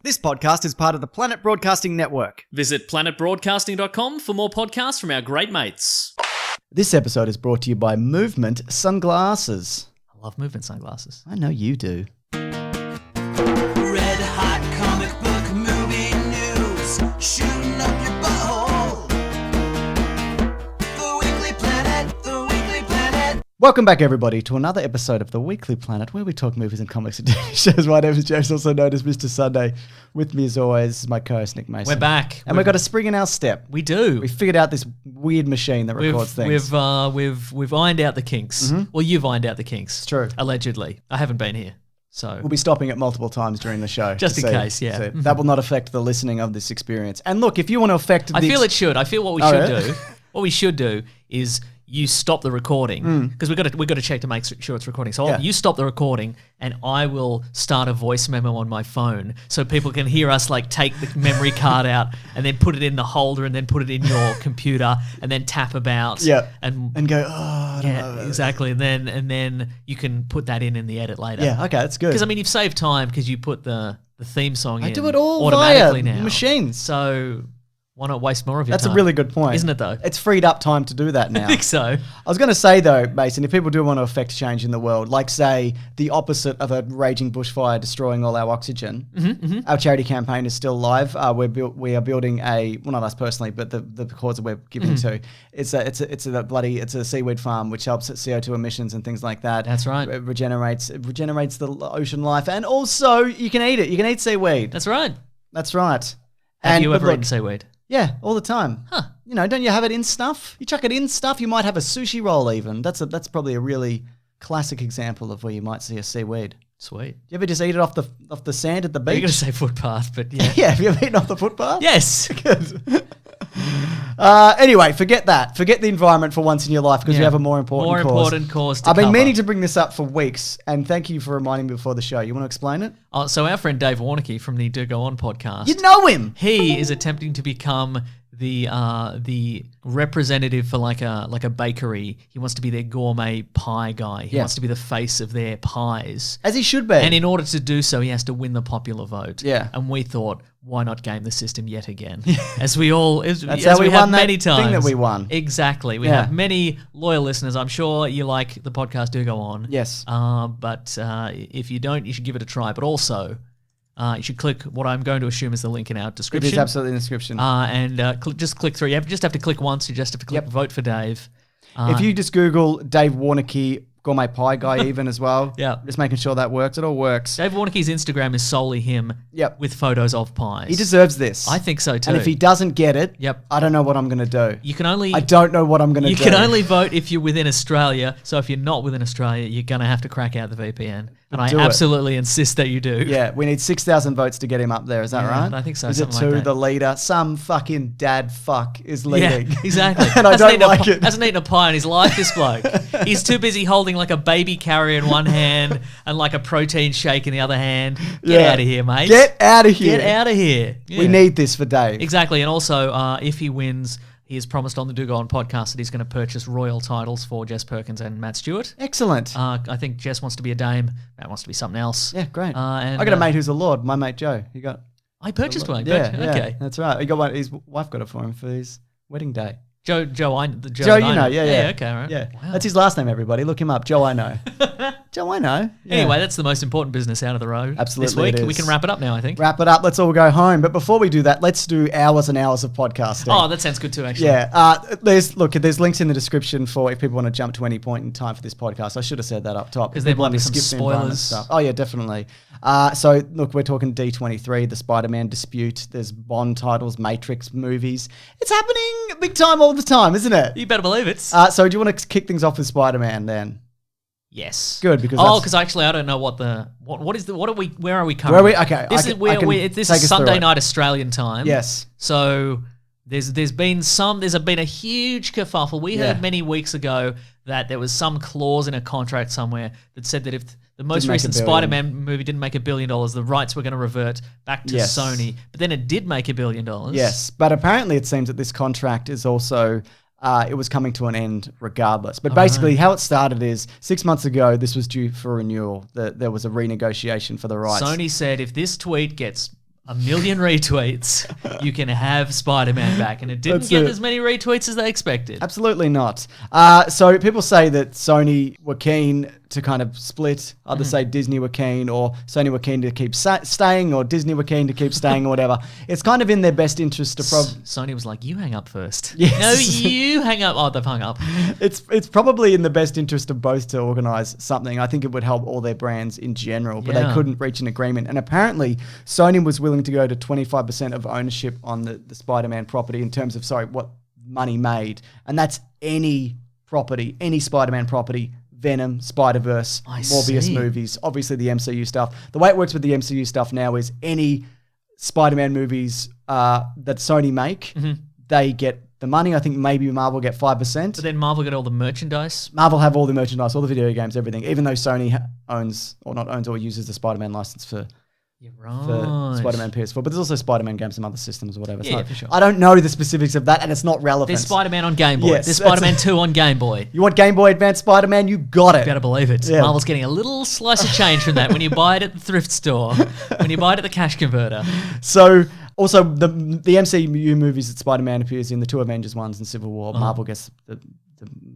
This podcast is part of the Planet Broadcasting Network. Visit planetbroadcasting.com for more podcasts from our great mates. This episode is brought to you by Movement Sunglasses. I love Movement sunglasses. I know you do. Red hot comic book movie news, shooting up your butthole. The Weekly Planet, The Weekly Planet. Welcome back, everybody, to another episode of The Weekly Planet, where we talk movies and comics and TV shows. My name is James, also known as Mr. Sunday. With me, as always, is my co-host, Nick Mason. We're back. And we've got a spring in our step. We do. We figured out this weird machine that records things. We've ironed out the kinks. Mm-hmm. Well, you've ironed out the kinks. It's true. Allegedly. I haven't been here. So We'll be stopping it multiple times during the show. Just in case, yeah. So that will not affect the listening of this experience. And look, if you want to affect I feel it should. I feel what we Oh, should yeah? do. What we should do is you stop the recording because we've got to check to make sure it's recording. So you stop the recording and I will start a voice memo on my phone so people can hear us like take the memory card out and then put it in the holder and then put it in your computer and then tap about and go, I don't know. exactly. And then you can put that in the edit later. Yeah, okay, that's good. Because I mean you've saved time because you put the theme song in. I do it all automatically via now. machines. So why not waste more of your time? That's a really good point. Isn't it, though? It's freed up time to do that now. I think so. I was going to say, though, Mason, if people do want to affect change in the world, like, say, the opposite of a raging bushfire destroying all our oxygen, our charity campaign is still live. We are building well, not us personally, but the cause that we're giving to. It's a seaweed farm which helps at CO2 emissions and things like that. That's right. It regenerates the ocean life. And also, you can eat it. You can eat seaweed. That's right. That's right. Have you ever eaten seaweed? Yeah, all the time. Huh. You know, don't you have it in stuff? You chuck it in stuff, you might have a sushi roll even. That's probably a really classic example of where you might see a seaweed. Sweet. You ever just eat it off the sand at the beach? You're going to say footpath, but yeah. Yeah, have you ever eaten off the footpath? Yes. Good. Anyway, forget that. Forget the environment for once in your life because you have a more important cause. I've been meaning to bring this up for weeks, and thank you for reminding me before the show. You want to explain it? So our friend Dave Warnicky from the Do Go On podcast. You know him. He is attempting to become the representative for like a bakery. He wants to be their gourmet pie guy. He wants to be the face of their pies. As he should be. And in order to do so, he has to win the popular vote. Yeah. And we thought, why not game the system yet again? As we all, as how we we won have many that times. thing that we won. Exactly. We have many loyal listeners. I'm sure you like the podcast Do Go On. Yes. But if you don't, you should give it a try. But also, you should click what I'm going to assume is the link in our description. It is absolutely in the description. And just click through. You just have to click once. You just have to click vote for Dave. If you just Google Dave Warnicky gourmet pie guy even as well. Yeah. Just making sure that works. It all works. Dave Warnicky's Instagram is solely him with photos of pies. He deserves this. I think so too. And if he doesn't get it, I don't know what I'm going to do. I don't know what I'm going to do. You can only vote if you're within Australia. So if you're not within Australia, you're going to have to crack out the VPN. And I absolutely insist that you do. Yeah, we need 6,000 votes to get him up there. Is that right? I think so. Is it something like that. the leader? Some fucking dad fuck is leading. Yeah, exactly. And I don't like it. Hasn't eaten a pie in his life, this bloke. He's too busy holding like a baby carrier in one hand and like a protein shake in the other hand. Get out of here, mate. Get out of here. Get out of here. Yeah. We need this for Dave. Exactly. And also, if he wins, he has promised on the Do Go On podcast that he's going to purchase royal titles for Jess Perkins and Matt Stewart. Excellent. I think Jess wants to be a dame. Matt wants to be something else. Yeah, great. And I got a mate who's a lord. My mate Joe. He got. I purchased one. Yeah, okay. That's right. He got one. His wife got it for him for his wedding day. Joe, you know. Yeah. Okay, all right. Yeah. Wow. That's his last name, everybody. Look him up. Joe, I know. Joe, I know. Yeah. Anyway, that's the most important business out of the road. Absolutely, this week. it is. We can wrap it up now, I think. Wrap it up. Let's all go home. But before we do that, let's do hours and hours of podcasting. Oh, that sounds good too, actually. Yeah. There's links in the description for if people want to jump to any point in time for this podcast. I should have said that up top. Because there might be People some skip the environment spoilers. stuff. Oh, yeah, definitely. So, look, we're talking D23, the Spider-Man dispute. There's Bond titles, Matrix movies. It's happening big time all the time, isn't it? You better believe it. So do you want to kick things off with Spider-Man then? Yes. Good, because because actually I don't know where are we currently? Okay. This is Sunday night Australian time. Yes. So there's been a huge kerfuffle. We heard many weeks ago that there was some clause in a contract somewhere that said that if the most recent Spider-Man movie didn't make $1 billion, the rights were going to revert back to Sony. But then it did make $1 billion. Yes, but apparently it seems that this contract is also it was coming to an end regardless. But basically how it started is 6 months ago, this was due for renewal. There was a renegotiation for the rights. Sony said if this tweet gets 1 million retweets, you can have Spider-Man back. And it didn't get as many retweets as they expected. Absolutely not. So people say that Sony were keen to kind of split. Others say Disney were keen, or Sony were keen to keep staying, or Disney were keen to keep staying, or whatever. It's kind of in their best interest to Sony was like, you hang up first. Yes. No, you hang up. Oh, they've hung up. It's probably in the best interest of both to organise something. I think it would help all their brands in general, but they couldn't reach an agreement. And apparently Sony was willing to go to 25% of ownership on the Spider-Man property in terms of, what money made. And that's any property, any Spider-Man property, Venom, Spider-Verse, Morbius movies, obviously the MCU stuff. The way it works with the MCU stuff now is any Spider-Man movies that Sony make, they get the money. I think maybe Marvel get 5%. But then Marvel get all the merchandise? Marvel have all the merchandise, all the video games, everything, even though Sony owns or uses the Spider-Man license for Spider-Man PS4. But there's also Spider-Man games and other systems or whatever. For sure. I don't know the specifics of that, and it's not relevant. There's Spider-Man on Game Boy. Yes, There's Spider-Man 2 on Game Boy. You want Game Boy Advance Spider-Man? You got it. You better believe it. Yeah. Marvel's getting a little slice of change from that when you buy it at the thrift store, when you buy it at the cash converter. So, also, the MCU movies that Spider-Man appears in, the 2 Avengers ones and Civil War, Marvel gets the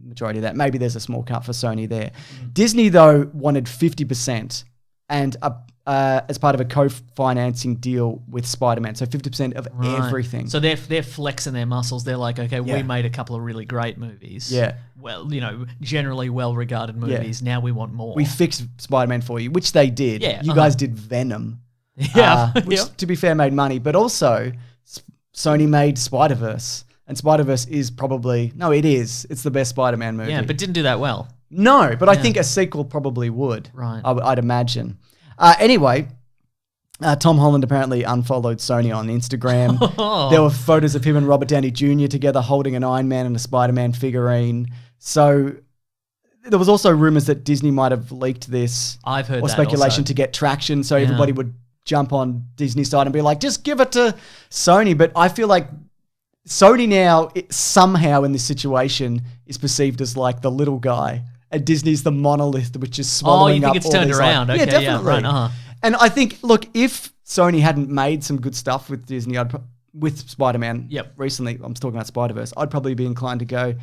majority of that. Maybe there's a small cut for Sony there. Disney, though, wanted 50% and as part of a co-financing deal with Spider-Man. So 50% of everything. So they're flexing their muscles. They're like, okay, we made a couple of really great movies. Yeah. Well, generally well-regarded movies. Now we want more. We fixed Spider-Man for you, which they did. Yeah. You guys did Venom. Which, Yep. to be fair, made money. But also, Sony made Spider-Verse. And Spider-Verse is probably... No, it is. It's the best Spider-Man movie. Yeah, but didn't do that well. No, but I think a sequel probably would. Right. I'd imagine. Anyway, Tom Holland apparently unfollowed Sony on Instagram. There were photos of him and Robert Downey Jr. together holding an Iron Man and a Spider-Man figurine. So there was also rumors that Disney might have leaked this. I've heard or that speculation also. to get traction, so everybody would jump on Disney's side and be like, just give it to Sony. But I feel like Sony now somehow in this situation is perceived as like the little guy. And Disney's the monolith, which is swallowing up all these... Oh, you think it's turned around? Okay, definitely. Yeah, right, And I think, look, if Sony hadn't made some good stuff with Disney, with Spider-Man recently, I'm talking about Spider-Verse, I'd probably be inclined to go,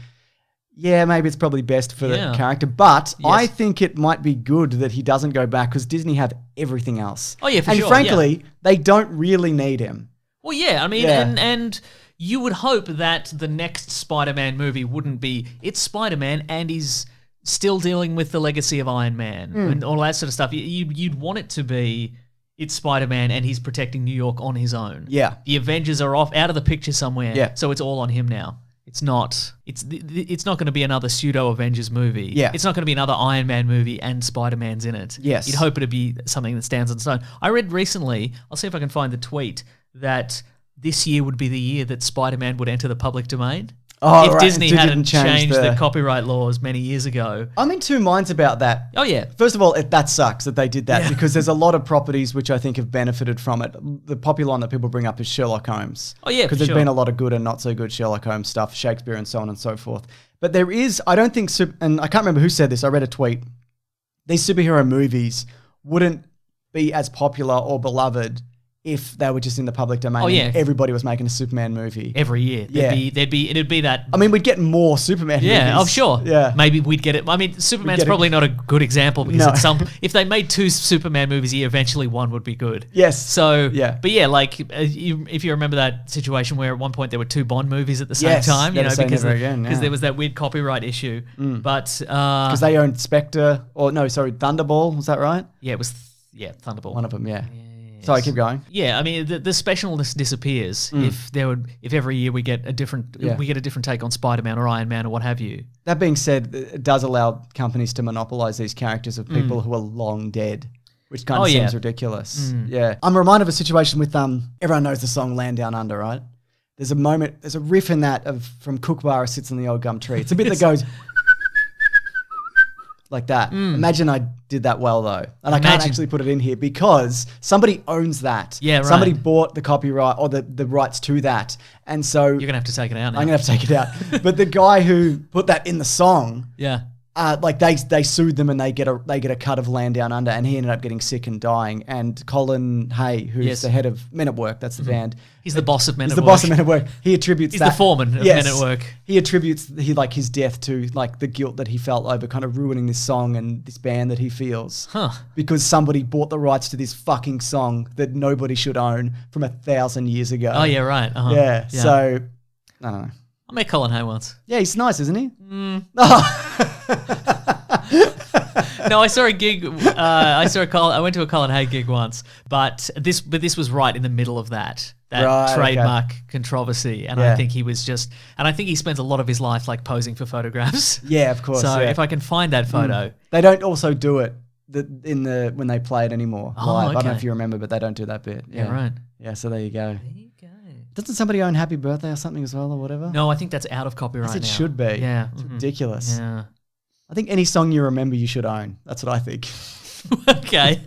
yeah, maybe it's probably best for the character. But I think it might be good that he doesn't go back because Disney have everything else. Oh, yeah, for sure. sure. And frankly, they don't really need him. Well, yeah, I mean, and you would hope that the next Spider-Man movie wouldn't be, it's Spider-Man and he's still dealing with the legacy of Iron Man and all that sort of stuff. You'd want it to be, it's Spider-Man and he's protecting New York on his own. Yeah. The Avengers are out of the picture somewhere. Yeah. So it's all on him now. It's not going to be another pseudo Avengers movie. Yeah. It's not going to be another Iron Man movie and Spider-Man's in it. Yes. You'd hope it'd be something that stands on its own. I read recently, I'll see if I can find the tweet, that this year would be the year that Spider-Man would enter the public domain. Oh, if right. Disney It hadn't didn't change changed the copyright laws many years ago. I'm in two minds about that. Oh, yeah. First of all, that sucks that they did that because there's a lot of properties which I think have benefited from it. The popular one that people bring up is Sherlock Holmes. Oh, yeah, because there's been a lot of good and not so good Sherlock Holmes stuff, Shakespeare and so on and so forth. But there is, I don't think, and I can't remember who said this, I read a tweet, these superhero movies wouldn't be as popular or beloved if they were just in the public domain. Oh, yeah. And everybody was making a Superman movie. Every year. It'd be that. I mean, we'd get more Superman movies. Yeah, oh, sure. Yeah. Maybe we'd get it. I mean, Superman's probably not a good example because if they made 2 Superman movies a year, eventually one would be good. Yes. So, yeah. But yeah, like if you remember that situation where at one point there were 2 Bond movies at the same time, because there was that weird copyright issue. But because they owned Spectre, Thunderball, was that right? Yeah, it was Thunderball. One of them, yeah. Sorry, keep going. Yeah, I mean the specialness disappears if every year we get a different take on Spider-Man or Iron Man or what have you. That being said, it does allow companies to monopolize these characters of people who are long dead, which kind of seems ridiculous. Yeah, I'm reminded of a situation with everyone knows the song "Land Down Under," right? There's a riff in that from Kookaburra Sits on the Old Gum Tree. It's a bit that goes like that. Imagine I did that well though. And I can't actually put it in here because somebody owns that. Yeah, right. Somebody bought the copyright or the rights to that. And so you're going to have to take it out now. I'm going to have to take it out. But the guy who put that in the song, like they sued them and they get a cut of land down under, and he ended up getting sick and dying. And Colin Hay, who's the head of Men at Work, that's the band. He's the boss of Men at Work. He's the boss of Men at Work. He attributes He's the foreman of Men at Work. He attributes his death to like the guilt that he felt over kind of ruining this song and this band that he feels. Because somebody bought the rights to this fucking song that nobody should own from 1,000 years ago. Oh yeah, right. Yeah. So I don't know. I met Colin Hay once. Yeah, he's nice, isn't he? No, I saw a gig. I went to a Colin Hay gig once, but this was right in the middle of that trademark controversy, and I think he was and I think he spends a lot of his life like posing for photographs. Yeah, of course. So if I can find that photo, they don't also do it when they play it anymore. Oh, live. okay. I don't know if you remember, but they don't do that bit. Yeah, right. Yeah, so there you go. There you go. Doesn't somebody own Happy Birthday or something as well, or whatever? No, I think that's out of copyright now. It should be. Yeah, it's ridiculous. Yeah. I think any song you remember, you should own. That's what I think. Okay.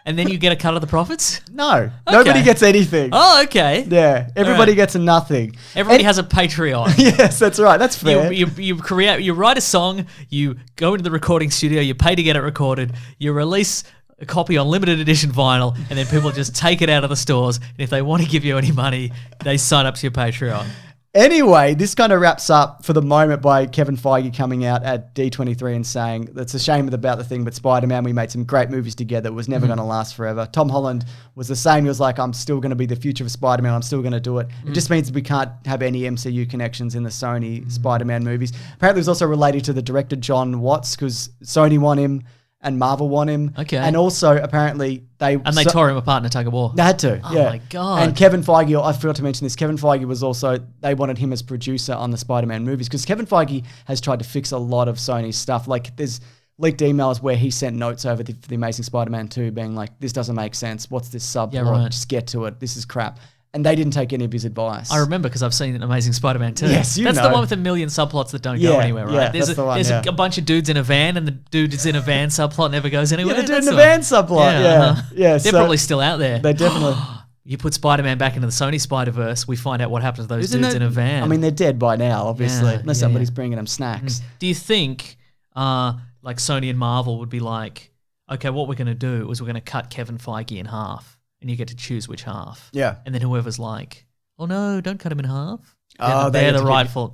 And then you get a cut of the profits? No. Nobody gets anything. Oh, okay. Yeah. Everybody gets nothing. Everybody has a Patreon. Yes, that's right. That's fair. You write a song, you go into the recording studio, you pay to get it recorded, you release a copy on limited edition vinyl, and then people just take it out of the stores. And if they want to give you any money, they sign up to your Patreon. Anyway, this kind of wraps up for the moment by Kevin Feige coming out at D23 and saying that's a shame about the thing, but Spider-Man, we made some great movies together. It was never going to last forever. Tom Holland was the same. He was like, I'm still going to be the future of Spider-Man. I'm still going to do it. It just means we can't have any MCU connections in the Sony Spider-Man movies. Apparently it was also related to the director John Watts because Sony want him and Marvel want him. Okay. And also apparently they tore him apart in a tug of war. They had to. Oh yeah. my God. And Kevin Feige, I forgot to mention this, Kevin Feige was also, they wanted him as producer on the Spider-Man movies because Kevin Feige has tried to fix a lot of Sony's stuff. Like there's leaked emails where he sent notes over for the Amazing Spider-Man 2 being like, this doesn't make sense. What's this subplot? Yeah, right. Just get to it. This is crap. And they didn't take any of his advice. I remember because I've seen Amazing Spider-Man 2. Yes, That's the one with a million subplots that don't go anywhere, right? Yeah, there's a bunch of dudes in a van, and the dude is in a van subplot never goes anywhere. Yeah, the dude in a van subplot. Yeah. They're probably still out there. They definitely. You put Spider-Man back into the Sony Spider-Verse, we find out what happens to those dudes in a van. I mean, they're dead by now, obviously, unless somebody's bringing them snacks. Do you think, like Sony and Marvel would be like, okay, what we're going to do is we're going to cut Kevin Feige in half, and you get to choose which half. Yeah. And then whoever's like, oh no, don't cut him in half. They're the rightful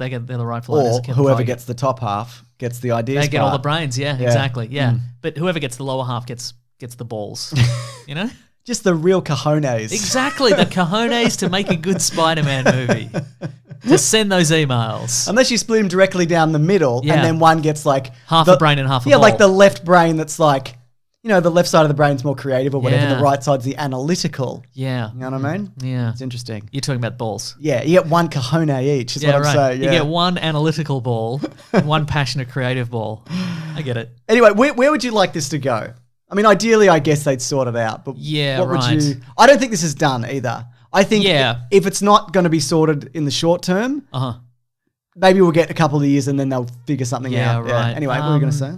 owners. Or whoever gets the top half gets the ideas. They get all the brains. Yeah, exactly. Yeah, but whoever gets the lower half gets the balls. You know, just the real cojones. Exactly, the cojones to make a good Spider-Man movie. To send those emails. Unless you split them directly down the middle, and then one gets like half a brain and half a ball. like the left brain that's like, you know, the left side of the brain's more creative or whatever. The right side's the analytical. Yeah. You know what I mean? Yeah. It's interesting. You're talking about balls. Yeah. You get one cajone each is what I'm saying. You get one analytical ball and one passionate creative ball. I get it. Anyway, where would you like this to go? I mean, ideally, I guess they'd sort it out. But what would you... I don't think this is done either. I think if it's not going to be sorted in the short term, maybe we'll get a couple of years and then they'll figure something out. Right. Yeah. Anyway, what were you going to say?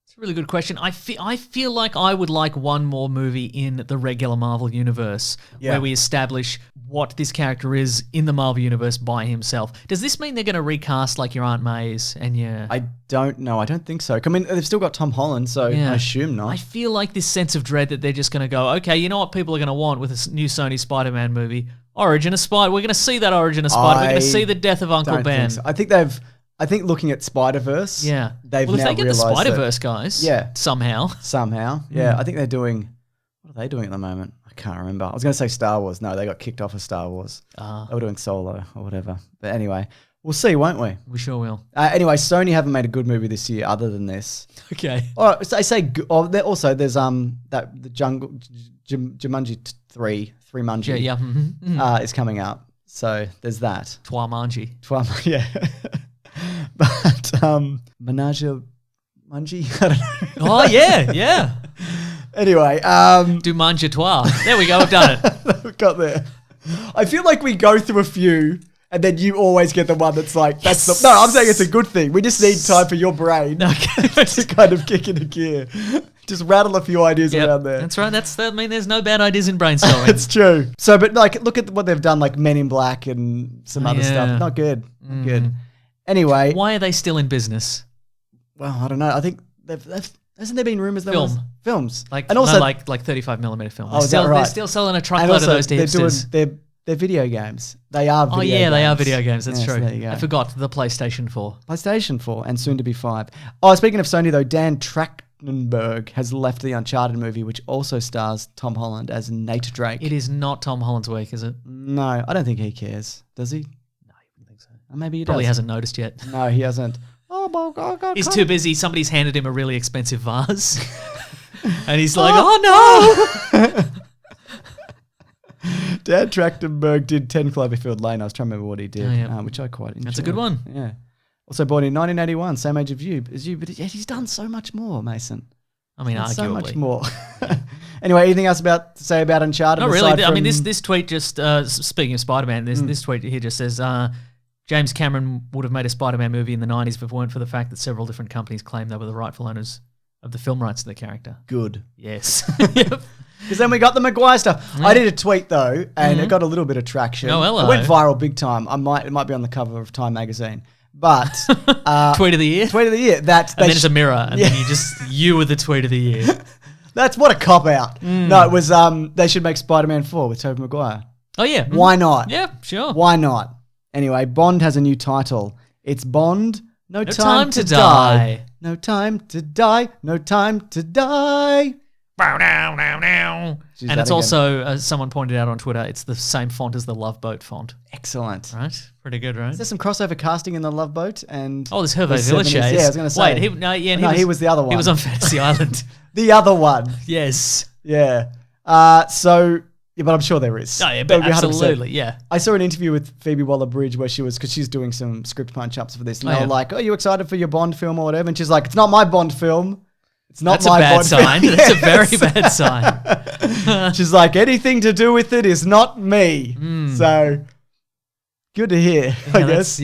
It's a really good question. I feel like I would like one more movie in the regular Marvel universe where we establish what this character is in the Marvel universe by himself. Does this mean they're going to recast like your Aunt May's and your... I don't know. I don't think so. I mean, they've still got Tom Holland, so I assume not. I feel like this sense of dread that they're just going to go, okay, you know what people are going to want with a new Sony Spider-Man movie? Origin of Spider. We're going to see that Origin of Spider. We're going to see the death of Uncle Ben. So. I think looking at Spider-Verse, they've now realised if they get the Spider-Verse guys, somehow, I think they're doing, what are they doing at the moment? I can't remember. I was going to say Star Wars. No, they got kicked off of Star Wars. They were doing Solo or whatever. But anyway, we'll see, won't we? We sure will. Anyway, Sony haven't made a good movie this year other than this. Okay. Oh, so I say, there's the Jungle, Jumanji 3 Munji is coming out. So there's that. Twamanji. Yeah. But Menage Munji? I don't know. Oh, yeah. Anyway. Du Manja Toi. There we go, we've done it. We've got there. I feel like we go through a few and then you always get the one that's like, No, I'm saying it's a good thing. We just need time for your brain to kind of kick into gear. Just rattle a few ideas around there. That's right. There's no bad ideas in brainstorming. It's true. So, but like, look at what they've done, like Men in Black and some other stuff. Not good. Not good. Anyway. Why are they still in business? Well, I don't know. I think hasn't there been rumors? Films, like and also like 35mm film. Oh, is that right? They're still selling a truckload of those to hipsters. They're video games. They are. Video games. They are video games. That's true. There you go. I forgot the PlayStation 4. PlayStation 4 and soon to be 5. Oh, speaking of Sony though, Dan Trachtenberg has left the Uncharted movie, which also stars Tom Holland as Nate Drake. It is not Tom Holland's week, is it? No, I don't think he cares. Does he? No, I wouldn't think so. Maybe he Probably does. hasn't noticed yet. No, he hasn't. Oh my God! He's too busy. Somebody's handed him a really expensive vase, and he's like, "Oh no!" Dan Trachtenberg did 10 Cloverfield Lane. I was trying to remember what he did, which I quite enjoyed. That's a good one. Yeah. Also born in 1981, same age as you, but he's done so much more, Mason. I mean, arguably. So much more. Anyway, anything else to say about Uncharted? Not really. I mean, this tweet just, speaking of Spider-Man, this tweet here just says, James Cameron would have made a Spider-Man movie in the 90s if it weren't for the fact that several different companies claimed they were the rightful owners of the film rights to the character. Good. Yes. Yep. Because then we got the Maguire stuff. I did a tweet though, and it got a little bit of traction. Oh, hello. It went viral big time. It might be on the cover of Time magazine. But tweet of the year. Tweet of the year. And then it's a mirror, and then you were the tweet of the year. That's what a cop out. No, it was they should make Spider-Man 4 with Tobey Maguire. Oh yeah. Why not? Yeah, sure. Why not? Anyway, Bond has a new title. It's Bond. No time to die. No time to die. No time to die. And it's also, as someone pointed out on Twitter, it's the same font as the Love Boat font. Excellent. Right? Pretty good, right? Is there some crossover casting in the Love Boat? And there's Hervé Villechaize. Yeah, I was going to say. Wait, he was the other one. He was on Fantasy Island. The other one. Yes. Yeah. But I'm sure there is. Oh, yeah, but absolutely, yeah. I saw an interview with Phoebe Waller-Bridge where because she's doing some script punch-ups for this. And they were like, are you excited for your Bond film or whatever? And she's like, it's not my Bond film. It's not That's my a bad Bond sign. film. That's a very bad sign. She's like, anything to do with it is not me. So good to hear, I guess.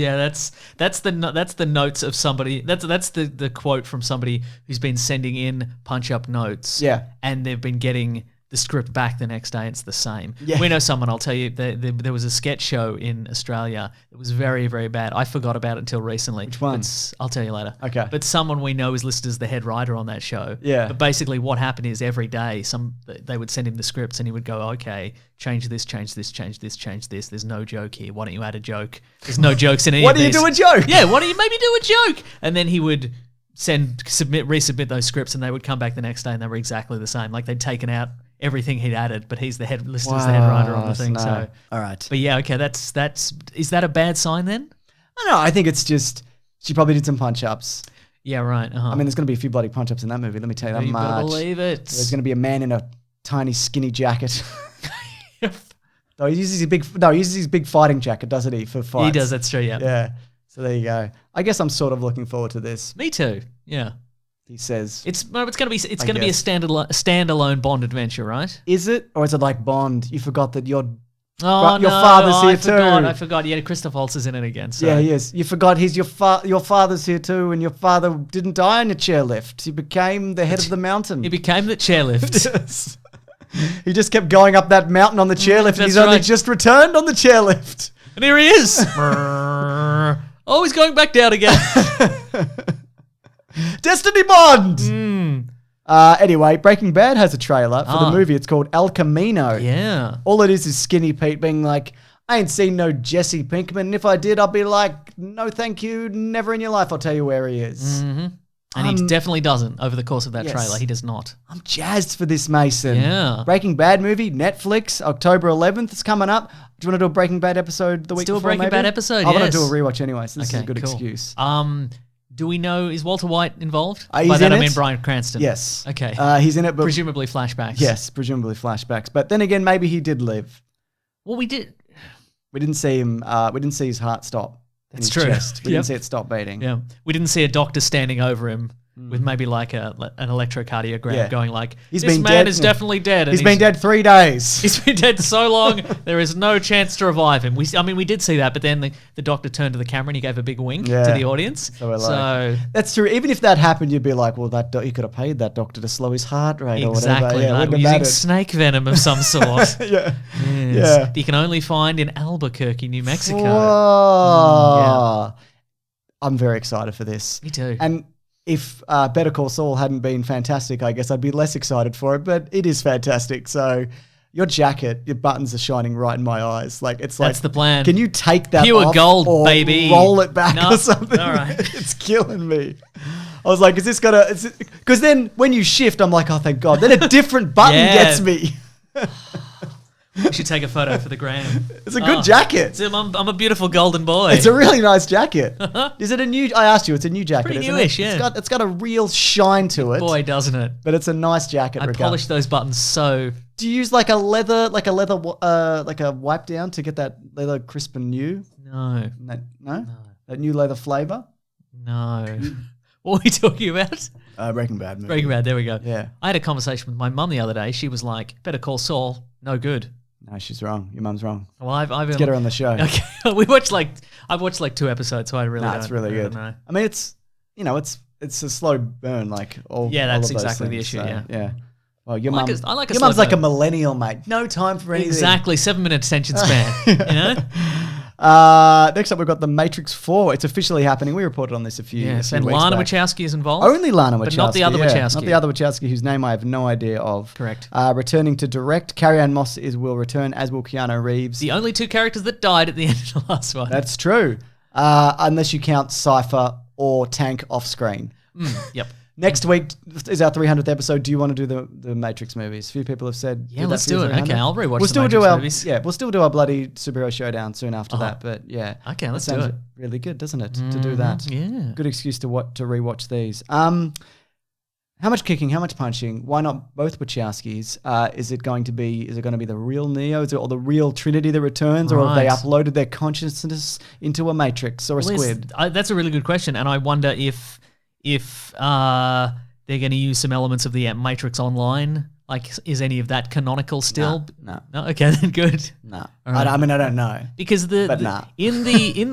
That's the notes of somebody. That's the quote from somebody who's been sending in punch-up notes. Yeah. And they've been getting the script back the next day. It's the same. Yeah. We know someone, I'll tell you, there was a sketch show in Australia that was very, very bad. I forgot about it until recently. Which one? I'll tell you later. Okay. But someone we know is listed as the head writer on that show. Yeah. But basically what happened is every day they would send him the scripts and he would go, okay, change this, change this, change this, change this. There's no joke here. Why don't you add a joke? There's no jokes in any Why of do you this. do a joke? Yeah, why don't you maybe do a joke? And then he would resubmit those scripts and they would come back the next day and they were exactly the same. Like they'd taken out everything he'd added, but he's listed as the head writer on the thing. No. So, all right. But yeah, okay, is that a bad sign then? I don't know. I think it's just she probably did some punch-ups. Yeah, right. I mean, there's going to be a few bloody punch-ups in that movie. Let me tell you that You better much. believe it. There's going to be a man in a tiny skinny jacket. No, he uses his big fighting jacket, doesn't he, for fights? He does. That's true. Yeah. Yeah. So there you go. I guess I'm sort of looking forward to this. Me too. Yeah. He says it's going to be a standalone Bond adventure, right? Is it, or is it like Bond? You forgot that your father's here too. I forgot. Yeah, Christoph Waltz is in it again. So. Yeah, he is. You forgot your father's here too, and your father didn't die on a chairlift. He became the head of the mountain. He became the chairlift. Yes. He just kept going up that mountain on the chairlift, and he's only just returned on the chairlift. And here he is. Oh, he's going back down again. Destiny Bond! Anyway, Breaking Bad has a trailer for the movie. It's called El Camino. Yeah. All it is Skinny Pete being like, I ain't seen no Jesse Pinkman, and if I did, I'd be like, no thank you, never in your life I'll tell you where he is. Mm-hmm. And he definitely doesn't over the course of that trailer. He does not. I'm jazzed for this, Mason. Yeah. Breaking Bad movie, Netflix, October 11th. It's coming up. Do you want to do a Breaking Bad episode the week before? Do a Breaking Bad episode, I want to do a rewatch anyway, so this is a good cool. excuse. Do we know, is Walter White involved? He's By that in I mean it. Bryan Cranston. Yes. Okay. He's in it, but presumably flashbacks. Yes, presumably flashbacks. But then again, maybe he did live. Well, we did. We didn't see him. We didn't see his heart stop. That's in his true. Chest. We didn't see it stop beating. Yeah. We didn't see a doctor standing over him with maybe like an electrocardiogram going like, this man is definitely dead. And he's been dead 3 days. He's been dead so long, there is no chance to revive him. We did see that, but then the doctor turned to the camera and he gave a big wink to the audience. So that's true. Even if that happened, you'd be like, well, you could have paid that doctor to slow his heart rate or whatever. Exactly. Yeah, Like using snake venom of some sort. Yeah. Yes. You can only find in Albuquerque, New Mexico. Whoa. I'm very excited for this. Me too. And if Better Call Saul hadn't been fantastic, I guess I'd be less excited for it, but it is fantastic. So your jacket, your buttons are shining right in my eyes. Like it's That's the plan. Can you take that Pure off gold, or baby. roll it back No, or something? all right. It's killing me. I was like, is this gonna? Because then when you shift, I'm like, oh thank God. Then a different button Yeah. gets me. We should take a photo for the gram. It's a good jacket. I'm a beautiful golden boy. It's a really nice jacket. Is it a new? I asked you. It's a new jacket. Pretty isn't newish, it? yeah. It's got a real shine to it. Boy, doesn't it? But it's a nice jacket. I polished those buttons so. Do you use like a leather, like a wipe down to get that leather crisp and new? No. No. That new leather flavor? No. What were we talking about? Breaking Bad movie. Breaking Bad, there we go. Yeah. I had a conversation with my mum the other day. She was like, Better Call Saul, no good. No, she's wrong. Your mum's wrong. Well, I've Let's get her on the show. Okay. I've watched like 2 episodes, so I really don't. It's really good. Know. I mean, it's a slow burn, like all. Yeah, all that's of those exactly the things, issue. so, Yeah. Well, your I mum. like a Your slow mum's like a burn. millennial, mate. No time for anything. Exactly, 7-minute attention span. You know. Next up, we've got The Matrix 4. It's officially happening. We reported on this a few Yes, weeks and Lana back. Wachowski is involved. Only Lana Wachowski. But not the other Wachowski. Not the other Wachowski, whose name I have no idea of. Correct. Returning to direct, Carrie-Anne Moss will return, as will Keanu Reeves. The only 2 characters that died at the end of the last one. That's true. Unless you count Cypher or Tank off screen. Yep. Next week is our 300th episode. Do you want to do the Matrix movies? A few people have said. Yeah, let's do it. Okay, I'll rewatch we'll the Matrix movies. Yeah, we'll still do our bloody superhero showdown soon after that. But yeah. Okay, let's that do sounds it. really good, doesn't it? To do that. Yeah. Good excuse to rewatch these. How much kicking? How much punching? Why not both Wachowskis? Is it going to be the real Neo? Is it or the real Trinity that returns, or have they Right. uploaded their consciousness into a Matrix or a squid? That's a really good question, and I wonder if they're going to use some elements of the Matrix Online. Like, is any of that canonical still? No. No. Okay, then good. No. right. I don't know. Because in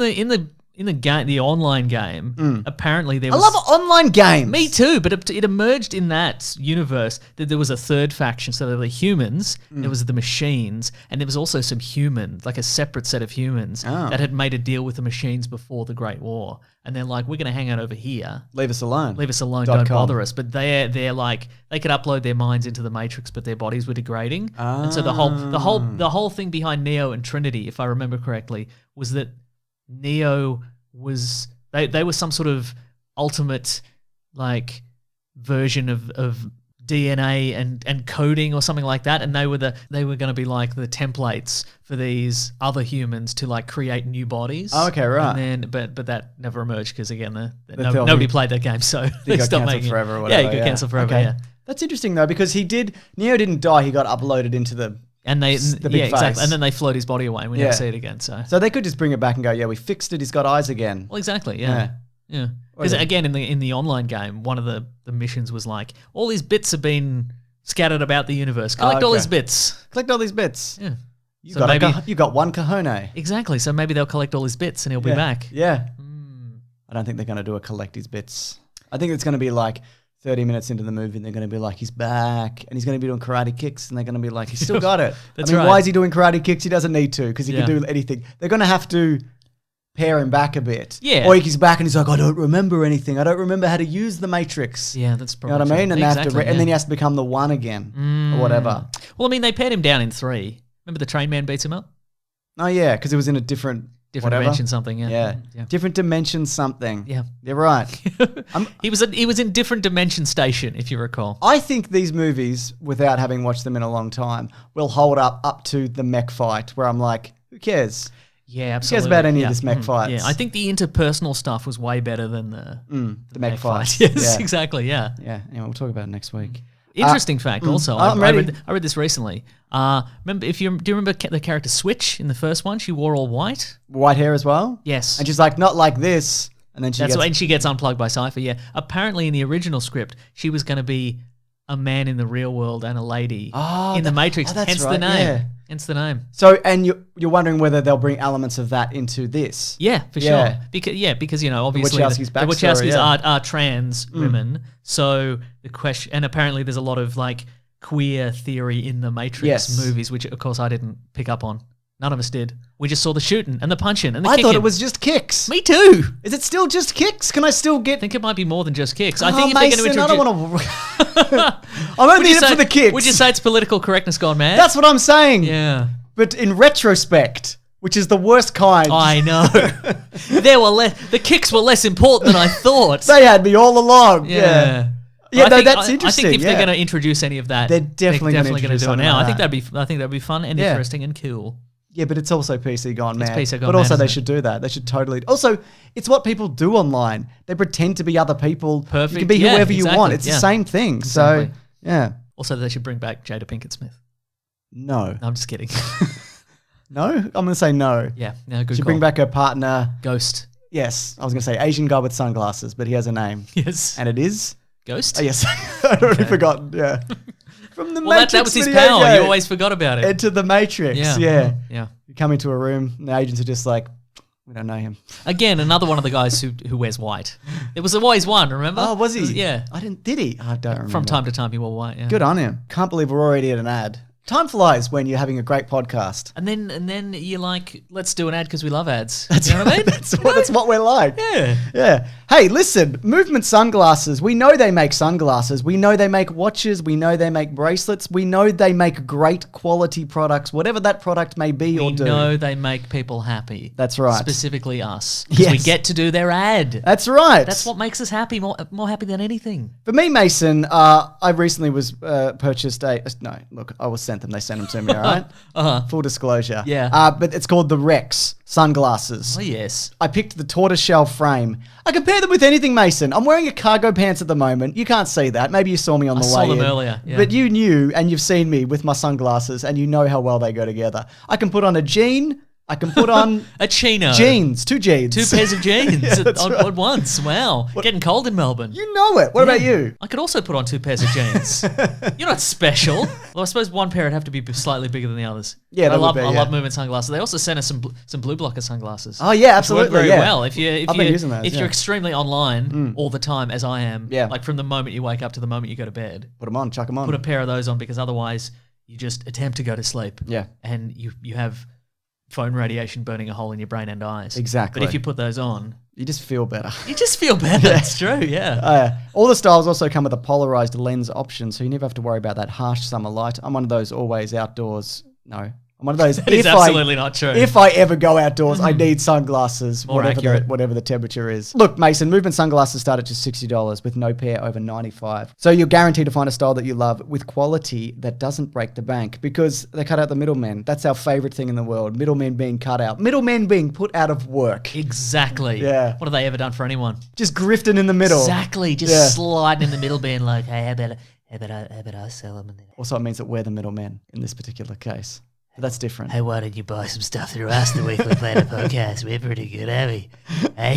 the game, the online game, apparently there I was. love online games. Me too, but it emerged in that universe that there was a third faction. So there were the humans, there was the machines, and there was also some humans, like a separate set of humans that had made a deal with the machines before the Great War. And they're like, we're going to hang out over here. Leave us alone. Don't bother us. But they're like, they could upload their minds into the Matrix, but their bodies were degrading. And so the whole thing behind Neo and Trinity, if I remember correctly, was that Neo was they were some sort of ultimate like version of DNA and coding or something like that, and they were going to be like the templates for these other humans to like create new bodies. Oh, okay, right. And then, but that never emerged because again, be- nobody played that game, so they got stopped cancelled making forever or it. whatever. Yeah, you got cancelled forever. Okay. Yeah, That's interesting though, because Neo didn't die. He got uploaded into the. and they The big exactly, face. and then they float his body away, and we Yeah. never see it again. So they could just bring it back and go, yeah, we fixed it. He's got eyes again. well, exactly, yeah. Because again, in the online game, one of the missions was like, all these bits have been scattered about the universe. Collect all okay. these bits. Collect all these bits. Yeah. You So got maybe- you got one cojones. Exactly. So maybe they'll collect all his bits and he'll be back. Yeah. I don't think they're going to do a collect his bits. I think it's going to be like 30 minutes into the movie and they're going to be like, he's back. And he's going to be doing karate kicks and they're going to be like, he's still got it. That's I mean, right. why is he doing karate kicks? He doesn't need to because he Yeah. can do anything. They're going to have to pare him back a bit. Yeah. Or he's back and he's like, I don't remember anything. I don't remember how to use the Matrix. Yeah, that's You probably know what I mean? true. And, they have to Exactly, and then he yeah. has to become the one again or whatever. Well, I mean, they pared him down in 3. Remember the train man beats him up? Oh, yeah, because it was in a different whatever. dimension something, yeah. Yeah. Different dimension something. Yeah. You're right. He was in different dimension station, if you recall. I think these movies, without having watched them in a long time, will hold up to the mech fight where I'm like, who cares? Yeah, Who absolutely. cares about any yeah. of this mech fights? Yeah, I think the interpersonal stuff was way better than the mech fight. fights. Yes, Yeah. exactly, yeah. Yeah, anyway, we'll talk about it next week. Interesting fact also. I'm ready. I read this recently. Remember, do you remember the character Switch in the first one? She wore all white. White hair as well? Yes. And she's like, not like this. And then And she gets unplugged by Cypher, yeah. Apparently in the original script, she was going to be a man in the real world and a lady in the Matrix. that's Hence the right, name. yeah. Hence the name. So, and you're wondering whether they'll bring elements of that into this. Yeah, for Yeah. sure. Because you know, obviously Wachowski's the backstory, Wachowskis yeah. are trans women. So the question, and apparently there's a lot of like queer theory in the Matrix Yes. movies, which of course I didn't pick up on. None of us did. We just saw the shooting and the punching and the I kicking. thought it was just kicks. Me too. Is it still just kicks? Can I still get... I think it might be more than just kicks. I Oh, think if Mason, they're going to I introduce... don't want to... I'm only in it for the kicks. Would you say it's political correctness gone mad? That's what I'm saying. Yeah. But in retrospect, which is the worst kind, I know. The kicks were less important than I thought. they had me all along. Yeah. Yeah, I no, think- that's I interesting. think if they're yeah. going to introduce any of that, They're definitely gonna going to introduce do it something now. like I think that. that'd be fun and Yeah. interesting and cool. Yeah, but it's also PC gone mad. PC gone but mad, also isn't they it? should do that. They should totally... Also, it's what people do online. They pretend to be other people. Perfect. You can be Yeah, whoever you exactly. want. It's the Yeah. same thing. Exactly. So, yeah. Also, they should bring back Jada Pinkett Smith. No. No, I'm just kidding. No? I'm going to say no. Yeah, no, good Should call. bring back her partner. Ghost. Yes, I was going to say Asian guy with sunglasses, but he has a name. Yes. And it is... Ghost? Oh, yes. I'd already forgotten. Yeah. From the Well, Matrix that was his video power. game. You always forgot about it. Enter the Matrix. Yeah. Yeah. Yeah. You come into a room, and the agents are just like, we don't know him. Again, another one of the guys who wears white. There was always one, remember? Oh, was he? Yeah. Did he? I don't remember. From time to time, he wore white. Yeah. Good on him. Can't believe we're already at an ad. Time flies when you're having a great podcast. And then you're like, let's do an ad because we love ads. You know what I mean? That's what we're like. Yeah. Yeah. Hey, listen, Movement Sunglasses. We know they make sunglasses. We know they make watches. We know they make bracelets. We know they make great quality products, whatever that product may be or We do. know they make people happy. That's right. Specifically us. Because we Yes. get to do their ad. That's right. That's what makes us happy, more happy than anything. For me, Mason, I recently was purchased a... No, look, I was sent them. They sent them to me, all right? Uh-huh. Full disclosure. Yeah. But it's called the Rex sunglasses. Oh, yes. I picked the tortoiseshell frame. I compare them with anything, Mason. I'm wearing a cargo pants at the moment. You can't see that. Maybe you saw me on the way saw them in. earlier, yeah. But you knew, and you've seen me with my sunglasses, and you know how well they go together. I can put on a jean. I can put on A chino. jeans. 2 jeans. 2 pairs of jeans Yeah, that's right. at once. Wow. Getting cold in Melbourne. You know it. What about you? I could also put on 2 pairs of jeans. You're not special. Well, I suppose one pair would have to be slightly bigger than the others. Yeah, But that would be, I yeah. love Movement sunglasses. They also sent us some blue blocker sunglasses. Oh, yeah, which absolutely. work very yeah. well. If I've been using those, if yeah. you're extremely online all the time, as I am, Yeah. like from the moment you wake up to the moment you go to bed, Put them on. Chuck them on. put a pair of those on because otherwise you just attempt to go to sleep. Yeah. And you have phone radiation burning a hole in your brain and eyes. Exactly. But if you put those on, You just feel better. you just feel better. It's true, yeah. All the styles also come with a polarized lens option, so you never have to worry about that harsh summer light. I'm one of those always outdoors. No, I'm one of those. That is absolutely not true. If I ever go outdoors, I need sunglasses, More whatever accurate. whatever the temperature is. Look, Mason, Movement sunglasses start at just $60 with no pair over $95. So you're guaranteed to find a style that you love with quality that doesn't break the bank because they cut out the middlemen. That's our favorite thing in the world. Middlemen being cut out. Middlemen being put out of work. Exactly. Yeah. What have they ever done for anyone? Just grifting in the middle. Exactly. Just Yeah. sliding in the middle, being like, "Hey, how about I sell them?" Also, it means that we're the middlemen in this particular case. But that's different. Hey, why don't you buy some stuff through us, the Weekly Planet Podcast? We're pretty good, aren't we? Hey.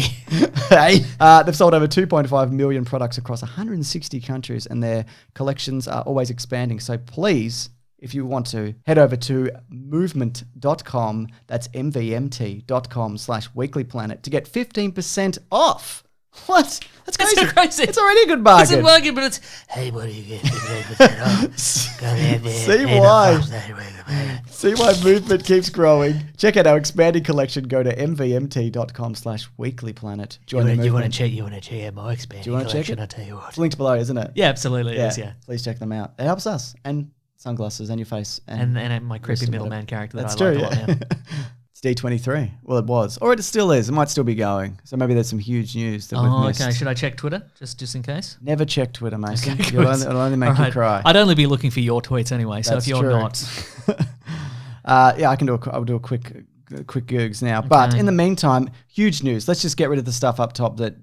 Hey. They've sold over 2.5 million products across 160 countries, and their collections are always expanding. So please, if you want to, head over to movement.com. That's mvmt.com/weeklyplanet to get 15% off. What? That's That's crazy. so crazy. It's already a good It's bargain. a bargain, but it's, hey, what do you get? See why? See why movement keeps growing. Check out our expanding collection. Go to mvmt.com/weeklyplanet. Join the You want movement. to check out my expanding Do you wanna check collection? it? I'll tell you what. It's linked below, isn't it? Yeah, absolutely. It is, yeah. Please check them out. It helps us and sunglasses and your face And my creepy Listen, middleman character that That's I true. like a lot now. It's D23. Well, it was, or it still is. It might still be going. So maybe there's some huge news that we've Oh, missed. okay. Should I check Twitter just in case? Never check Twitter, Mason. Okay, It'll good. only make All you right. cry. I'd only be looking for your tweets anyway. So That's if you're true. not, Yeah, I can do. I'll do a quick Googs now. But Okay. in the meantime, huge news. Let's just get rid of the stuff up top that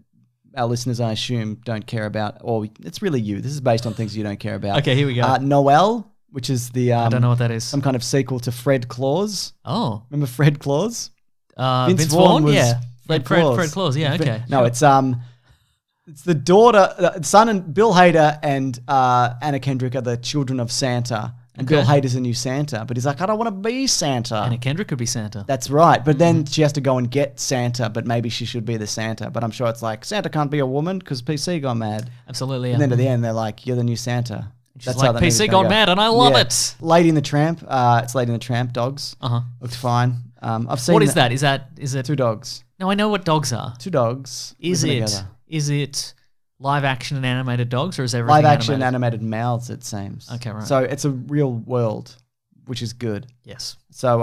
our listeners, I assume, don't care about. Or it's really you. This is based on things you don't care about. Okay, here we go. Noel, which is the I don't know what that is. some kind of sequel to Fred Claus. Oh, Remember Fred Claus? Vince Vaughn. was Yeah, Fred Claus. Claus. Yeah, okay. No, sure. it's the daughter, son, and Bill Hader and Anna Kendrick are the children of Santa, and Bill Okay. Hader's a new Santa. But he's like, I don't want to be Santa. Anna Kendrick could be Santa. That's right. But then she has to go and get Santa, but maybe she should be the Santa. But I'm sure it's like, Santa can't be a woman because PC got mad. Absolutely. Yeah. And then at the end, they're like, you're the new Santa. She's That's how like, that movie's PC gonna gone go. mad, and I love Yeah. it. Lady and the Tramp. It's Lady and the Tramp. Dogs. Looked fine. I've seen. What is that? Is it? Two dogs. No, I know what dogs are. Two dogs. Is living it? together. Is it live action and animated dogs, or is everything Live action animated? animated mouths? It seems. Okay, right. So it's a real world, which is good. Yes. So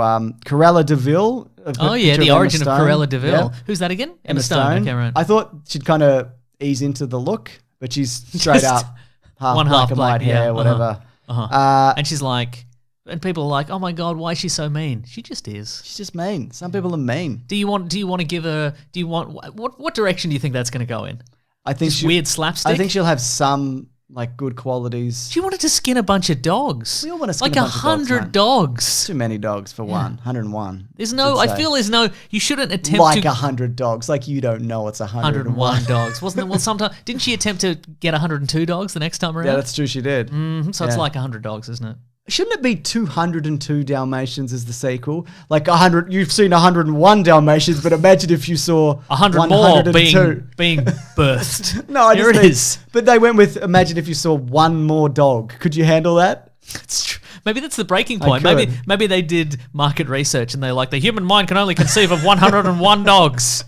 Corella Deville. Oh yeah, the origin of Corella Deville. Who's that again? Emma Stone. Okay, right. I thought she'd kind of ease into the look, but she's straight Just up half one black half and black, white hair, yeah, whatever. And she's like, and people are like, oh my god, why is she so mean? She just is. She's just mean. Some people are mean. Do you want to give her? Do you want what direction do you think that's going to go in? I think Just weird slapstick. I think she'll have some like good qualities. She wanted to skin a bunch of dogs. We all want to skin like a bunch of dogs, 100 man. dogs. Too many dogs for one. 101. There's no. I feel there's no. You shouldn't attempt like to 100 dogs. Like you don't know it's 101. 101 dogs. Wasn't it? Well, sometimes didn't she attempt to get 102 dogs the next time around? Yeah, that's true. She did. So it's like 100 dogs, isn't it? Shouldn't it be 202 Dalmatians as the sequel? Like 100. You've seen 101 Dalmatians, but imagine if you saw 100 more 102. being birthed. No, I Here just it think- is. But they went with imagine if you saw one more dog. Could you handle that? It's true. Maybe that's the breaking point. Maybe could. maybe they did market research and they're like, the human mind can only conceive of 101 dogs.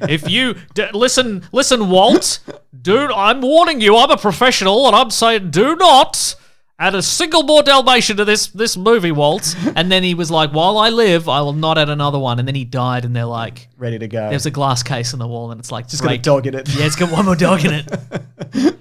If you listen, Walt, dude, I'm warning you. I'm a professional, and I'm saying, do not add a single more Dalmatian to this movie, Walt. And then he was like, while I live, I will not add another one. And then he died, and they're like, Ready to go. there's a glass case on the wall, and it's like, Just got a dog in it. Yeah, it's got one more dog in it.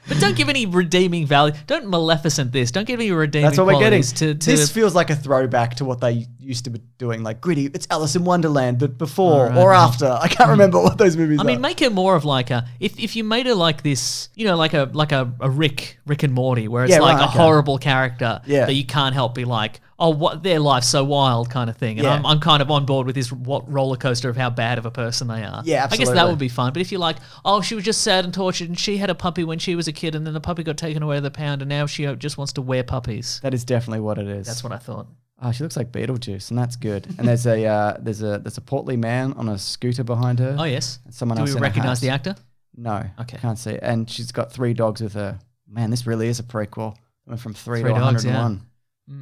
But don't give any redeeming value. Don't Maleficent this. Don't give any redeeming That's what we're getting. qualities to This feels like a throwback to what they used to be doing, like gritty. It's Alice in Wonderland, but before or after. I can't remember what those movies are. I mean, make it more of like a if you made it like this, you know, like a Rick and Morty, where it's Yeah, like right, a okay. horrible character Yeah. that you can't help be like, oh, what their life's so wild kind of thing. And Yeah. I'm kind of on board with this roller coaster of how bad of a person they are. Yeah, I guess absolutely. that would be fun. But if you're like, oh, she was just sad and tortured, and she had a puppy when she was a kid, and then the puppy got taken away to the pound, and now she just wants to wear puppies. that is definitely what it is. That's what I thought. Oh, she looks like Beetlejuice, and that's good. And there's a portly man on a scooter behind her. Oh yes. Someone Do else we in a recognize hat. the actor? No. Okay. Can't see it. And she's got 3 dogs with her. Man, this really is a prequel. Went from 3 to Three dogs, 101. yeah.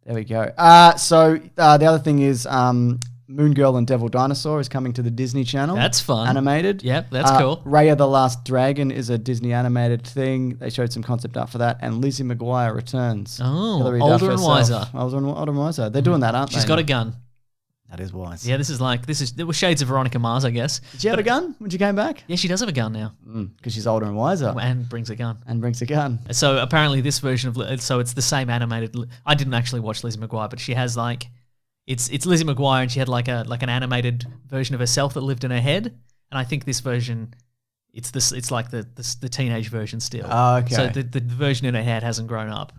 There we go. So the other thing is Moon Girl and Devil Dinosaur is coming to the Disney Channel. That's fun. Animated. Yep, that's cool. Raya the Last Dragon is a Disney animated thing. They showed some concept art for that. And Lizzie McGuire returns. Oh, Hilary older Duff and herself. wiser. Older and wiser. They're doing that, aren't they? She's got a gun. That is wise. Yeah, there were shades of Veronica Mars, I guess. Did you have a gun when you came back? Yeah, she does have a gun now Because she's older and wiser and brings a gun. and brings a gun. So apparently this version of so it's the same animated. I didn't actually watch Lizzie McGuire, but she has like it's Lizzie McGuire, and she had like an animated version of herself that lived in her head. And I think this version, it's like the teenage version still. Oh, okay. So the version in her head hasn't grown up.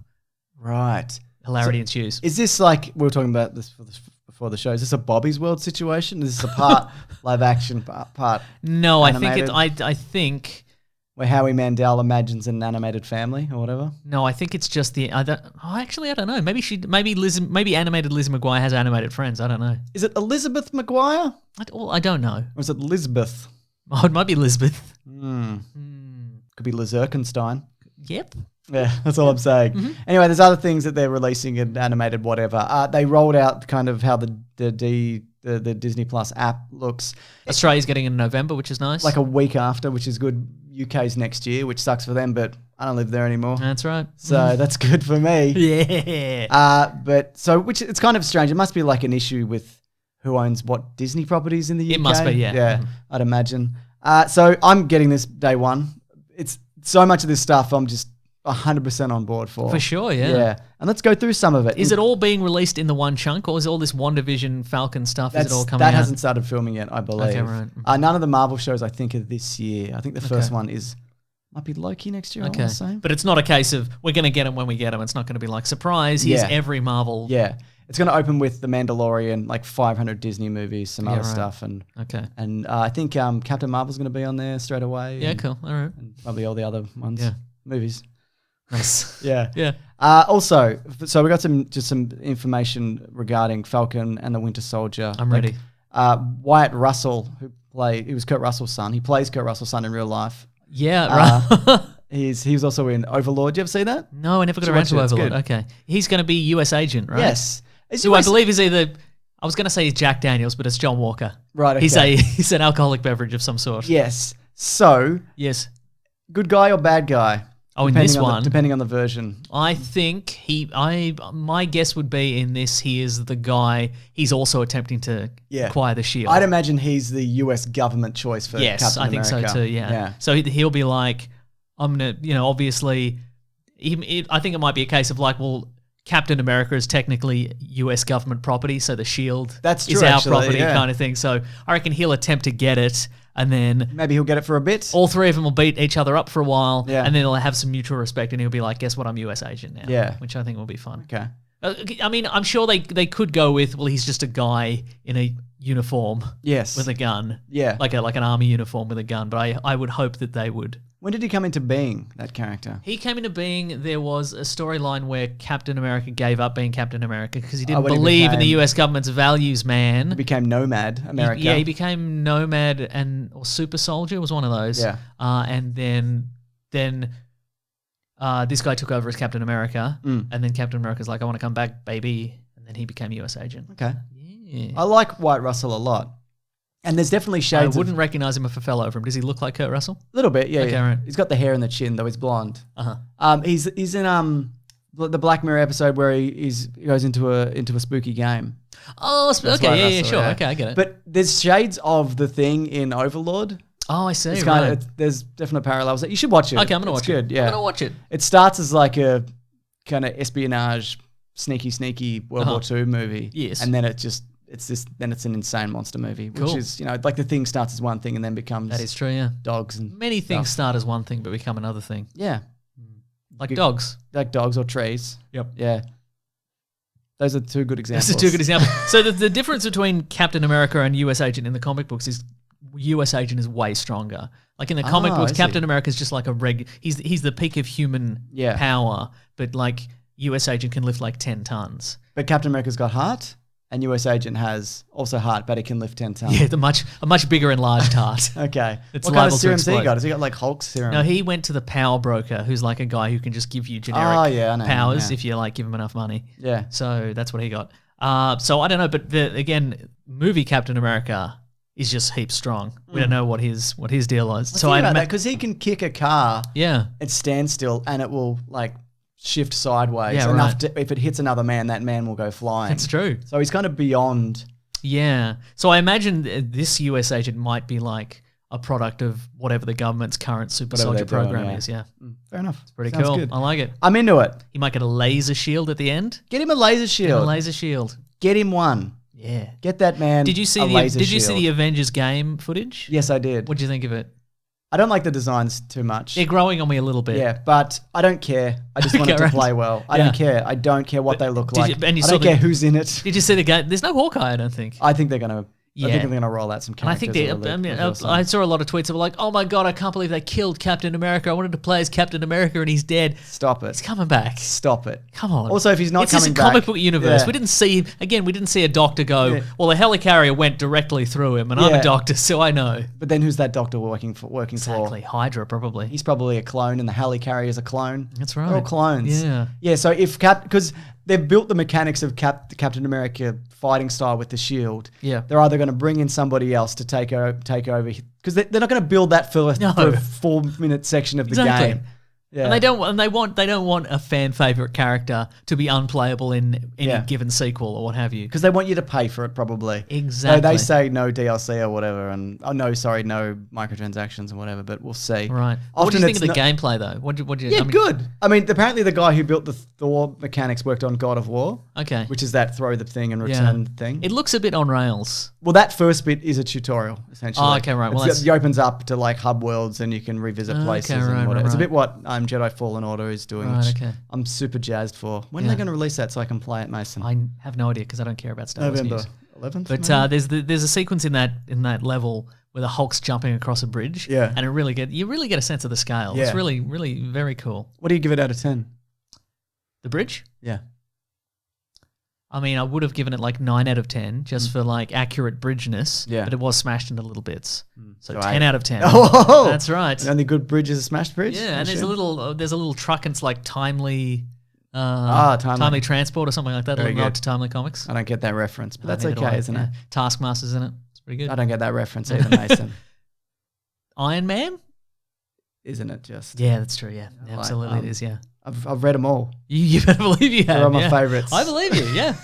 Right. Hilarity ensues. Is this like, we were talking about this before the show, is this a Bobby's World situation? Is this a part live action, part No, animated? I think. where Howie Mandel imagines an animated family or whatever? No, I think it's just the. I don't know. Maybe animated Lizzie McGuire has animated friends. I don't know. Is it Elizabeth McGuire? I don't know. Or is it Lisbeth? Oh, it might be Elizabeth. Could be Liz Erkenstein. Yep. Yeah, that's all I'm saying. Anyway, there's other things that they're releasing in animated whatever. They rolled out kind of how the Disney Plus app looks Australia's getting it in November, which is nice. like a week after, which is good. UK's next year, which sucks for them, but I don't live there anymore. That's right. So that's good for me. Yeah. Which it's kind of strange. It must be like an issue with who owns what Disney properties in the UK. It must be, yeah. Yeah, I'd imagine. So I'm getting this day one. It's so much of this stuff I'm just 100% on board for. For sure, yeah. Yeah. And let's go through some of it. Is it all being released in the one chunk, or is all this WandaVision Falcon stuff? Is it all coming that out? hasn't started filming yet, I believe. Okay, right. None of the Marvel shows I think are this year. I think the first one might be Loki next year, I want to say. But it's not a case of we're going to get them when we get them. It's not going to be like, surprise, here's Yeah. every Marvel. Yeah. It's going to open with The Mandalorian, like 500 Disney movies, some other right. stuff. And I think Captain Marvel's going to be on there straight away. Yeah, and, cool. All right. and probably all the other ones. Yeah. Movies. Nice. Yeah. Yeah. Also, so we got some information regarding Falcon and the Winter Soldier. I'm ready. Wyatt Russell, he was Kurt Russell's son. He plays Kurt Russell's son in real life. Yeah, right. He was also in Overlord. You ever see that? No, I never got Should around watch to it, it's Overlord. good. Okay. He's going to be US agent, right? Yes. Who I believe is either... I was going to say he's Jack Daniels, but it's John Walker. Right, He's okay. he's an alcoholic beverage of some sort. Yes. So, Yes. good guy or bad guy? Oh, in this one, depending on the version. I think my guess would be in this, he is the guy. He's also attempting to acquire the shield. I'd imagine he's the US government choice for Captain I think America. so too. Yeah. So he'll be like, I'm gonna, obviously, I think it might be a case of like, well, Captain America is technically US government property, so the shield That's is true, our actually, property yeah. kind of thing. So I reckon he'll attempt to get it, and then Maybe he'll get it for a bit. all three of them will beat each other up for a while, Yeah. and then they'll have some mutual respect, and he'll be like, guess what, I'm US agent now. Yeah. Which I think will be fun. Okay. I mean, I'm sure they could go with, well, he's just a guy in a uniform Yes. with a gun. Yeah. Like an army uniform with a gun, but I would hope that they would. When did he come into being, that character? He came into being, there was a storyline where Captain America gave up being Captain America because he didn't when he believe in the became- US government's values, man. He became Nomad America. He became Nomad or Super Soldier was one of those. Yeah. And then this guy took over as Captain America, and then Captain America's like, I want to come back, baby. And then he became US agent. Okay. Yeah. I like White Russell a lot. And there's definitely I shades wouldn't recognize him if I fell over him. Does he look like Kurt Russell? a little bit, yeah. Okay, yeah. right. He's got the hair and the chin, though he's blonde. Uh-huh. He's in the Black Mirror episode where he goes into a spooky game. Oh, That's White okay, yeah, Russell, sure. Okay, I get it. But there's shades of the Thing in Overlord. I see, It's right. there's definite parallels. You should watch it. Okay, I'm going to It's watch good, it. yeah. I'm going to watch it. It starts as like a kind of espionage, sneaky World War II movie. Yes. And then then it's an insane monster movie, which Cool. is, like the Thing starts as one thing and then becomes That is true, yeah. dogs and Many things stuff. start as one thing but become another thing. Yeah. Like Good- dogs. Like dogs or trees. Yep. Yeah. Those are two good examples. That's a two good example. So the difference between Captain America and US Agent in the comic books is US Agent is way stronger. Like in the comic books, I see. Captain America is just like he's the peak of human power, but like US Agent can lift like 10 tons. But Captain America's got heart, and US Agent has also heart, but it can lift 10 tons. Yeah, a much bigger enlarged heart. Okay. It's what kind liable of to serum's he explode. got? Has he got like Hulk serum? No, he went to the power broker, who's like a guy who can just give you generic I know him, powers yeah. if you like give him enough money. Yeah. So that's what he got. So I don't know, but again, movie Captain America is just heaps strong. We don't know what his deal is. So I that because he can kick a car yeah, at standstill and it will like shift sideways Yeah, enough right. to, if it hits another man, that man will go flying. that's true. So he's kind of beyond. Yeah. So I imagine this US agent might be like a product of whatever the government's current super Whatever soldier they're doing, program yeah. is. Yeah, Fair enough. pretty Sounds cool. Good. I like it. I'm into it. He might get a laser shield at the end. Get him a laser Get a shield. laser shield. Get him one. Yeah. Get that man. Did you see a the laser Did you see shield. the Avengers game footage? Yes, I did. What did you think of it? I don't like the designs too much. They're growing on me a little bit. Yeah, but I don't care. I just want it Okay, to right. play well. I Yeah. don't care. I don't care what they look did like. you- and you I saw don't the- care who's in it. Did you see the game? There's no Hawkeye, I don't think. I think they're gonna. I Yeah. think they're gonna roll out some And I characters. think I saw a lot of tweets that were like, "Oh my god, I can't believe they killed Captain America. I wanted to play as Captain America, and he's dead. Stop He's it. coming back. Stop it. Come on." Also, if he's not it's just coming a comic back- book universe. Yeah. We didn't see a doctor go. Yeah. Well, the helicarrier went directly through him, and I'm Yeah. a doctor, so I know But then who's that doctor working for? exactly. Hydra, probably. He's probably a clone, and the helicarrier's a clone. That's right. They're all clones. Yeah. Yeah. So if because they've built the mechanics of Captain America fighting style with the shield. Yeah. They're either going to bring in somebody else to take over because they're not going to build that for a 4-minute section of the Exactly. game. Yeah. And they don't want a fan favorite character to be unplayable in any Yeah. given sequel or what have you. Because they want you to pay for it, probably. Exactly. So they say no DLC or whatever, and no microtransactions and whatever. But we'll see. Right. What do Often you think of it's the gameplay though? What do you? Yeah, I mean, good. I mean, apparently the guy who built the Thor mechanics worked on God of War. Okay. Which is that throw the thing and Yeah. return thing. It looks a bit on rails. Well, that first bit is a tutorial, essentially. Oh, okay, right. Well, it opens up to like hub worlds and you can revisit Okay, places right, and whatever. right, It's a right. bit what Jedi Fallen Order is doing, Right, which okay. I'm super jazzed for. When are Yeah. they going to release that so I can play it, Mason? I have no idea because I don't care about Star Wars November news. 11th? But maybe? there's a sequence in that level where the Hulk's jumping across a bridge. Yeah. And you really get a sense of the scale. Yeah. It's really, really very cool. What do you give it out of 10? The bridge? Yeah. I mean, I would have given it like 9 out of 10 just for like accurate bridgeness. Yeah. But it was smashed into little bits. So So 10 8. out of 10. Oh, That's right. The only good bridge is a smashed bridge. Yeah, and there's a little truck and it's like timely transport or something like that. Very A little nod good. to Timely Comics. I don't get that reference, but that's Neither do okay, I. isn't Yeah. it? Taskmaster's in it. It's pretty good. I don't get that reference either, Mason. Iron Man? Isn't it just? Yeah, that's true. Yeah, Like, absolutely it is. Yeah, I've read them all. you better believe you have. They're all my yeah. favourites. I believe you. Yeah,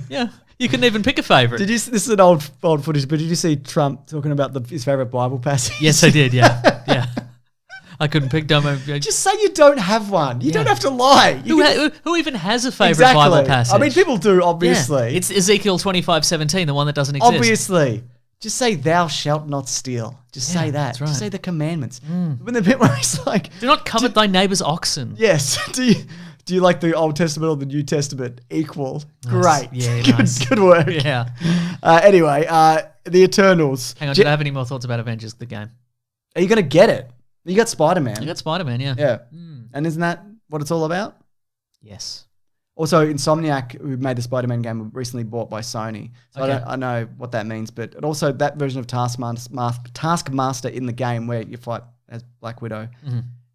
yeah. You couldn't even pick a favorite. Did you? This is an old footage, but did you see Trump talking about his favorite Bible passage? Yes, I did. Yeah, yeah. I couldn't pick dumb. Just say you don't have one. You Yeah. don't have to lie. You can Who even has a favorite exactly. Bible passage? I mean, people do, Yeah. obviously. It's Ezekiel 25:17, the one that doesn't exist. Obviously. Just say, thou shalt not steal. Just Yeah, say that. that's right. Just say the commandments. When the bit where it's like, Do not covet thy neighbor's oxen. yes, do you like the Old Testament or the New Testament equal? Great. Yeah, good, nice. good work. Yeah. Anyway, the Eternals. Hang on, did I have any more thoughts about Avengers, the game? Are you going to get it? You got Spider-Man. You got Spider-Man, yeah. Yeah. And isn't that what it's all about? Yes. Also, Insomniac, who made the Spider-Man game, were recently bought by Sony. So Okay. I know what that means. But also that version of Taskmaster in the game where you fight as Black Widow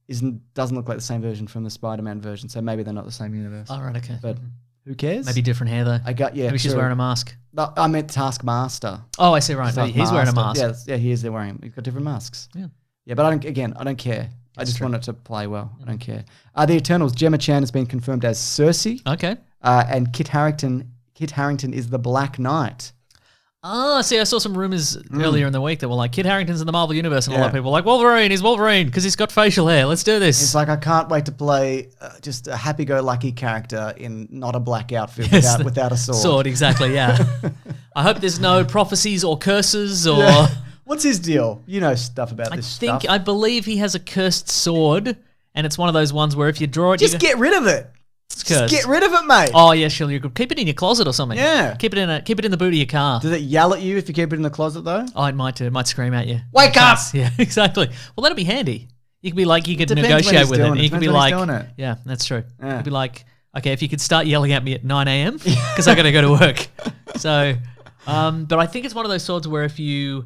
doesn't look like the same version from the Spider-Man version. So maybe they're not the same universe. All right, okay. But who cares? Maybe different hair, though. Maybe She's wearing a mask. No, I meant Taskmaster. Oh, I see, right. He's wearing a mask. Yeah, he is. They're wearing. He's got different masks. Yeah. Yeah, but I don't care. I just want it to play well. I don't care. The Eternals. Gemma Chan has been confirmed as Cersei. Okay. And Kit Harington is the Black Knight. Ah, see, I saw some rumors earlier in the week that were like, Kit Harington's in the Marvel Universe, and a lot of people were like, Wolverine, he's Wolverine, because he's got facial hair. Let's do this. It's like, I can't wait to play just a happy-go-lucky character in not a black outfit Yes, without a sword. Sword, exactly, yeah. I hope there's no prophecies or curses or... Yeah. What's his deal? You know stuff about this stuff. I believe he has a cursed sword, and it's one of those ones where if you draw it... Just get rid of it. It's Just cursed. get rid of it, mate. Oh, yeah, sure, you could keep it in your closet or something. Yeah. Keep it in the boot of your car. Does it yell at you if you keep it in the closet, though? Oh, it might do. It might scream at you. Wake up! Yeah, exactly. Well, that'd be handy. You could be like, you could Depends when negotiate he's with it. doing And it. you could be Depends when like, he's doing it. yeah, that's true. Yeah. You'd be like, okay, if you could start yelling at me at 9 a.m. because I got to go to work. So, but I think it's one of those swords where if you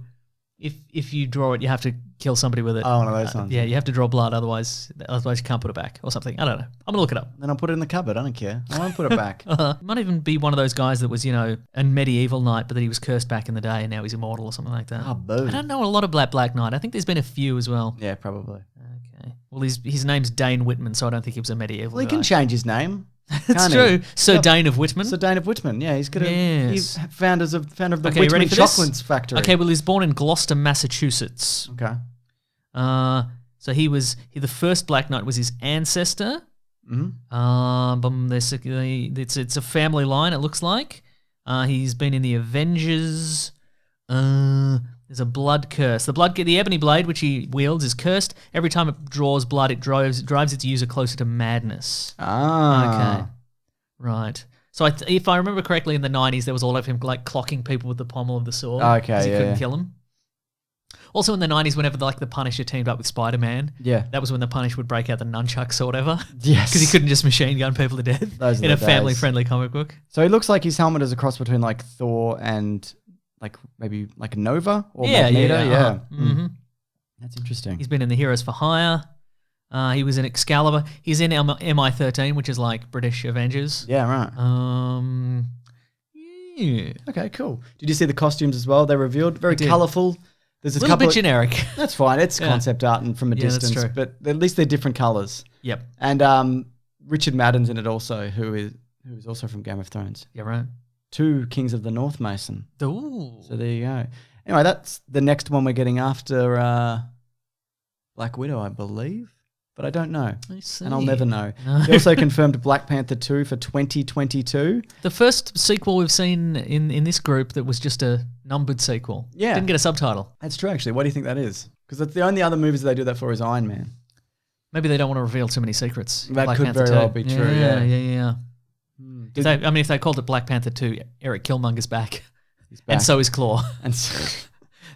draw it, you have to kill somebody with it. Oh, one of those ones. Yeah, you have to draw blood, otherwise you can't put it back or something. I don't know. I'm gonna look it up. Then I'll put it in the cupboard. I don't care. I won't put it back. Might even be one of those guys that was, a medieval knight, but that he was cursed back in the day and now he's immortal or something like that. Oh, boo. I don't know a lot of Black Knight. I think there's been a few as well. Yeah, probably. Okay. Well, his name's Dane Whitman, so I don't think he was a medieval Well, he guy. can change his name. That's can't true. he? Sir Dane of Whitman. So Dane of Whitman, yeah, he's got Yes. he's founder of the Okay, you ready Whitman for this? Chocolate Factory. Okay, well, he's born in Gloucester, Massachusetts. Okay. So the first Black Knight was his ancestor. It's a family line, it looks like. He's been in the Avengers. There's a blood curse. The ebony blade, which he wields, is cursed. Every time it draws blood, it drives its user closer to madness. Ah. Okay. Right. So if I remember correctly, in the 90s, there was a lot of him like clocking people with the pommel of the sword. Okay, because he yeah, couldn't yeah. kill them. Also in the 90s, whenever the Punisher teamed up with Spider-Man, Yeah. that was when the Punisher would break out the nunchucks or whatever. Yes. Because he couldn't just machine gun people to death Those are in the a days. family-friendly comic book. So it looks like his helmet is a cross between like Thor and like maybe like Nova or Magneto. Yeah. Mm-hmm. That's interesting. He's been in the Heroes for Hire. He was in Excalibur. He's in MI13, which is like British Avengers. Yeah, right. Yeah. Okay, cool. Did you see the costumes as well? They revealed very did. colourful. There's A little bit generic. That's fine. It's Yeah. concept art and from a Yeah, that's distance, true. but at least they're different colours. Yep. And Richard Madden's in it also, who is also from Game of Thrones. Yeah, right. 2 Kings of the North, Mason. Ooh. So there you go. Anyway, that's the next one we're getting after Black Widow, I believe. But I don't know. I see. And I'll never know. No. They also confirmed Black Panther 2 for 2022. The first sequel we've seen in this group that was just a numbered sequel. Yeah. Didn't get a subtitle. That's true, actually. What do you think that is? Because that's the only other movies they do that for is Iron Man. Maybe they don't want to reveal too many secrets. That Black could Panther very 2. well be true, yeah. Yeah. If they called it Black Panther 2, Eric Killmonger's back. He's back. And so is Claw. And so,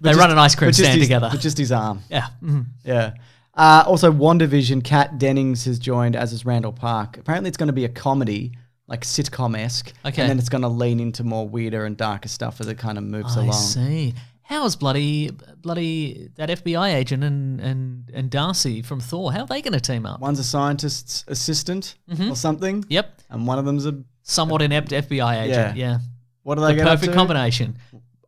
They run an ice cream stand together. But just his arm. Yeah. Mhm. Yeah. Also, WandaVision, Kat Dennings has joined, as is Randall Park. Apparently, it's going to be a comedy like sitcom-esque. Okay. And then it's going to lean into more weirder and darker stuff as it kind of moves I along. see. How's bloody that FBI agent and Darcy from Thor? How are they going to team up? One's a scientist's assistant or something. Yep. And one of them's a... Somewhat inept FBI agent. Yeah. What do they The get up perfect to? combination.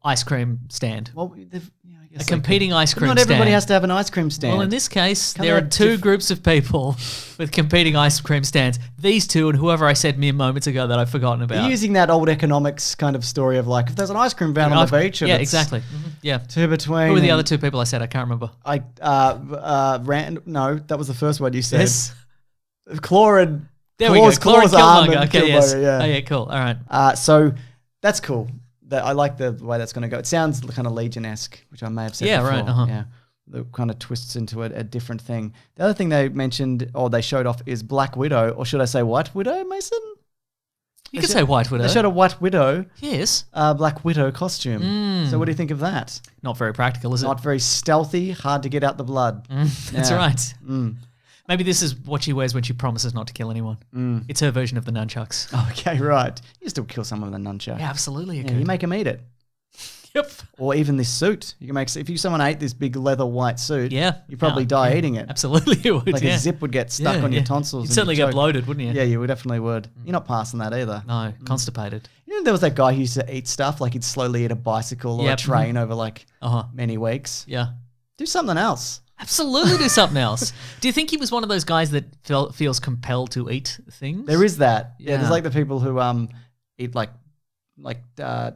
Ice cream stand. Well, I guess A competing ice cream Not stand. everybody has to have an ice cream stand. Well, in this case, Can't there they are have two groups of people with competing ice cream stands. These two and whoever I said mere moments ago that I've forgotten about. You're using that old economics kind of story of like, if there's an ice cream van on the beach... and Yeah, it's exactly. Mm-hmm. Yeah. Two between... Who were the other two people I said? I can't remember. No, that was the first one you said. Yes. Claw and... There we go. Claw's arm and Okay, yes. Killmonger, yeah. Oh, yeah, cool. All right. So that's cool. I like the way that's going to go. It sounds kind of Legion-esque, which I may have said Yeah, before. right, uh-huh. Yeah, it kind of twists into a different thing. The other thing they mentioned or they showed off is Black Widow, or should I say White Widow, Mason? You could say White Widow. They showed a White Widow, Yes. Black Widow costume. So what do you think of that? Not very practical, is it? Not very stealthy, hard to get out the blood. That's Yeah. right. Maybe this is what she wears when she promises not to kill anyone. It's her version of the nunchucks. Okay, right. You still kill someone with a nunchuck. Yeah, absolutely. You Yeah, could. you make them eat it. Yep. Or even this suit. You can make if someone ate this big leather white suit, Yeah. you probably die eating it. Absolutely, you would. Like yeah. a zip would get stuck Yeah, on your yeah. tonsils. You'd and certainly you'd get choke. bloated, wouldn't you? Yeah, you definitely would. You're not passing that either. No, constipated. You know, there was that guy who used to eat stuff, like he'd slowly eat a bicycle or a Yep. train over like Uh-huh. many weeks. Yeah. Do something else. Absolutely do something else. Do you think he was one of those guys that feels compelled to eat things? There is that. Yeah, Yeah. there's like the people who eat like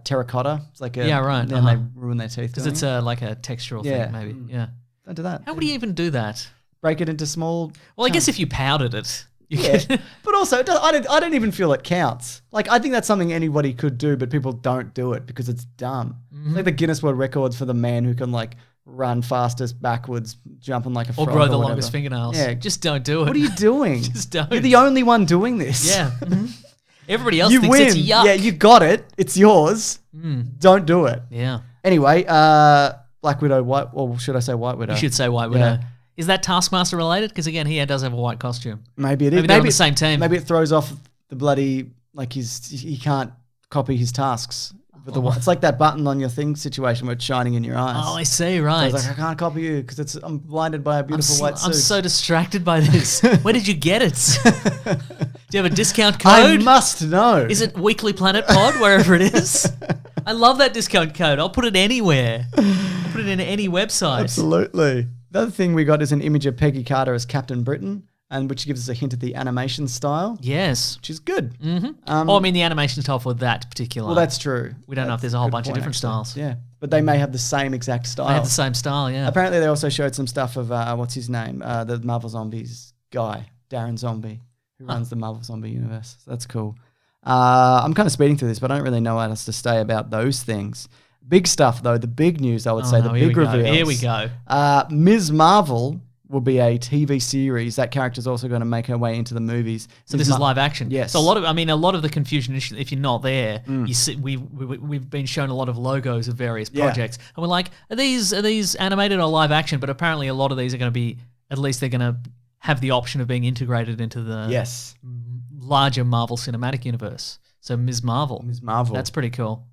terracotta. It's like a, Yeah, right, And uh-huh. they ruin their teeth. Because doing it's it. like a textural Yeah. thing, maybe. Yeah. Don't do that. How would you even do that? Break it into small. Well, I guess if you powdered it, you Yeah, could. but also I don't even feel it counts. Like I think that's something anybody could do, but people don't do it because it's dumb. Mm-hmm. Like the Guinness World Records for the man who can like run fastest backwards, jumping like a Or frog grow the whatever. longest fingernails. Yeah. Just don't do it. What are you doing? Just don't. You're the only one doing this. Yeah. Mhm. Everybody else You thinks win. it's yuck. Yeah, you got it. It's yours. Don't do it. Yeah. Anyway, Black Widow, or should I say White Widow? You should say White Widow. Yeah. Is that Taskmaster related? Because again, he does have a white costume. Maybe it is. Maybe they're on the same team. Maybe it throws off the bloody he can't copy his tasks. With it's like that button on your thing situation where it's shining in your eyes. Oh, I see. So I Right. was like, I can't copy you because I'm blinded by a beautiful white suit. I'm so distracted by this. Where did you get it? Do you have a discount code? I must know. Is it Weekly Planet Pod, wherever it is? I love that discount code. I'll put it anywhere. I'll put it in any website. Absolutely. The other thing we got is an image of Peggy Carter as Captain Britain, and which gives us a hint at the animation style, Yes. which is good. I mean, the animation style for that particular. Well, that's true. We don't know if there's a whole bunch of different styles. Yeah, but they may have the same exact style. I have the same style, yeah. Apparently, they also showed some stuff of what's his name, the Marvel Zombies guy, Darren Zombie, who runs the Marvel Zombie universe. So that's cool. I'm kind of speeding through this, but I don't really know what else to say about those things. Big stuff, though. The big news, I would say, the here big we go. reveals. Here we go. Ms. Marvel will be a TV series. That character's also going to make her way into the movies. So this is live action. Yes. So a lot of the confusion, if you're not there, you see, we've been shown a lot of logos of various projects, and we're like, are these animated or live action? But apparently, a lot of these are going to be, at least they're going to have the option of being integrated into the larger Marvel Cinematic Universe. So Ms. Marvel. Ms. Marvel. That's pretty cool.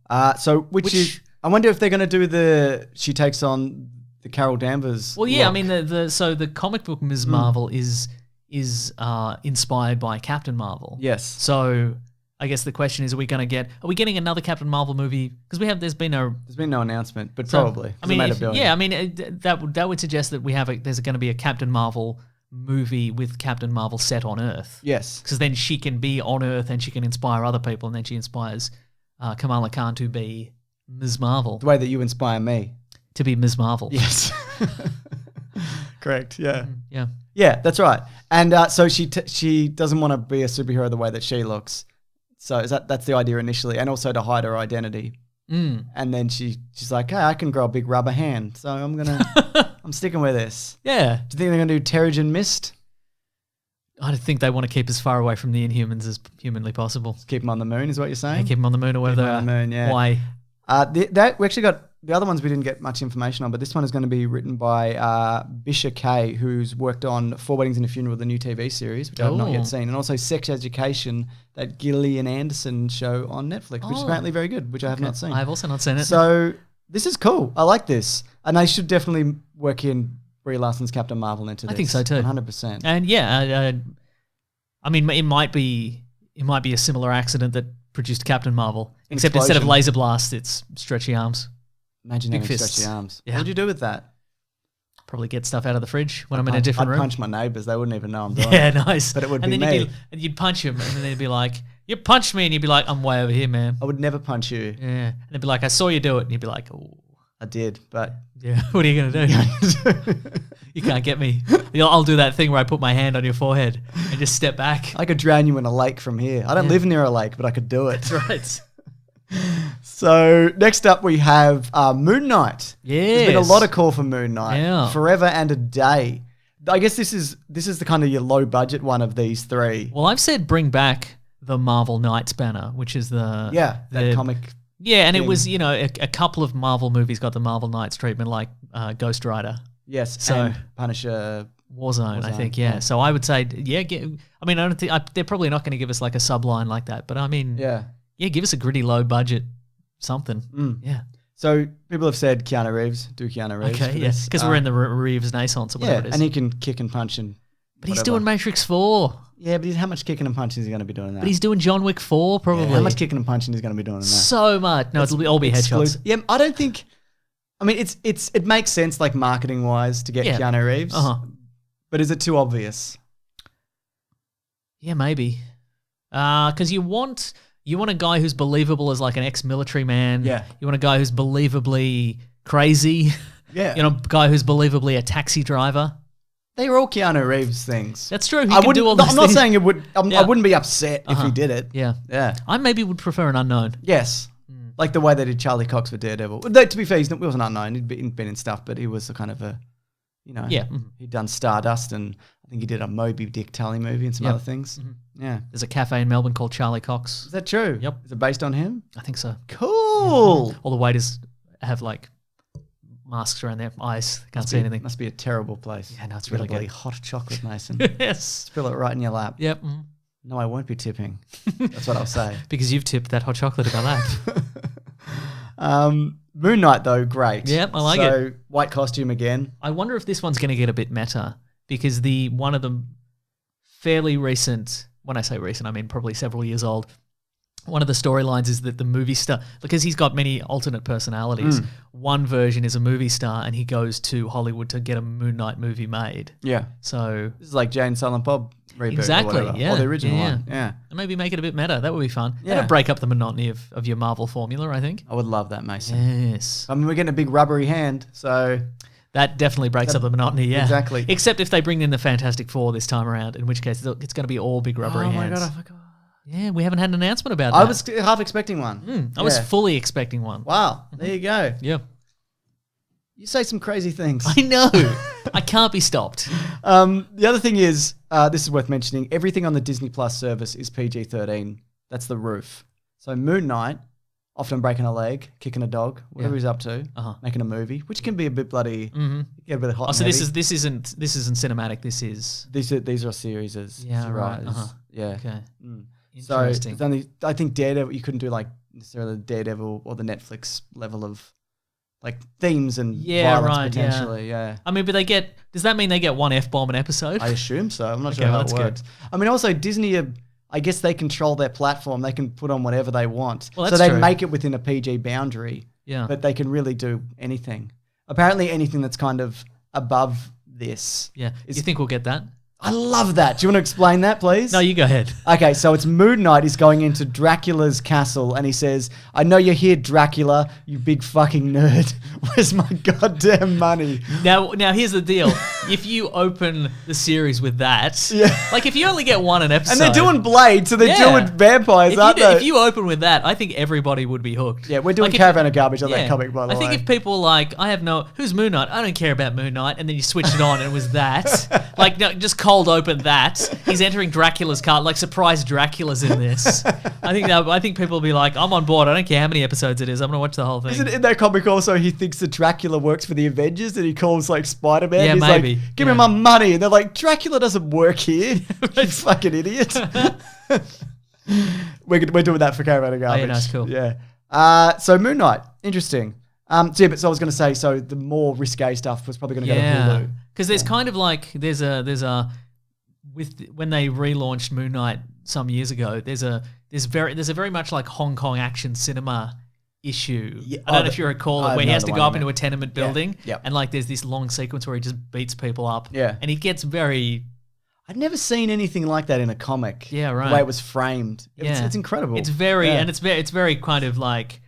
Which is, I wonder if they're going to do she takes on the Carol Danvers. Well, yeah, look. I mean, the comic book Ms. Marvel is inspired by Captain Marvel. Yes. So I guess the question is, are we getting another Captain Marvel movie? Because there's been no announcement, but probably. I mean, that would suggest that there's going to be a Captain Marvel movie with Captain Marvel set on Earth. Yes. Because then she can be on Earth and she can inspire other people, and then she inspires Kamala Khan to be Ms. Marvel. The way that you inspire me. To be Ms. Marvel. Yes. Correct. Yeah. Yeah. Yeah, that's right. And so she doesn't want to be a superhero the way that she looks. So that's the idea initially, and also to hide her identity. And then she's like, hey, I can grow a big rubber hand, so I'm sticking with this. Yeah. Do you think they're gonna do Terrigen Mist? I think they want to keep as far away from the Inhumans as humanly possible. Keep them on the moon, is what you're saying? Yeah, keep them on the moon or whether. on the moon, yeah. Why? We actually got the other ones we didn't get much information on, but this one is going to be written by Bisha K, who's worked on Four Weddings and a Funeral, the new TV series, which I have not yet seen, and also Sex Education, that Gillian Anderson show on Netflix, which is apparently very good, which I have not seen. I have also not seen it. So this is cool. I like this, and they should definitely work in Brie Larson's Captain Marvel into this. I think so too, 100%. And yeah, I mean, it might be a similar accident that produced Captain Marvel, except instead of laser blast, it's stretchy arms. Imagine big having fists. stretchy arms. Yeah. What would you do with that? Probably get stuff out of the fridge when I'm in a different room. I'd punch my neighbours. They wouldn't even know I'm doing Yeah, it. nice. But it would and be then me. You'd punch him, and then they'd be like, "You punched me," and you'd be like, "I'm way over here, man." I would never punch you. Yeah, and they'd be like, "I saw you do it," and you'd be like, "Oh, I did, but yeah." What are you gonna do? You can't get me. I'll do that thing where I put my hand on your forehead and just step back. I could drown you in a lake from here. I don't live near a lake, but I could do it. That's right. So next up we have Moon Knight. Yes. There's been a lot of call for Moon Knight. Yeah. Forever and a Day. I guess this is the kind of your low budget one of these three. Well, I've said bring back the Marvel Knights banner, which is that comic. Yeah, and thing. it was, a couple of Marvel movies got the Marvel Knights treatment, like Ghost Rider. Yes, So- and Punisher. Warzone, I think, yeah. yeah. So I would say, I don't think they're probably not going to give us like a subline like that, but I mean, Yeah. give us a gritty low budget something. Yeah. So people have said Keanu Reeves, do Keanu Reeves. Okay, for yeah, this. because we're in the Reeves Renaissance or whatever Yeah, it is. and he can kick and punch and. But he's whatever. doing Matrix 4. Yeah, but how much kicking and punching is he going to be doing that? But he's doing John Wick 4 probably. How much kicking and punching is he going to be doing in that? So much. No, it'll all be headshots. Yeah, I don't think. I mean, it makes sense like marketing wise to get Keanu Reeves. But is it too obvious? Yeah, maybe. Because you want a guy who's believable as like an ex-military man. Yeah. You want a guy who's believably crazy. Yeah. You know, a guy who's believably a taxi driver. They are all Keanu Reeves things. That's true. He can do all those I'm not things. saying it would. I wouldn't be upset if he did it. Yeah. Yeah. I maybe would prefer an unknown. Yes. Like the way they did Charlie Cox for Daredevil. Though, to be fair, he wasn't unknown. He'd been in stuff, but he was a kind of a, Yeah. he'd done Stardust, and I think he did a Moby Dick Tully movie and some other things. Yeah. There's a cafe in Melbourne called Charlie Cox. Is that true? Yep. Is it based on him? I think so. Cool. All the waiters have like masks around their eyes. Can't see anything. Must be a terrible place. Yeah, no, it's Got a really bloody good. hot chocolate, Mason. Yes. Spill it right in your lap. Yep. No, I won't be tipping. That's what I'll say. Because you've tipped that hot chocolate in my lap. Moon Knight, though, great. Yep, I like it. So, white costume again. I wonder if this one's going to get a bit meta because one of the fairly recent, when I say recent, I mean probably several years old, one of the storylines is that the movie star, because he's got many alternate personalities, one version is a movie star and he goes to Hollywood to get a Moon Knight movie made. Yeah. So This is like Jay and Silent Bob reboot. Exactly, Or whatever. yeah, Or the original yeah. one. Yeah. maybe make it a bit meta. That would be fun. Yeah. That'd break up the monotony of your Marvel formula, I think. I would love that, Mason. Yes. I mean, we're getting a big rubbery hand, so That definitely breaks up the monotony, yeah. Exactly. Except if they bring in the Fantastic Four this time around, in which case it's going to be all big rubbery hands. Oh my God, I forgot. Yeah, we haven't had an announcement about that. I was half expecting one. I was Yeah. fully expecting one. Wow, there you go. Yeah. You say some crazy things. I know. I can't be stopped. The other thing is, this is worth mentioning, everything on the Disney Plus service is PG-13. That's the roof. So Moon Knight, often breaking a leg, kicking a dog, whatever he's up to, making a movie, which can be a bit bloody, get a bit hot. Oh, so and this isn't cinematic. This is these are series. Yeah, right. Yeah. okay. So Interesting. it's only, I think Daredevil, you couldn't do like necessarily Daredevil or the Netflix level of like themes and violence potentially. Yeah. I mean, but does that mean they get one F-bomb an episode? I assume so. I'm not Okay, sure how well, it that's good. works. I mean, also Disney, I guess they control their platform. They can put on whatever they want. Well, so that's they true. make it within a PG boundary. Yeah. But they can really do anything. Apparently anything that's kind of above this. Yeah. You think we'll get that? I love that. Do you want to explain that, please? No, you go ahead. Okay, so it's Moon Knight. He's going into Dracula's castle and he says, I know you're here, Dracula, you big fucking nerd. Where's my goddamn money? Now here's the deal. if you open the series with that, like if you only get one an episode, And they're doing Blade, so they're doing vampires, aren't they? If you open with that, I think everybody would be hooked. Yeah, we're doing Caravan of Garbage on that comic, by the way. I think if people like, who's Moon Knight? I don't care about Moon Knight, and then you switch it on and it was that. Like, no, just cold open that. He's entering Dracula's card, like surprise Dracula's in this. I think people will be like, I'm on board. I don't care how many episodes it is. I'm gonna watch the whole thing. Isn't in that comic also he thinks that Dracula works for the Avengers and he calls like Spider-Man? Yeah, He's maybe. like, give me my money. And they're like, Dracula doesn't work here. You fucking idiot. We're doing that for Caravan of Garbage. yeah, nice, cool. Yeah. So Moon Knight, interesting. So I was going to say, so the more risque stuff was probably going to go to Hulu. Because there's kind of like there's a when they relaunched Moon Knight some years ago, there's a very much like Hong Kong action cinema issue. Yeah, I don't know if you recall it, where he has to go up into a tenement building and like there's this long sequence where he just beats people up. Yeah. And he gets very... I'd never seen anything like that in a comic. Yeah, right. The way it was framed. It's incredible. It's very and it's very kind of like...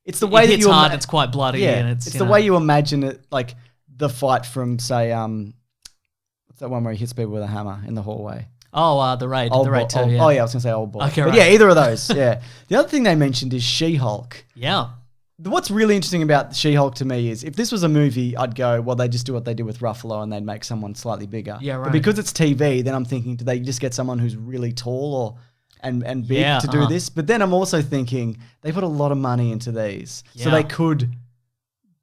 It's the way that you hard, it's quite bloody. Yeah, and it's the way you imagine it, like the fight from, say, what's that one where he hits people with a hammer in the hallway? Oh, the Raid. Old the Raid Boy. 2, yeah. Oh, yeah, I was going to say Old Boy. Okay, but right. yeah, either of those, yeah. The other thing they mentioned is She-Hulk. Yeah. What's really interesting about She-Hulk to me is if this was a movie, I'd go, well, they just do what they did with Ruffalo and they'd make someone slightly bigger. Yeah, right. But because it's TV, then I'm thinking, do they just get someone who's really tall and big to do this? But then I'm also thinking they put a lot of money into these. So they could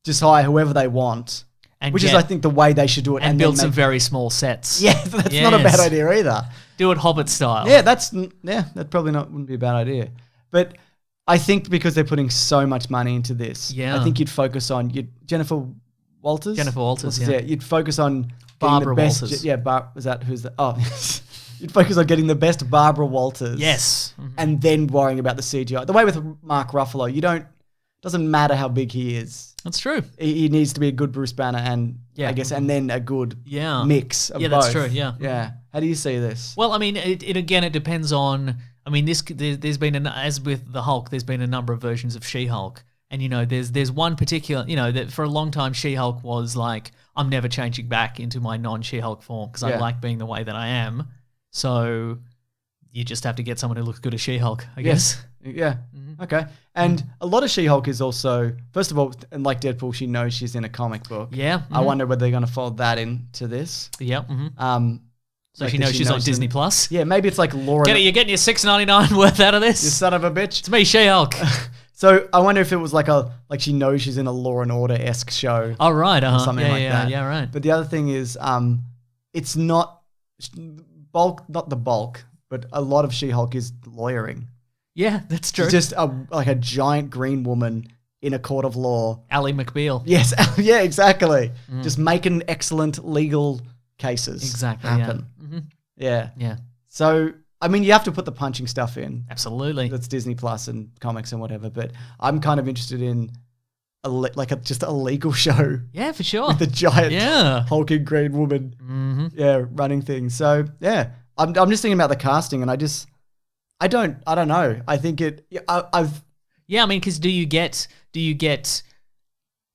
just hire whoever they want, which is, I think, the way they should do it. And build some very small sets. Yeah, that's not a bad idea either. Do it Hobbit style. Yeah, that probably wouldn't be a bad idea. But I think because they're putting so much money into this, I think you'd focus on Jennifer Walters. You'd focus on Barbara the best. Walters. Is that who's the? Oh, you'd focus on getting the best Barbara Walters. Yes, and then worrying about the CGI. The way with Mark Ruffalo, doesn't matter how big he is. That's true. He needs to be a good Bruce Banner, and I guess, and then a good mix of both. Yeah, that's true. Yeah, yeah. How do you see this? Well, I mean, it depends on. I mean, there's been as with the Hulk, there's been a number of versions of She-Hulk, and there's one particular, that for a long time She-Hulk was like, I'm never changing back into my non-She-Hulk form because I like being the way that I am. So you just have to get someone who looks good as She-Hulk, I guess. Yeah. Okay. And a lot of She-Hulk is also, first of all, and like Deadpool, she knows she's in a comic book. Yeah. I wonder whether they're going to fold that into this. Yeah. So like she knows she's on Disney Plus. Yeah, maybe it's like Laura. You're getting your $6.99 worth out of this. You son of a bitch. It's me, She-Hulk. So I wonder if it was like she knows she's in a Law and Order-esque show. Oh right, or something like that. Yeah, right. But the other thing is, it's not the bulk, but a lot of She-Hulk is lawyering. Yeah, that's true. She's just like a giant green woman in a court of law. Ally McBeal. Yes, yeah, exactly. Just making excellent legal cases happen. Yeah. Yeah. So, I mean, you have to put the punching stuff in. Absolutely. That's Disney Plus and comics and whatever. But I'm kind of interested in just a legal show. Yeah, for sure. With the giant hulking green woman. Running things. So, yeah. I'm just thinking about the casting, and I don't know. I think I mean, because do you get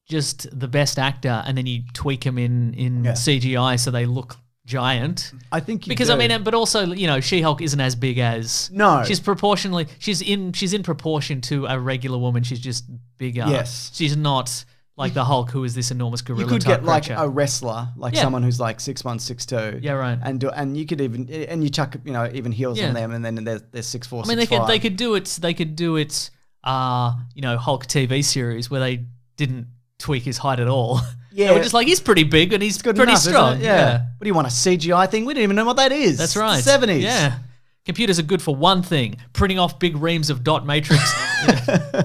just the best actor and then you tweak them in CGI so they look giant? I think because do. I mean, but also She-Hulk isn't as big as she's in proportion to a regular woman. She's just bigger. Yes, she's not like the Hulk, who is this enormous gorilla. You could type get like creature. a wrestler, someone who's like 6'1", 6'2". Yeah, right. And you could even you chuck even heels on them, and then they're 6'4". I mean, they could do it. They could do it. Hulk TV series where they didn't tweak his height at all. Yeah, we're just like, he's pretty big and he's pretty enough, strong. Yeah. What do you want, a CGI thing? We didn't even know what that is. That's right. It's the 70s. Yeah. Computers are good for one thing: printing off big reams of dot matrix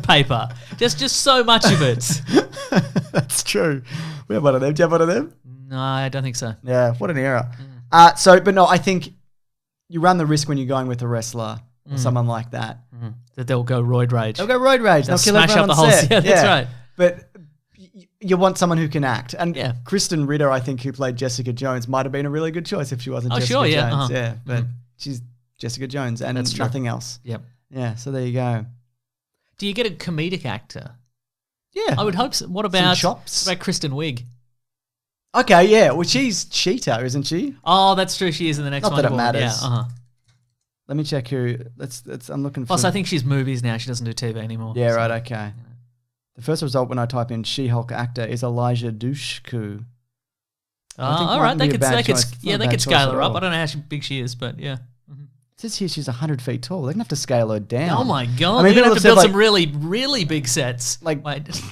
paper. Just so much of it. That's true. We have one of them. Do you have one of them? No, I don't think so. Yeah, what an era. But no, I think you run the risk when you're going with a wrestler or someone like that. That they'll go roid rage. They'll kill smash everyone up on the whole set. Yeah, that's right. But you want someone who can act. And Kristen Ritter, I think, who played Jessica Jones, might have been a really good choice if she wasn't Jessica Jones. Yeah, but she's Jessica Jones and that's nothing else. Yep. Yeah, so there you go. Do you get a comedic actor? Yeah. I would hope so. What about Kristen Wiig? Okay, yeah. Well, she's Cheetah, isn't she? Oh, that's true. She is in the next Not one. that it matters. Yeah. Let me check who. I'm looking for. Plus, I think she's movies now. She doesn't do TV anymore. Yeah, right. Okay. The first result when I type in She-Hulk actor is Elijah Dushku. All right. They could scale her up. all. I don't know how big she is, but yeah. It says here she's 100 feet tall. They're going to have to scale her down. Oh my god! I mean, They're gonna have to build like, some really, really big sets. Like-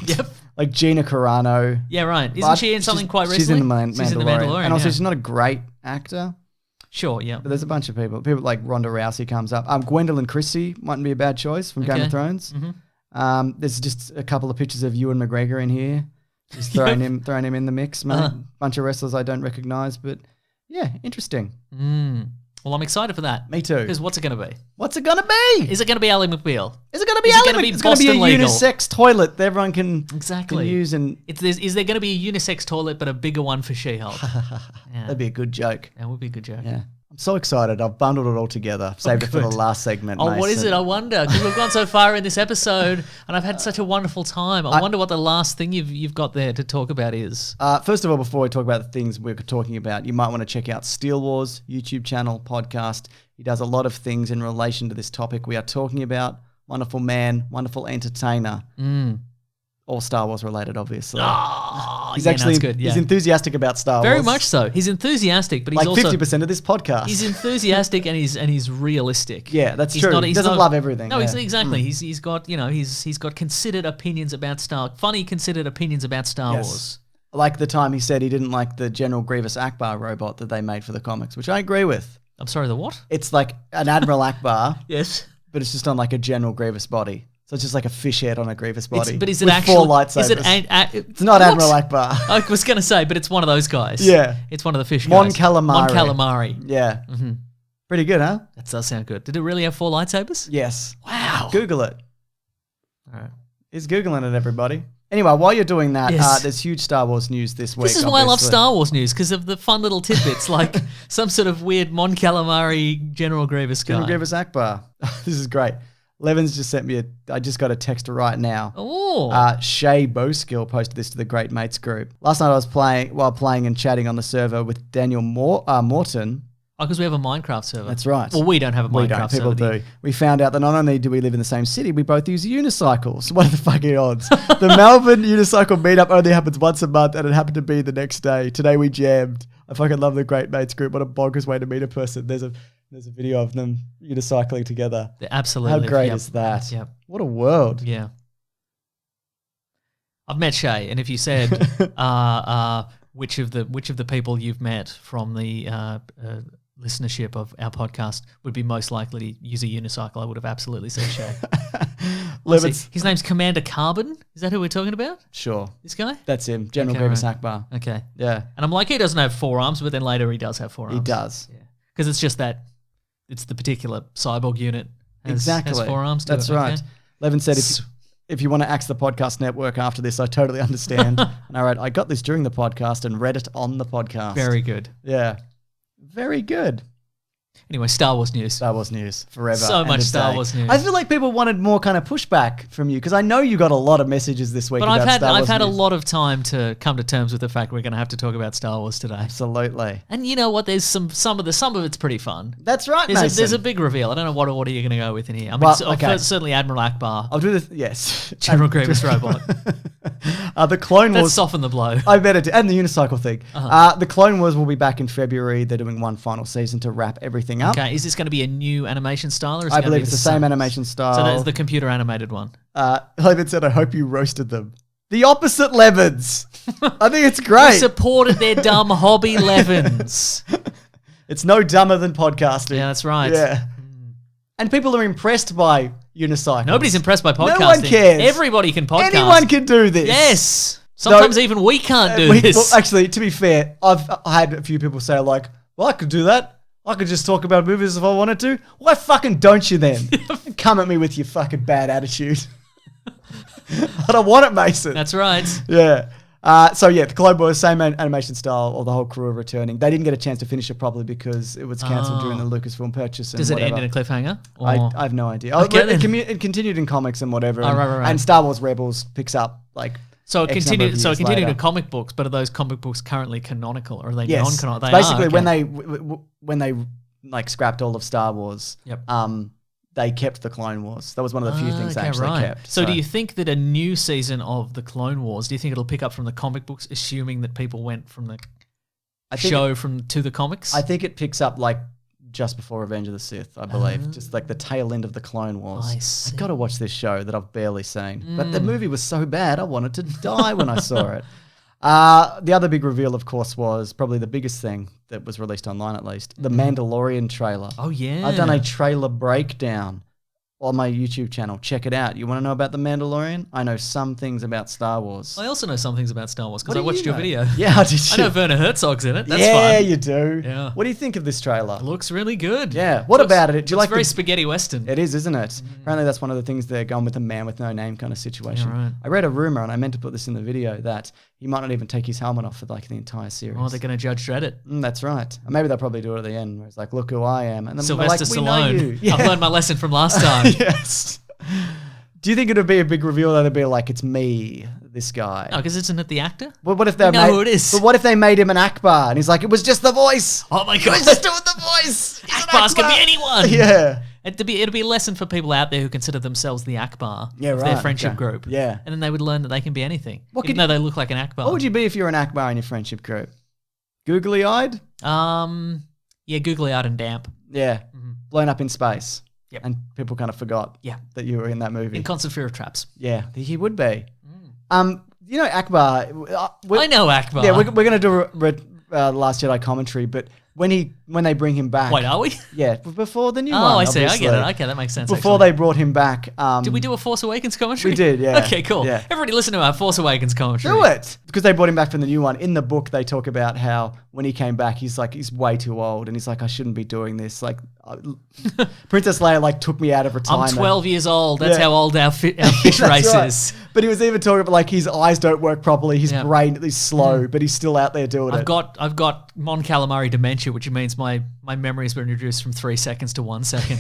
yep. Like Gina Carano. Yeah, right. Isn't she in something quite recently? She's in the Mandalorian. She's in the Mandalorian. And also, yeah. she's not a great actor. Sure, yeah. But there's a bunch of people. People like Ronda Rousey comes up. Gwendolyn Christie mightn't be a bad choice from Game of Thrones. Mm-hmm. There's just a couple of pictures of Ewan McGregor in here. Just throwing him in the mix, mate. Bunch of wrestlers I don't recognize, but yeah, interesting. Well, I'm excited for that. Me too. Because what's it going to be? What's it gonna be? Is it going to be Ally McBeal? Is it gonna be? Is it gonna be It's gonna be a Boston legal? unisex toilet that everyone can Exactly. can use, and Is there going to be a unisex toilet, but a bigger one for She-Hulk? Yeah, that'd be a good joke. that would be a good joke. Yeah. I'm so excited. I've bundled it all together. Saved it for the good. last segment. Oh, what is Mason. it? I wonder. Because we've gone so far in this episode, and I've had such a wonderful time. I wonder what the last thing you've got there to talk about is. First of all, before we talk about the things we're talking about, you might want to check out Steel Wars YouTube channel, podcast. He does a lot of things in relation to this topic we are talking about. Wonderful man, wonderful entertainer. All Star Wars related, obviously. Oh, He's actually that's good. Yeah. he's enthusiastic about Star Wars. Very much so. He's enthusiastic, but he's like also 50% of this podcast. he's enthusiastic and he's realistic. Yeah, that's He's true. not- He he's doesn't not- love everything. No, yeah. exactly. He's got he's got considered opinions about funny considered opinions about Star Yes. Wars. Like the time he said he didn't like the General Grievous Akbar robot that they made for the comics, which I agree with. I'm sorry, the what? It's like an Admiral Akbar, Yes. but it's just on like a General Grievous body. So it's just like a fish head on a Grievous body. But is it with actually 4 lightsabers. Is it It's not what? Admiral Akbar. I was going to say, but it's one of those guys. Yeah. It's one of the fish Mon guys. Calamari. Mon Calamari. Yeah. Pretty good, huh? That does sound good. Did it really have 4 lightsabers? Yes. Wow. Google it. All right. He's Googling it, everybody. Anyway, while you're doing that, Yes. there's huge Star Wars news this week. This is why I love obviously. Star Wars news, because of the fun little tidbits, like some sort of weird Mon Calamari General Grievous guy. General Grievous Akbar. This is great. Levin's just sent me I just got a text right now. Oh. Shay Bowskill posted this to the Great Mates group. Last night I was playing and chatting on the server with Daniel Morton. Oh, because we have a Minecraft server. That's right. Well, we don't have a We Minecraft don't. People server. do. We found out that not only do we live in the same city, we both use unicycles. What are the fucking odds? The Melbourne unicycle meetup only happens once a month, and it happened to be the next day. Today we jammed. I fucking love the Great Mates group. What a bonkers way to meet a person. There's a video of them unicycling together. Absolutely. How great Yep. is that? Yep. What a world. Yeah. I've met Shay, and if you said which of the people you've met from the listenership of our podcast would be most likely to use a unicycle, I would have absolutely said Shay. Levin's, His name's Commander Carbon. Is that who we're talking about? sure. This guy? That's him. General Okay, Grievous right. Akbar. Okay. Yeah, And I'm like, he doesn't have 4 arms, but then later he does have 4 arms. he does. Yeah. Because it's just that it's the particular cyborg unit has, Exactly. has 4 arms to That's it. right. Okay. Levin said if you want to axe the podcast network after this, I totally understand. And I wrote, I got this during the podcast and read it on the podcast. Very good. Yeah. Very good. Anyway, Star Wars news. Star Wars news forever. So and much a Star day. Wars news. I feel like people wanted more kind of pushback from you because I know you got a lot of messages this week But about Star Wars I've had a news. lot of time to come to terms with the fact we're going to have to talk about Star Wars today. Absolutely. And you know what? There's some of it's pretty fun. That's right, There's a Mason. big reveal. I don't know what order you're going to go with in here. I mean, Well, okay. certainly Admiral Akbar, I'll do this. Yes. General Grievous robot. The Clone Let's Wars. soften the blow. I better do. And the unicycle thing. The Clone Wars will be back in February. They're doing one final season to wrap everything up. Okay, is this going to be a new animation style, or is it I gonna believe be it's the same animation style. So that's the computer animated one. Levin said, I hope you roasted them. The opposite Levins. I think it's We great. supported their dumb hobby, Levins. It's no dumber than podcasting. Yeah, that's right. Yeah. And people are impressed by unicycles. Nobody's impressed by podcasting. No one cares. Everybody can podcast. Anyone can do this. Yes. Sometimes even we can't do this. Well, actually, to be fair, I had a few people say like, well, I could do that. I could just talk about movies if I wanted to. Why fucking don't you then? Come at me with your fucking bad attitude. I don't want it, Mason. That's right. Yeah. So yeah, the Clone Wars, same animation style, or the whole crew are returning. They didn't get a chance to finish it properly because it was cancelled during the Lucasfilm purchase. And Does it whatever. end in a cliffhanger? I have no idea. Okay, it continued in comics and whatever. Oh, and, right. and Star Wars Rebels picks up like So X number of years continuing later. to comic books, but are those comic books currently canonical or are they Yes. non-canonical? So basically, okay. when they like scrapped all of Star Wars, Yep. they kept the Clone Wars. That was one of the few things they actually kept. So do you think that a new season of the Clone Wars, do you think it'll pick up from the comic books, assuming that people went from the show to the comics? I think it picks up like just before Revenge of the Sith, I believe. Just like the tail end of the Clone Wars. I see. I've got to watch this show that I've barely seen. But the movie was so bad, I wanted to die when I saw it. The other big reveal, of course, was probably the biggest thing that was released online, at least, the Mandalorian trailer. Oh, yeah. I've done a trailer breakdown on my YouTube channel. Check it out. You want to know about the Mandalorian? I know some things about Star Wars. I also know some things about Star Wars because What I do watched you your know? video. Yeah, how did you? I know Werner Herzog's in it. That's yeah, fun. you do. Yeah. What do you think of this trailer? Looks really good. Yeah. What about it? Do you like very the- spaghetti western. It is, isn't it? Apparently, that's one of the things they're going with the man with no name kind of situation. Yeah, right. I read a rumor, and I meant to put this in the video, that he might not even take his helmet off for like the entire series. Oh, they're going to Judge Dredd it. That's right. And maybe they'll probably do it at the end, where it's like, look who I am, and then Sylvester we're like, we know you. Stallone. I've learned my lesson from last time. Yes. Do you think it would be a big reveal that it'd be like, it's me, this guy? No, because isn't it the actor? But what if they know who it is. But what if they made him an Akbar and he's like, it was just the voice? Oh my He god. was just doing the voice. He's an Akbar's can be Akbar. anyone. Yeah. It'll be a lesson for people out there who consider themselves the Akbar Yeah, of their right, friendship okay. group. Yeah. And then they would learn that they can be anything. What Even could though they look like an Akbar. What would you be if you were an Akbar in your friendship group? Googly eyed? Yeah, googly eyed and damp. Yeah. Blown up in space. Yep. And people kind of forgot Yeah. that you were in that movie. In constant fear of traps. Yeah, he would be. You know, Akbar. I know Akbar. Yeah, we're going to do a Last Jedi commentary, but when they bring him back. Wait, are we? Yeah, before the new Oh, one. I see. obviously. I get it. Okay, that makes sense. Before actually. they brought him back. Did we do a Force Awakens commentary? We did, yeah. Okay, cool. Yeah. Everybody listen to our Force Awakens commentary. Do it! Because they brought him back from the new one. In the book, they talk about how when he came back, he's way too old. And he's like, I shouldn't be doing this. Like, Princess Leia, took me out of retirement. I'm 12 years old. That's Yeah. how old our fish That's race right. is. But he was even talking about, his eyes don't work properly. His brain is slow, but he's still out there doing I've it. got Mon Calamari dementia, which means my memories were reduced from 3 seconds to 1 second.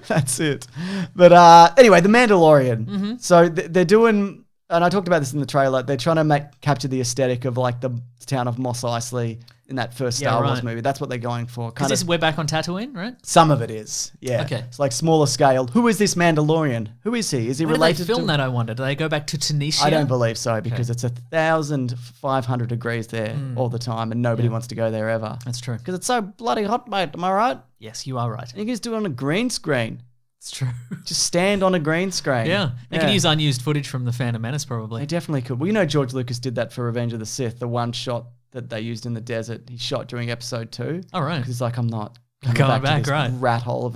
That's it. But anyway, The Mandalorian. Mm-hmm. So they're doing, and I talked about this in the trailer, they're trying to capture the aesthetic of the town of Mos Eisley in that first Yeah, Star Wars right. movie. That's what they're going for. Because we're back on Tatooine, right? Some of it is, yeah. Okay. It's smaller scale. Who is this Mandalorian? Who is he? Is he Where do related they film to? that, I wonder? Do they go back to Tunisia? I don't believe so, because it's 1,500 degrees there all the time, and nobody wants to go there ever. That's true. Because it's so bloody hot, mate. Am I right? Yes, you are right. And you can just do it on a green screen. It's true. Just stand on a green screen. Yeah. They can use unused footage from The Phantom Menace, They probably. definitely could. Well, George Lucas did that for Revenge of the Sith. The one shot that they used in the desert, he shot during episode 2. All right. 'Cause he's like, I'm not Going coming back, to this right. rat hole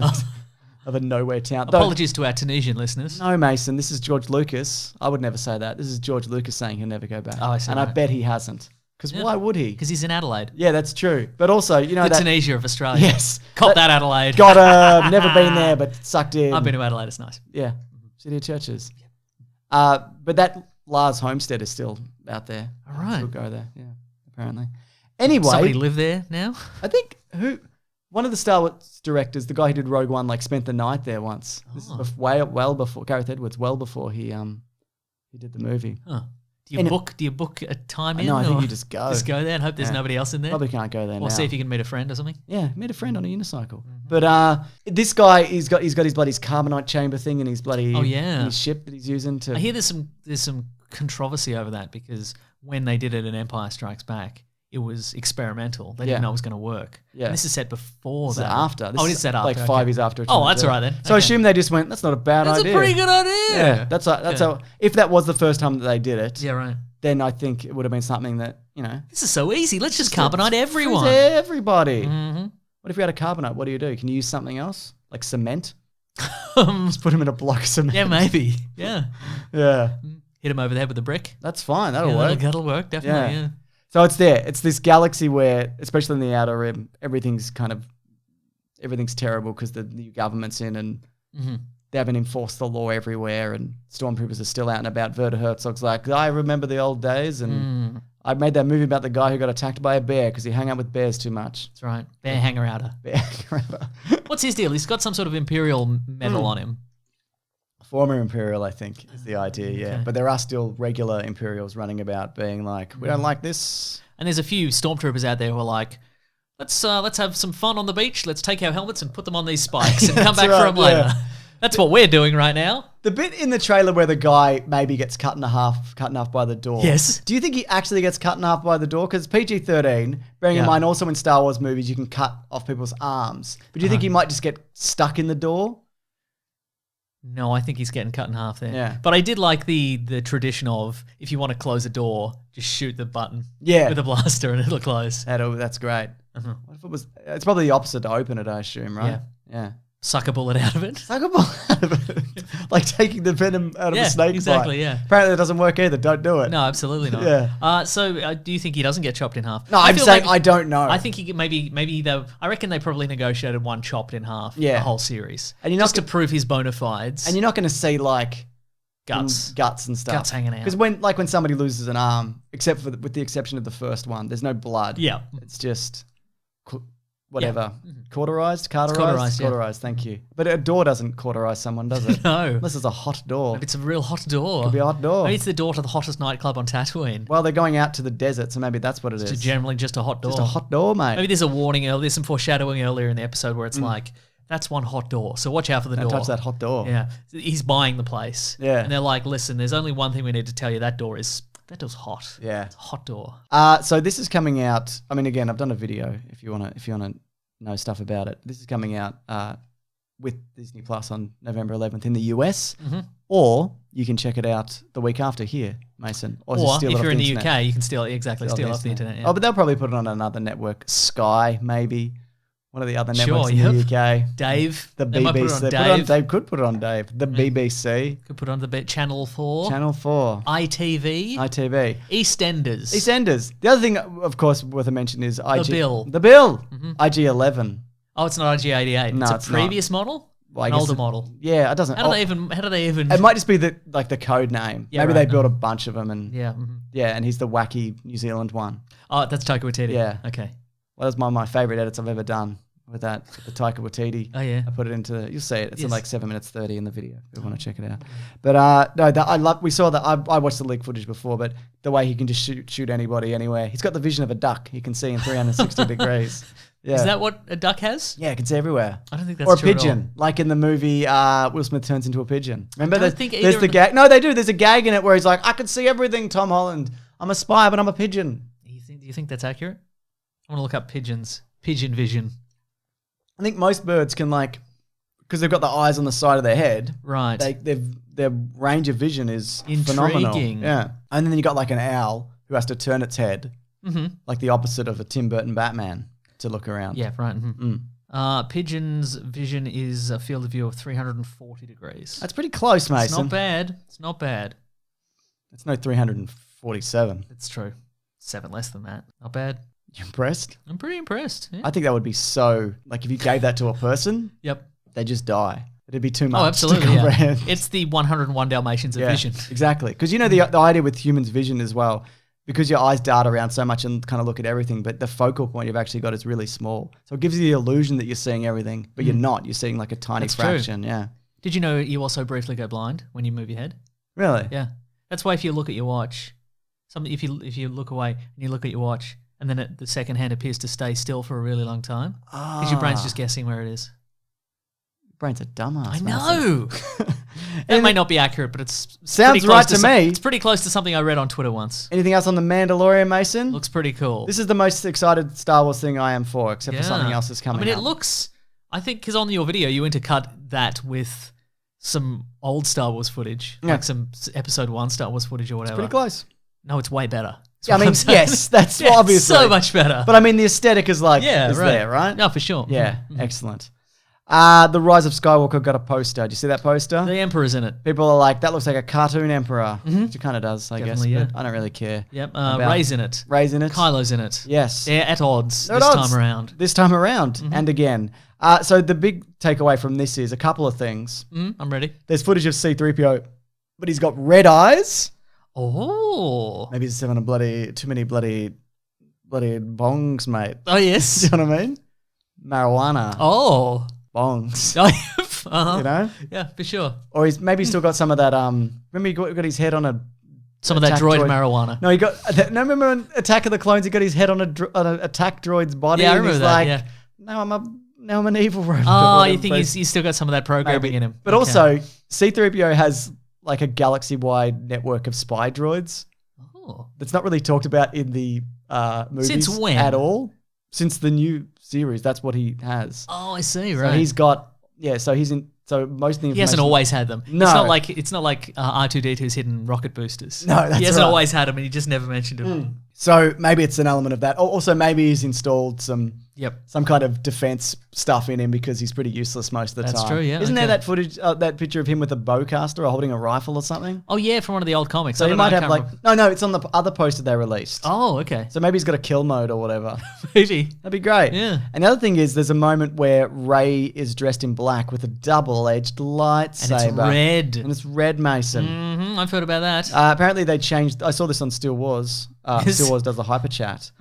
of a nowhere town. Though- Apologies to our Tunisian listeners. No, Mason, this is George Lucas. I would never say that. This is George Lucas saying he'll never go back. Oh, I see, And I right. bet he hasn't. Because why would he? Because he's in Adelaide. Yeah, that's true. But also, The that... Tunisia of Australia. Yes. Cop that, Adelaide. Never been there, but sucked in. I've been to Adelaide. It's nice. Yeah, City of Churches. But that Lars Homestead is still out there. All right. Still go there, yeah, apparently. Anyway, Somebody live there now? I think one of the Star Wars directors, the guy who did Rogue One, spent the night there once. This is well before Gareth Edwards, well before he did the movie. Huh. Do you book a time in? No, I think or you just go. Just go there and hope there's nobody else in there? Probably can't go there now. Or see if you can meet a friend or something? Yeah, met a friend on a unicycle. But this guy, he's got his bloody carbonite chamber thing and his bloody in his ship that he's using to. I hear there's some controversy over that because when they did it in Empire Strikes Back, it was experimental. They didn't know it was going to work. Yeah. And this is set before This is that. after. This it is set after. Like 5 years after. Oh, that's all right then. So I Okay. assume they just went, that's not a bad That's idea. a pretty good idea. Yeah, that's how. If that was the first time that they did it, Yeah, right. then I think it would have been something that This is so easy. Let's just carbonite everyone. Everybody. Mm-hmm. What if you had a carbonite? What do? Can you use something else like cement? Just put him in a block of cement. Yeah, maybe. Yeah. Yeah, Hit him over the head with a brick. that's fine. That'll Yeah, work. that'll work, definitely. Yeah. So it's there. It's this galaxy where, especially in the Outer Rim, everything's terrible because the new government's in and they haven't enforced the law everywhere and stormtroopers are still out and about. Werner Herzog's like, I remember the old days and I made that movie about the guy who got attacked by a bear because he hung out with bears too much. That's right. Bear hanger outer. Bear. What's his deal? He's got some sort of imperial medal on him. Former Imperial, I think, is the idea, yeah. Okay. But there are still regular Imperials running about being like, we don't like this. And there's a few stormtroopers out there who are like, let's have some fun on the beach. Let's take our helmets and put them on these spikes and come back for them later. yeah. That's what we're doing right now. The bit in the trailer where the guy maybe gets cut in half by the door. Yes. Do you think he actually gets cut in half by the door? Because PG-13, bearing in mind also in Star Wars movies, you can cut off people's arms. But do you think he might just get stuck in the door? No, I think he's getting cut in half there. Yeah. But I did like the tradition of, if you want to close a door, just shoot the button Yeah. with a blaster and it'll close. That's great. What if it was? It's probably the opposite to open it, I assume, right? Yeah. Suck a bullet out of it. Suck a bullet out of it. Like taking the venom out of a snake exactly, bite. yeah. Apparently it doesn't work either. Don't do it. No, absolutely not. Yeah. So do you think he doesn't get chopped in half? No, I'm saying I don't know. I think he maybe I reckon they probably negotiated one chopped in half the whole series. And just to prove his bona fides. And you're not going to see like guts and stuff. Guts hanging out. Because when somebody loses an arm, with the exception of the first one, there's no blood. Yeah. It's just whatever. Yeah. Cauterized? Cauterized, Thank you. But a door doesn't cauterize someone, does it? No. Unless it's a hot door. Maybe it's a real hot door. Could be a hot door. Maybe it's the door to the hottest nightclub on Tatooine. Well, they're going out to the desert, so maybe that's what it is. It's generally just a hot door. Just a hot door, mate. Maybe there's a warning earlier. There's some foreshadowing earlier in the episode where it's like, that's one hot door. So watch out for the door. Don't touch that hot door. Yeah. He's buying the place. Yeah. And they're like, listen, there's only one thing we need to tell you. That door's hot. Yeah. It's a hot door. So this is coming out. I mean, again, I've done a video if you wanna know stuff about it. This is coming out with Disney Plus on November 11th in the US, or you can check it out the week after here, Mason. Or just steal it if off you're in the internet. UK, you can steal off the internet. Yeah. Oh, but they'll probably put it on another network, Sky maybe. One of the other Sure, networks in the UK. Dave. The They might put it BBC. on Dave. They could put it on Dave. The BBC. Could put it on the Channel 4. Channel 4. ITV. EastEnders. EastEnders. The other thing, of course, worth a mention is IG. Bill. The Bill. IG-11. Oh, it's not IG-88. No, it's a previous model? Well, I An guess older model. Yeah, it doesn't. How do they even? It might just be the code name. Yeah, Maybe right. they built a bunch of them and Yeah. yeah, and he's the wacky New Zealand one. Oh, that's Taika Waititi. Yeah. Okay. Well, that's one of my favorite edits I've ever done with that, the Taika Waititi. Oh, yeah. I put it into, you'll see it. It's in Yes. like 7 minutes 30 in the video if you want to check it out. But no, we saw that. I watched the leak footage before, but the way he can just shoot anybody anywhere. He's got the vision of a duck. He can see in 360 degrees. Yeah. Is that what a duck has? Yeah, it can see everywhere. I don't think that's Or a true at all. pigeon, like in the movie Will Smith turns into a pigeon. Remember, don't think there's either the of gag. No, they do. There's a gag in it where he's like, I can see everything, Tom Holland. I'm a spy, but I'm a pigeon. Do you think that's accurate? I want to look up pigeons. Pigeon vision. I think most birds can because they've got the eyes on the side of their head. Right. Their range of vision is Intriguing. phenomenal. Yeah. And then you got like an owl who has to turn its head, like the opposite of a Tim Burton Batman, to look around. Yeah, right. Pigeon's vision is a field of view of 340 degrees. That's pretty close, Mason. It's not bad. It's not bad. It's no 347. It's true. 7 less than that. Not bad. You impressed? I'm pretty impressed. Yeah. I think that would be so, if you gave that to a person, Yep. they just die. It'd be too much Oh, absolutely. to Yeah. comprehend. It's the 101 Dalmatians of vision. Exactly. Because the idea with humans' vision as well, because your eyes dart around so much and kind of look at everything, but the focal point you've actually got is really small. So it gives you the illusion that you're seeing everything, but you're not. You're seeing like a tiny That's true. fraction. Yeah. Did you know you also briefly go blind when you move your head? Really? Yeah. That's why if you look at your watch, if you look away and you look at your watch, and then the second hand appears to stay still for a really long time, because your brain's just guessing where it is. Brain's a dumbass. I know. That may not be accurate, but it's Sounds pretty right close to me. It's pretty close to something I read on Twitter once. Anything else on the Mandalorian, Mason? Looks pretty cool. This is the most excited Star Wars thing I am for, except for something else that's coming I mean, up. it looks. I think because on your video you intercut that with some old Star Wars footage, like some Episode 1 Star Wars footage or whatever. Pretty close. No, it's way better. Yeah, I mean, yes, that's Yeah, obviously. so much better. But I mean, the aesthetic is there, right? No, for sure. Yeah, excellent. The Rise of Skywalker got a poster. Do you see that poster? The Emperor's in it. People are like, that looks like a cartoon emperor. Which it kind of does, I guess. Definitely, yeah. But I don't really care. Yep. Rey's in it. Rey's in it. Kylo's in it. Yes. They're at odds They're this at odds time around. This time around, and again. So the big takeaway from this is a couple of things. I'm ready. There's footage of C-3PO, but he's got red eyes. Oh. Maybe he's having too many bloody bongs, mate. Oh, yes. You know what I mean? Marijuana. Oh. Bongs. off. Uh-huh. You know? Yeah, for sure. Or he's maybe still got some of that. Remember he got his head on a. Some of that droid marijuana. No, he got. No, remember on Attack of the Clones, he got his head on an attack droid's body. Yeah, I and remember he's that. like, Yeah. Now I'm an evil robot. Oh, you think he's still got some of that programming in him? But also, C-3PO has like a galaxy-wide network of spy droids. Oh. That's not really talked about in the movies. Since when? At all. Since the new series, that's what he has. Oh, I see. So Right. he's got So he's in. So most of the information. He hasn't always had them. No. It's not like R2D2's hidden rocket boosters. No, that's he hasn't right. always had them, and he just never mentioned them. So maybe it's an element of that. Also, maybe he's installed some kind of defense stuff in him because he's pretty useless most of the time. That's true, yeah. Isn't there that footage, that picture of him with a bowcaster or holding a rifle or something? Oh yeah, from one of the old comics. So he might have no, it's on the other poster they released. Oh, okay. So maybe he's got a kill mode or whatever. Maybe. That'd be great. Yeah. And the other thing is there's a moment where Rey is dressed in black with a double-edged lightsaber. And it's red. And it's red, Mason. Mm-hmm, I've heard about that. Apparently they changed. I saw this on Still Wars. Still Wars does the hyper chat,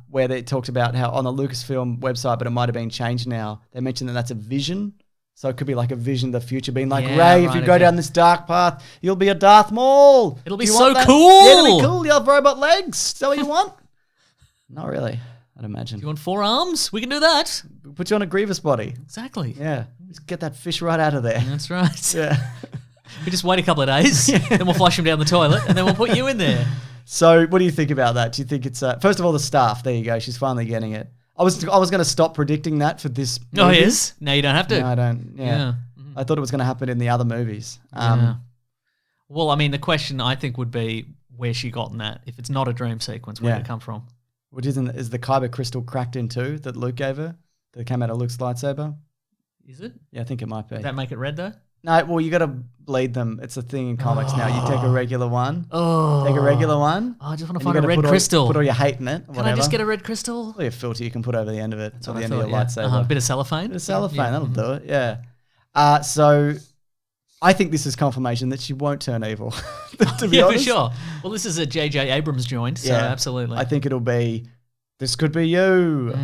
where they talked about how on the Lucasfilm website, but it might have been changed now. They mentioned that that's a vision, so it could be like a vision of the future, being like, Rey, if you go down this dark path, you'll be a Darth Maul. It'll be Do you so want that? cool. Yeah, it'll be cool. You'll have robot legs. Is that what you want? Not really. I'd imagine. You want 4 arms? We can do that. Put you on a Grievous body. Exactly. Yeah, just get that fish right out of there. That's right. Yeah. We just wait a couple of days, then we'll flush him down the toilet, and then we'll put you in there. So, what do you think about that? Do you think it's first of all the staff? There you go. She's finally getting it. I was going to stop predicting that for this. Oh, movie. yes. No, you don't have to. No, I don't. Yeah. I thought it was going to happen in the other movies. Yeah. Well, I mean, the question I think would be where she gotten that. If it's not a dream sequence, where did it come from? Which is the kyber crystal cracked in two that Luke gave her? That came out of Luke's lightsaber? Is it? Yeah, I think it might be. Does that make it red though? No, well, you got to bleed them. It's a thing in comics now. You take a regular one. Oh. Take a regular one. Oh, I just want to find a red crystal. Put all your hate in it. Can I just get a red crystal? Or your filter you can put over the end of it. It's That's the what end I of your thought, lightsaber. A bit of cellophane? A bit of cellophane, that'll do it, yeah. So I think this is confirmation that she won't turn evil. To be honest. for sure. Well, this is a J.J. Abrams joint, so absolutely. I think it'll be, this could be you.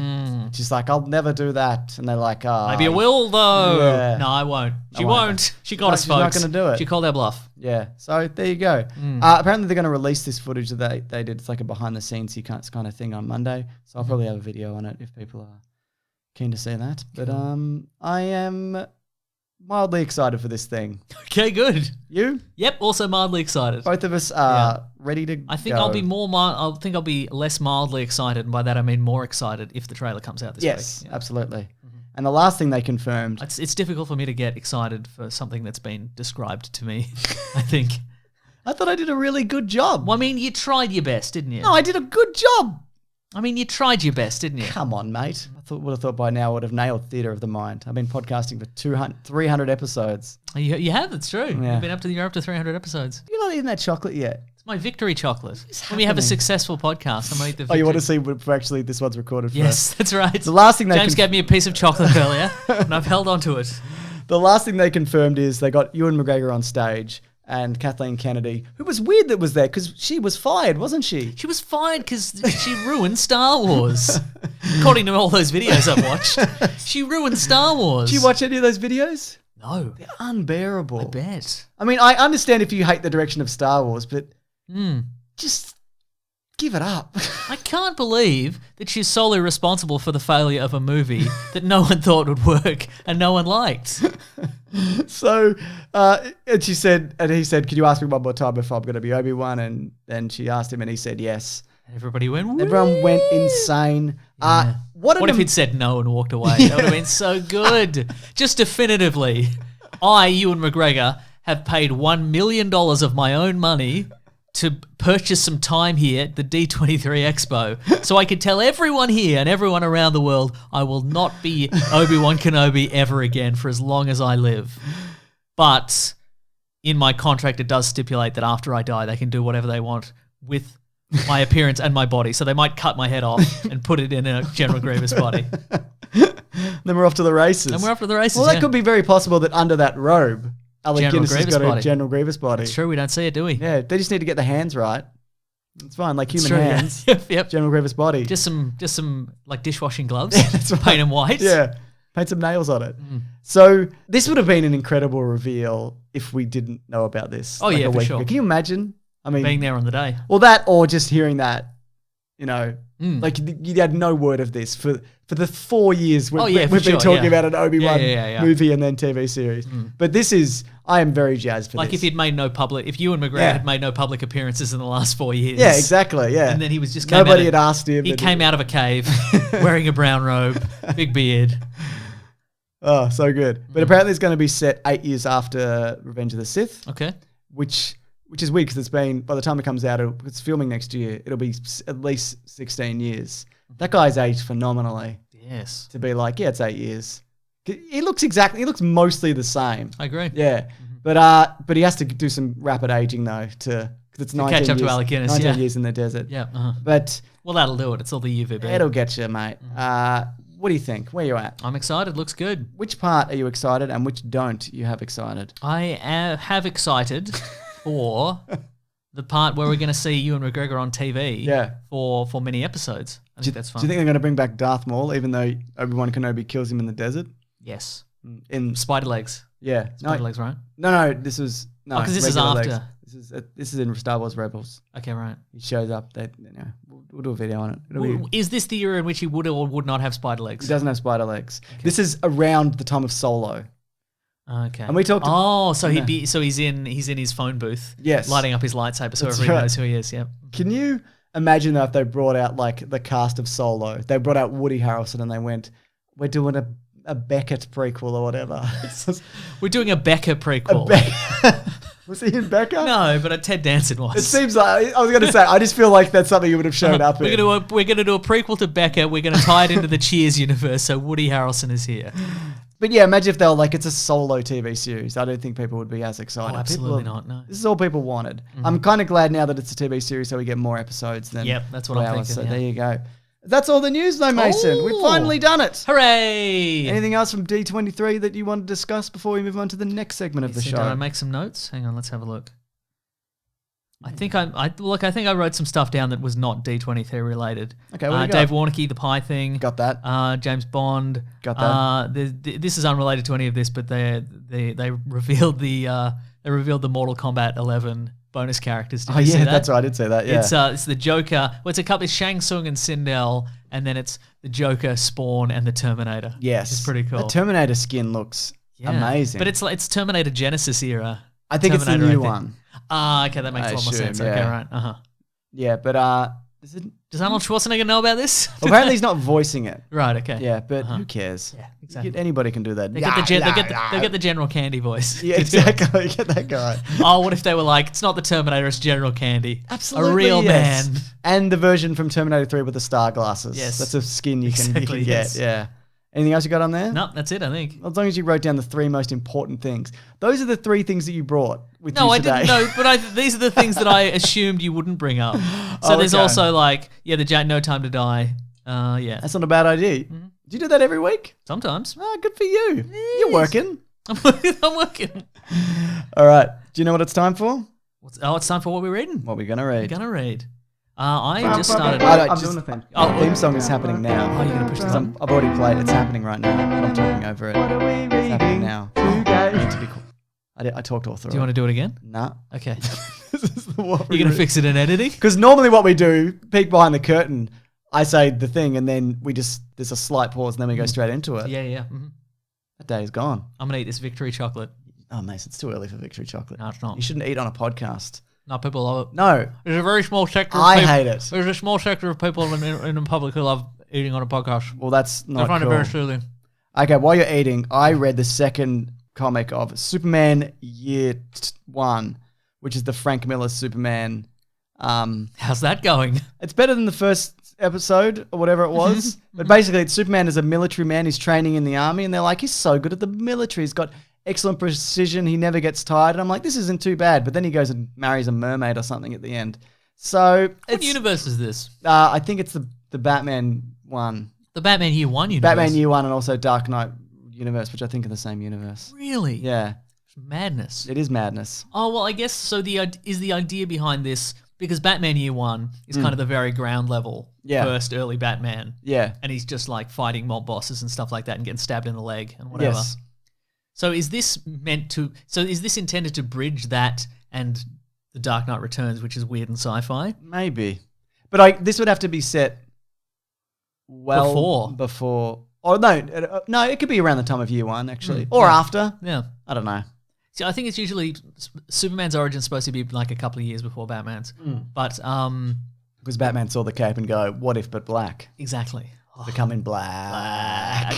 She's like, I'll never do that. And they're like, maybe it will, though. Yeah. No, I won't. She won't. She got us, folks. She's not going to do it. She called our bluff. Yeah. So there you go. Apparently they're going to release this footage that they did. It's like a behind the scenes kind of thing on Monday. So I'll probably have a video on it if people are keen to see that. But I am mildly excited for this thing. Okay, good. You? Yep, also mildly excited. Both of us are ready to I think go. I'll be I'll be less mildly excited, and by that I mean more excited if the trailer comes out this week. Yes, absolutely. And the last thing they confirmed... It's difficult for me to get excited for something that's been described to me, I think. I thought I did a really good job. Well, I mean, you tried your best, didn't you? No, I did a good job. I mean, you tried your best, didn't you? Come on, mate. Would have thought by now I would have nailed Theatre of the Mind. I've been podcasting for 300 episodes. You have, that's true. Yeah. You're up to 300 episodes. You're not eating that chocolate yet. It's my victory chocolate. When we have a successful podcast, I'm going to eat the victory. Oh, you want to see if actually this one's recorded Yes, that's right. The last thing James gave me a piece of chocolate earlier, and I've held on to it. The last thing they confirmed is they got Ewan McGregor on stage and Kathleen Kennedy, who was weird that was there because she was fired, wasn't she? She was fired because she ruined Star Wars. According to all those videos I've watched, she ruined Star Wars. Did you watch any of those videos? No. They're unbearable. I bet. I mean, I understand if you hate the direction of Star Wars, but just give it up. I can't believe that she's solely responsible for the failure of a movie that no one thought would work and no one liked. So, and he said, "Could you ask me one more time if I'm going to be Obi-Wan?" And then she asked him, and he said yes. Everybody went. Woo! Everyone went insane. Yeah. What if he'd said no and walked away? That would have been so good. Just definitively, Ewan McGregor, have paid $1 million of my own money to purchase some time here at the D23 Expo so I could tell everyone here and everyone around the world I will not be Obi-Wan Kenobi ever again for as long as I live. But in my contract, it does stipulate that after I die, they can do whatever they want with my appearance and my body. So they might cut my head off and put it in a General Grievous body. Then we're off to the races. Well, that could be very possible that under that robe, Alec Guinness has got a General Grievous body. It's true, we don't see it, do we? Yeah, they just need to get the hands right. It's fine, like human hands. Yep. General Grievous body. Just some like dishwashing gloves. Yeah, that's right. Paint them white. Yeah. Paint some nails on it. So this would have been an incredible reveal if we didn't know about this. Oh, yeah, a for week sure. ago. Can you imagine? I mean, Being there on the day. well, that or just hearing that, like you had no word of this for the 4 years we've been talking about an Obi-Wan movie and then TV series. But this is, I am very jazzed for Like this. if Ewan McGregor had made no public appearances in the last 4 years. Yeah, exactly. Yeah, And then he was just nobody had asked him. He came out of a cave wearing a brown robe, big beard. Oh, so good. But apparently it's going to be set 8 years after Revenge of the Sith. Okay. Which is weird because it's been, by the time it comes out, it's filming next year, it'll be at least 16 years. That guy's aged phenomenally. Yes. To be like, yeah, it's 8 years. He looks mostly the same. I agree. Yeah. But he has to do some rapid aging though because it's 19 catch up to years, Alec Guinness, 19 years in the desert. Yeah. But well, that'll do it. It's all the UVB. it'll get you, mate. What do you think? Where you at? I'm excited. Looks good. Which part are you excited and which don't you have excited? I have excited for the part where we're going to see Ewan McGregor on TV for many episodes. I think that's fun. Do you think they're going to bring back Darth Maul even though Obi-Wan Kenobi kills him in the desert? Yes. In Spider legs. Yeah. Spider legs, right? No, this was... No, because this is after. Legs. This is in Star Wars Rebels. Okay, right. He shows up. We'll do a video on it. Is this the era in which he would or would not have spider legs? He doesn't have spider legs. Okay. This is around the time of Solo. Okay. And we talked. So he's in his phone booth. Yes. Lighting up his lightsaber so everyone knows who he is. Yep. Can you imagine though if they brought out like the cast of Solo? They brought out Woody Harrelson and they went, "We're doing a Beckett prequel or whatever." We're doing a Becca prequel. Was he in Becca? No, but Ted Danson was. It seems like, I was going to say, I just feel like that's something you would have shown up in. We're going to do a prequel to Becca. We're going to tie it into the Cheers universe, so Woody Harrelson is here. But yeah, imagine if they were like, it's a Solo TV series. I don't think people would be as excited. Oh, absolutely not, no. This is all people wanted. I'm kind of glad now that it's a TV series so we get more episodes than that's what I'm thinking. So there you go. That's all the news though, Mason. We've finally done it. Hooray! Anything else from D23 that you want to discuss before we move on to the next segment of the show? Did I make some notes? Hang on, let's have a look. I think I wrote some stuff down that was not D23 related. Okay, what do you got? Dave Warnocky, the pie thing. Got that. James Bond. Got that. This is unrelated to any of this, but they revealed the Mortal Kombat 11 bonus characters. Did you see that? That's right. I did say that. Yeah. It's the Joker. Well, it's a couple. It's Shang Tsung and Sindel, and then it's the Joker, Spawn, and the Terminator. Yes, which is pretty cool. The Terminator skin looks amazing. But it's Terminator Genesis era. I think it's the new one. Okay, that makes a lot more sense. Yeah. Okay, right. Yeah, but does Arnold Schwarzenegger know about this? Well, apparently he's not voicing it. Right, okay. Yeah, but who cares? Yeah, exactly. Anybody can do that. They get the General Candy voice. Yeah, exactly. Get that guy. Oh, what if they were like, it's not the Terminator, it's General Candy. Absolutely, a real man. And the version from Terminator 3 with the star glasses. Yes. That's a skin you can get. Yes. Yeah. Anything else you got on there? No, that's it, I think. As long as you wrote down the 3 most important things. Those are the 3 things that you brought with you today. No, I didn't know, but these are the things that I assumed you wouldn't bring up. So there's also like, the No Time to Die. Yeah. That's not a bad idea. Do you do that every week? Sometimes. Oh, good for you. You're working. I'm working. All right. Do you know what it's time for? It's time for what we're reading. What we're going to read. We're going to read. I just started. I'm doing the thing. The theme song is happening now. Oh, you're going to push this up? I've already played. It's happening right now. I'm talking over it. It's happening now. I need to be cool. I talked all through. Do you want to do it again? Nah. Okay. This is what You're going to fix it in editing? Because normally what we do, peek behind the curtain, I say the thing and then there's a slight pause and then we go straight into it. Yeah. Mm-hmm. That day is gone. I'm going to eat this victory chocolate. Oh, Mace, it's too early for victory chocolate. No, it's not. You shouldn't eat on a podcast. No, people love it. No. There's a very small sector of I people. hate it. There's a small sector of people in the public who love eating on a podcast. Well, that's not I find cool. it very soothing. Okay, while you're eating, I read the second comic of Superman Year 1, which is the Frank Miller Superman. How's that going? It's better than the first episode or whatever it was. But basically, it's Superman is a military man. He's training in the army, and they're like, he's so good at the military. He's got excellent precision. He never gets tired. And I'm like, this isn't too bad. But then he goes and marries a mermaid or something at the end. So What universe is this? I think it's the Batman one. The Batman Year 1 universe? Batman Year 1 and also Dark Knight universe, which I think are the same universe. Really? Yeah. It's madness. It is madness. Oh, well, I guess so. Is the idea behind this Because Batman Year One is kind of the very ground level first early Batman. Yeah. And he's just like fighting mob bosses and stuff like that and getting stabbed in the leg and whatever. Yes. So is this intended to bridge that and The Dark Knight Returns, which is weird and sci-fi? Maybe. But this would have to be set before. Oh, no, it could be around the time of Year One, actually. Or after. Yeah. I don't know. See, I think it's usually Superman's origin is supposed to be like a couple of years before Batman's. But because Batman saw the cape and go, what if but black? Exactly. Becoming black.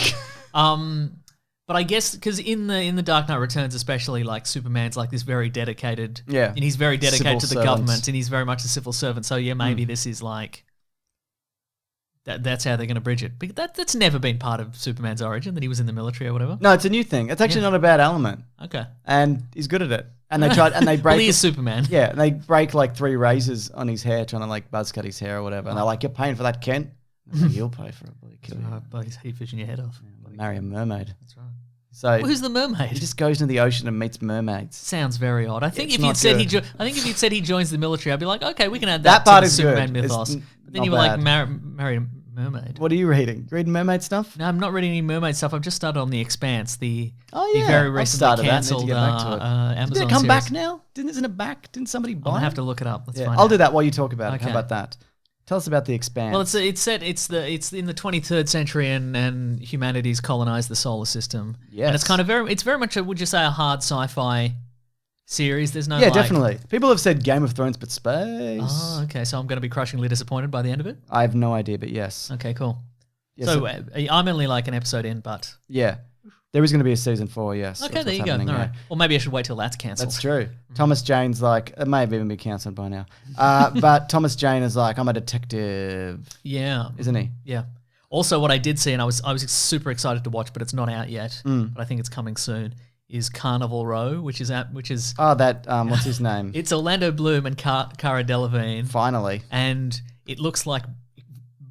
But I guess because in the Dark Knight Returns, especially, like Superman's like this very dedicated, and he's very dedicated to the government, and he's very much a civil servant. So yeah, maybe this is like that's how they're going to bridge it. But that's never been part of Superman's origin, that he was in the military or whatever. No, it's a new thing. It's actually not a bad element. Okay, and he's good at it. And they tried, and they break. Well, he is Superman. Yeah, and they break like 3 razors on his hair, trying to like buzz cut his hair or whatever. And they're like, "You're paying for that, Kent." Like, you'll pay for it. Bloody kill you. But he's heat fishing your head off. Marry a mermaid. That's right. So who's the mermaid? He just goes into the ocean and meets mermaids. Sounds very odd. I think if not you'd said good. if you'd said he joins the military, I'd be like, okay, we can add that part to the is Superman good. mythos. It's But then not you were like bad. marry a mermaid. What are you reading? You reading mermaid stuff? No, I'm not reading any mermaid stuff. I've just started on The Expanse, the yeah. very I've recently started that. I need to cancelled get back to it. Amazon Did it come series. back now? Isn't it back? Didn't somebody buy I'll it? have to look it up. Let's Yeah, find I'll out. do that while you talk about it. Okay. How about that? Tell us about The Expanse. Well, it's in the 23rd century and humanity's colonized the solar system. Yes. And it's kind of very much would you say a hard sci-fi series? There's no definitely. People have said Game of Thrones, but space. Oh, okay. So I'm going to be crushingly disappointed by the end of it. I have no idea, but yes. Okay, cool. Yes, So I'm only like an episode in, but yeah, there is going to be a season 4. Yes. okay, That's there you what's go. All happening, right. Well, maybe I should wait till that's cancelled. That's true. Thomas Jane's like, it may have even been cancelled by now. But Thomas Jane is like, I'm a detective, Yeah. isn't he? Yeah. Also, what I did see, and I was super excited to watch, but it's not out yet. But I think it's coming soon. Is Carnival Row, which is Oh, that what's his name? it's Orlando Bloom and Cara Delevingne, Finally. and it looks like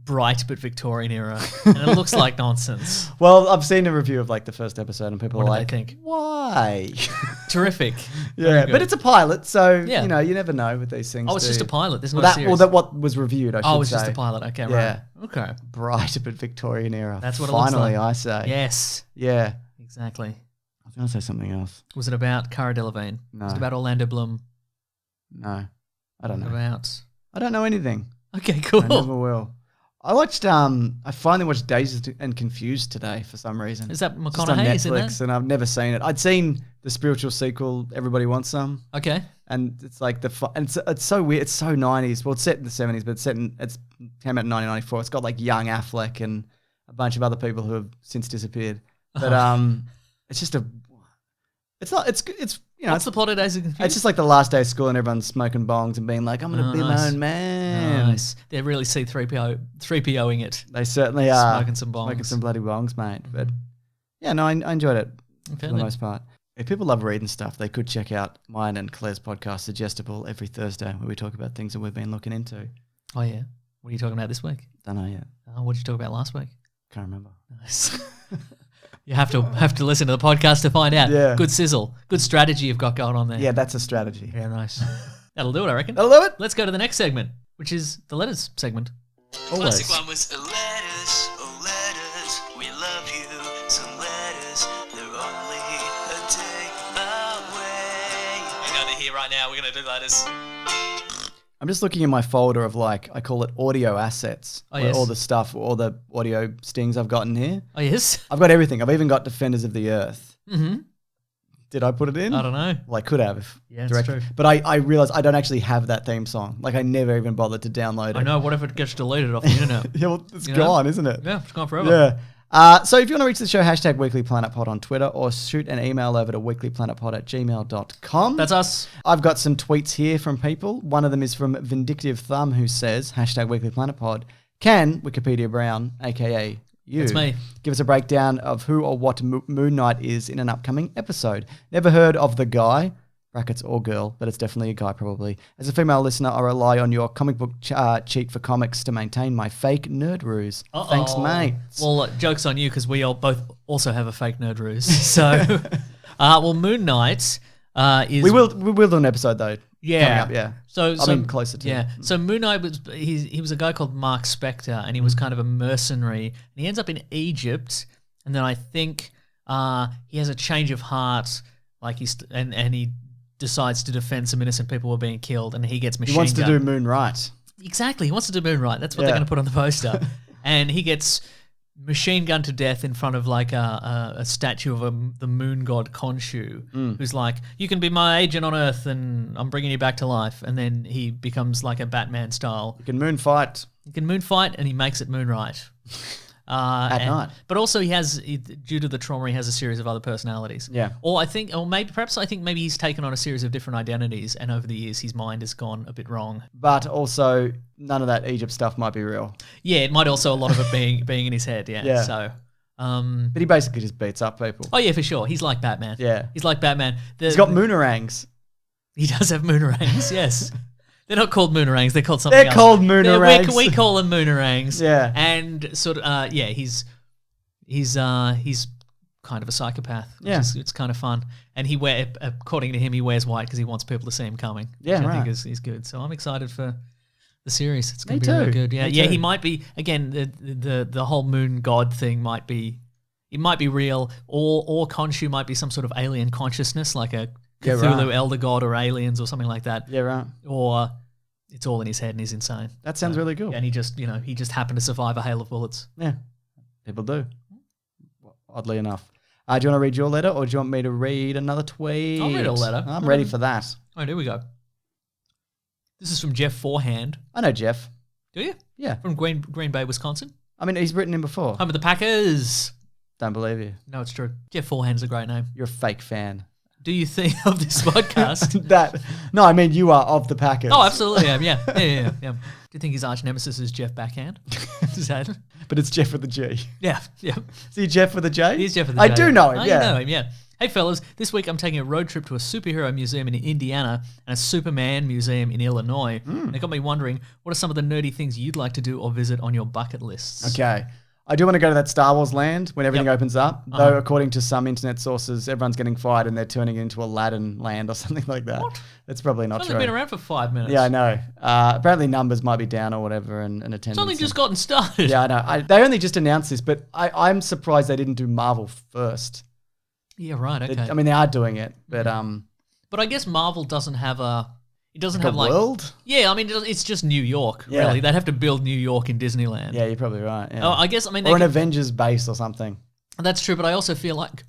bright but Victorian era, and it looks like nonsense. Well, I've seen a review of like the first episode, and people What are do like, they think? "Why?" Terrific. Yeah, Very good. but it's a pilot, so Yeah. you never know with these things. Oh, it's do just a you? pilot. There's no Well, series. what was reviewed, I should say. Oh, it's just a pilot. Okay, Yeah. right. Okay. Bright but Victorian era. That's what it looks Finally, like. I say. Yes. Yeah. Exactly. I was going to say something else. Was it about Cara Delevingne? No. Was it about Orlando Bloom? No, I don't know. About. I don't know anything. Okay, cool. I never will. I watched. I finally watched Dazed and Confused today for some reason. Is that It's just on McConaughey? Is in Netflix, that? and I've never seen it. I'd seen the spiritual sequel, Everybody Wants Some, Okay. and it's like and it's so weird. It's so 90s. Well, it's set in the 70s, but it's came out in 1994. It's got like young Affleck and a bunch of other people who have since disappeared. But it's just it's not. It's What's the plot of Days of Confused? It's just like the last day of school and everyone's smoking bongs and being like, I'm going to be my nice. own man. Nice. They really see 3POing it. They certainly are. Smoking some bongs. Smoking some bloody bongs, mate. But yeah, no, I enjoyed it Okay, for the then. most part. If people love reading stuff, they could check out mine and Claire's podcast, Suggestible, every Thursday, where we talk about things that we've been looking into. Oh, yeah. What are you talking about this week? Don't know yet. What did you talk about last week? Can't remember. Nice. You have to listen to the podcast to find out. Yeah. Good sizzle. Good strategy you've got going on there. Yeah, that's a strategy. Yeah, nice. That'll do it, I reckon. That'll do it. Let's go to the next segment, which is the letters segment. Always. Classic one was letters, oh letters, we love you. Some letters, they're only a day away. Hang on to here right now, we're gonna do letters. I'm just looking in my folder of I call it audio assets. Oh, where yes. all the stuff, all the audio stings I've gotten here. Oh, yes? I've got everything. I've even got Defenders of the Earth. Mm-hmm. Did I put it in? I don't know. Well, I could have. Yeah, it's true. But I realized I don't actually have that theme song. Like, I never even bothered to download it. I know. What if it gets deleted off the internet? Yeah, well, it's You know? gone, isn't it? Yeah, it's gone forever. Yeah. So if you want to reach the show, hashtag weeklyplanetpod on Twitter or shoot an email over to weeklyplanetpod@gmail.com. That's us. I've got some tweets here from people. One of them is from Vindictive Thumb, who says, hashtag weeklyplanetpod, can Wikipedia Brown, a.k.a. you, That's me. give us a breakdown of who or what Moon Knight is in an upcoming episode? Never heard of the guy, brackets or girl, but it's definitely a guy probably. As a female listener, I rely on your comic book cheat for comics to maintain my fake nerd ruse. Uh-oh. Thanks, mate. Well, joke's on you because we all both also have a fake nerd ruse. So, well, Moon Knight is... We will do an episode, though. Yeah. up, yeah. So closer to. Yeah. So Moon Knight he was a guy called Mark Spector, and he was kind of a mercenary. And he ends up in Egypt, and then I think he has a change of heart, like and he decides to defend some innocent people who are being killed, and he gets machine gunned. He wants to do Moon right. Exactly. He wants to do Moon right. That's what they're going to put on the poster. And he gets machine gunned to death in front of like a statue of the moon god Khonshu, who's like, you can be my agent on Earth and I'm bringing you back to life. And then he becomes like a Batman style. You can moon fight. And he makes it moon right. At night. But also due to the trauma, he has a series of other personalities. Yeah. Or maybe he's taken on a series of different identities, and over the years his mind has gone a bit wrong. But also, none of that Egypt stuff might be real. Yeah, it might also a lot of it being in his head. Yeah. Yeah. So. But he basically just beats up people. Oh yeah, for sure. He's like Batman. Yeah. He's like Batman. He's got moonerangs. He does have moonerangs. Yes. They're not called moonerangs. They're called something else. They're called moonerangs. We call them moonerangs. Yeah. And sort of, he's kind of a psychopath. Yeah. It's kind of fun. And according to him, he wears white because he wants people to see him coming. Yeah, which right. I think is good. So I'm excited for the series. It's going Me to be too. really good. Yeah. Me Yeah. too. He might be, again, the whole moon god thing might be real, or Khonshu might be some sort of alien consciousness, like a Cthulhu elder god or aliens or something like that. Yeah, right. Or it's all in his head and he's insane. That sounds really cool. Yeah, and he just happened to survive a hail of bullets. Yeah, people do. Oddly enough. Do you want to read your letter, or do you want me to read another tweet? I'll read a letter. I'm ready for that. Oh, here we go. This is from Jeff Forehand. I know Jeff. Do you? Yeah. From Green Bay, Wisconsin. I mean, he's written him before. Home of the Packers. Don't believe you. No, it's true. Jeff Forehand's a great name. You're a fake fan. Do you think of this podcast? No, I mean you are of the Packers. Oh, absolutely. Yeah. Do you think his arch nemesis is Jeff Backhand? Is that it? But it's Jeff with a G. Yeah. Is he Jeff with a J? He is Jeff with a J. I do know him, Oh, yeah. You know him, yeah. Hey, fellas, this week I'm taking a road trip to a superhero museum in Indiana and a Superman museum in Illinois. And it got me wondering, what are some of the nerdy things you'd like to do or visit on your bucket lists? Okay. I do want to go to that Star Wars land when everything opens up. Though, according to some internet sources, everyone's getting fired and they're turning it into Aladdin land or something like that. What? That's probably not It's true. only been around for 5 minutes. Yeah, I know. Apparently numbers might be down or whatever and attendance. It's only just gotten started. Yeah, I know. They only just announced this, but I'm surprised they didn't do Marvel first. Yeah, right, okay. I mean, they are doing it, but... But I guess Marvel doesn't have It doesn't have world? Yeah, I mean, it's just New York, Yeah. really. They'd have to build New York in Disneyland. Yeah, you're probably right. Yeah. I guess, I mean... Or an Avengers base or something. That's true, but I also feel like...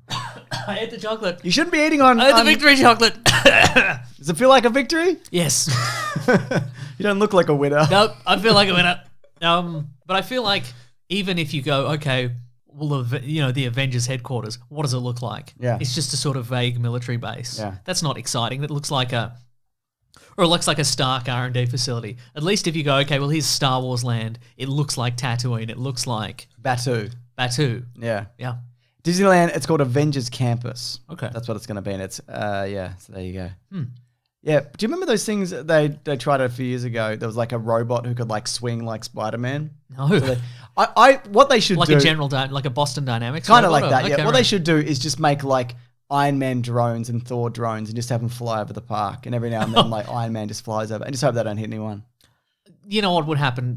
I ate the chocolate. You shouldn't be eating on... I ate the victory chocolate. Does it feel like a victory? Yes. You don't look like a winner. Nope, I feel like a winner. But I feel like even if you go, okay, well, the Avengers headquarters, what does it look like? Yeah. It's just a sort of vague military base. Yeah. That's not exciting. That looks like a Stark R&D facility. At least if you go, okay, well, here's Star Wars land. It looks like Tatooine. It looks like Batu. Yeah. Yeah. Disneyland, it's called Avengers Campus. Okay. That's what it's going to be. And it's, so there you go. Yeah. Do you remember those things that they tried a few years ago? There was like a robot who could like swing like Spider-Man. No. So what they should like do. like a Boston Dynamics Kind of robot? like that, yeah. Okay, What right. they should do is just make like Iron Man drones and Thor drones and just have them fly over the park. And every now and then like Iron Man just flies over and just hope they don't hit anyone. You know what would happen?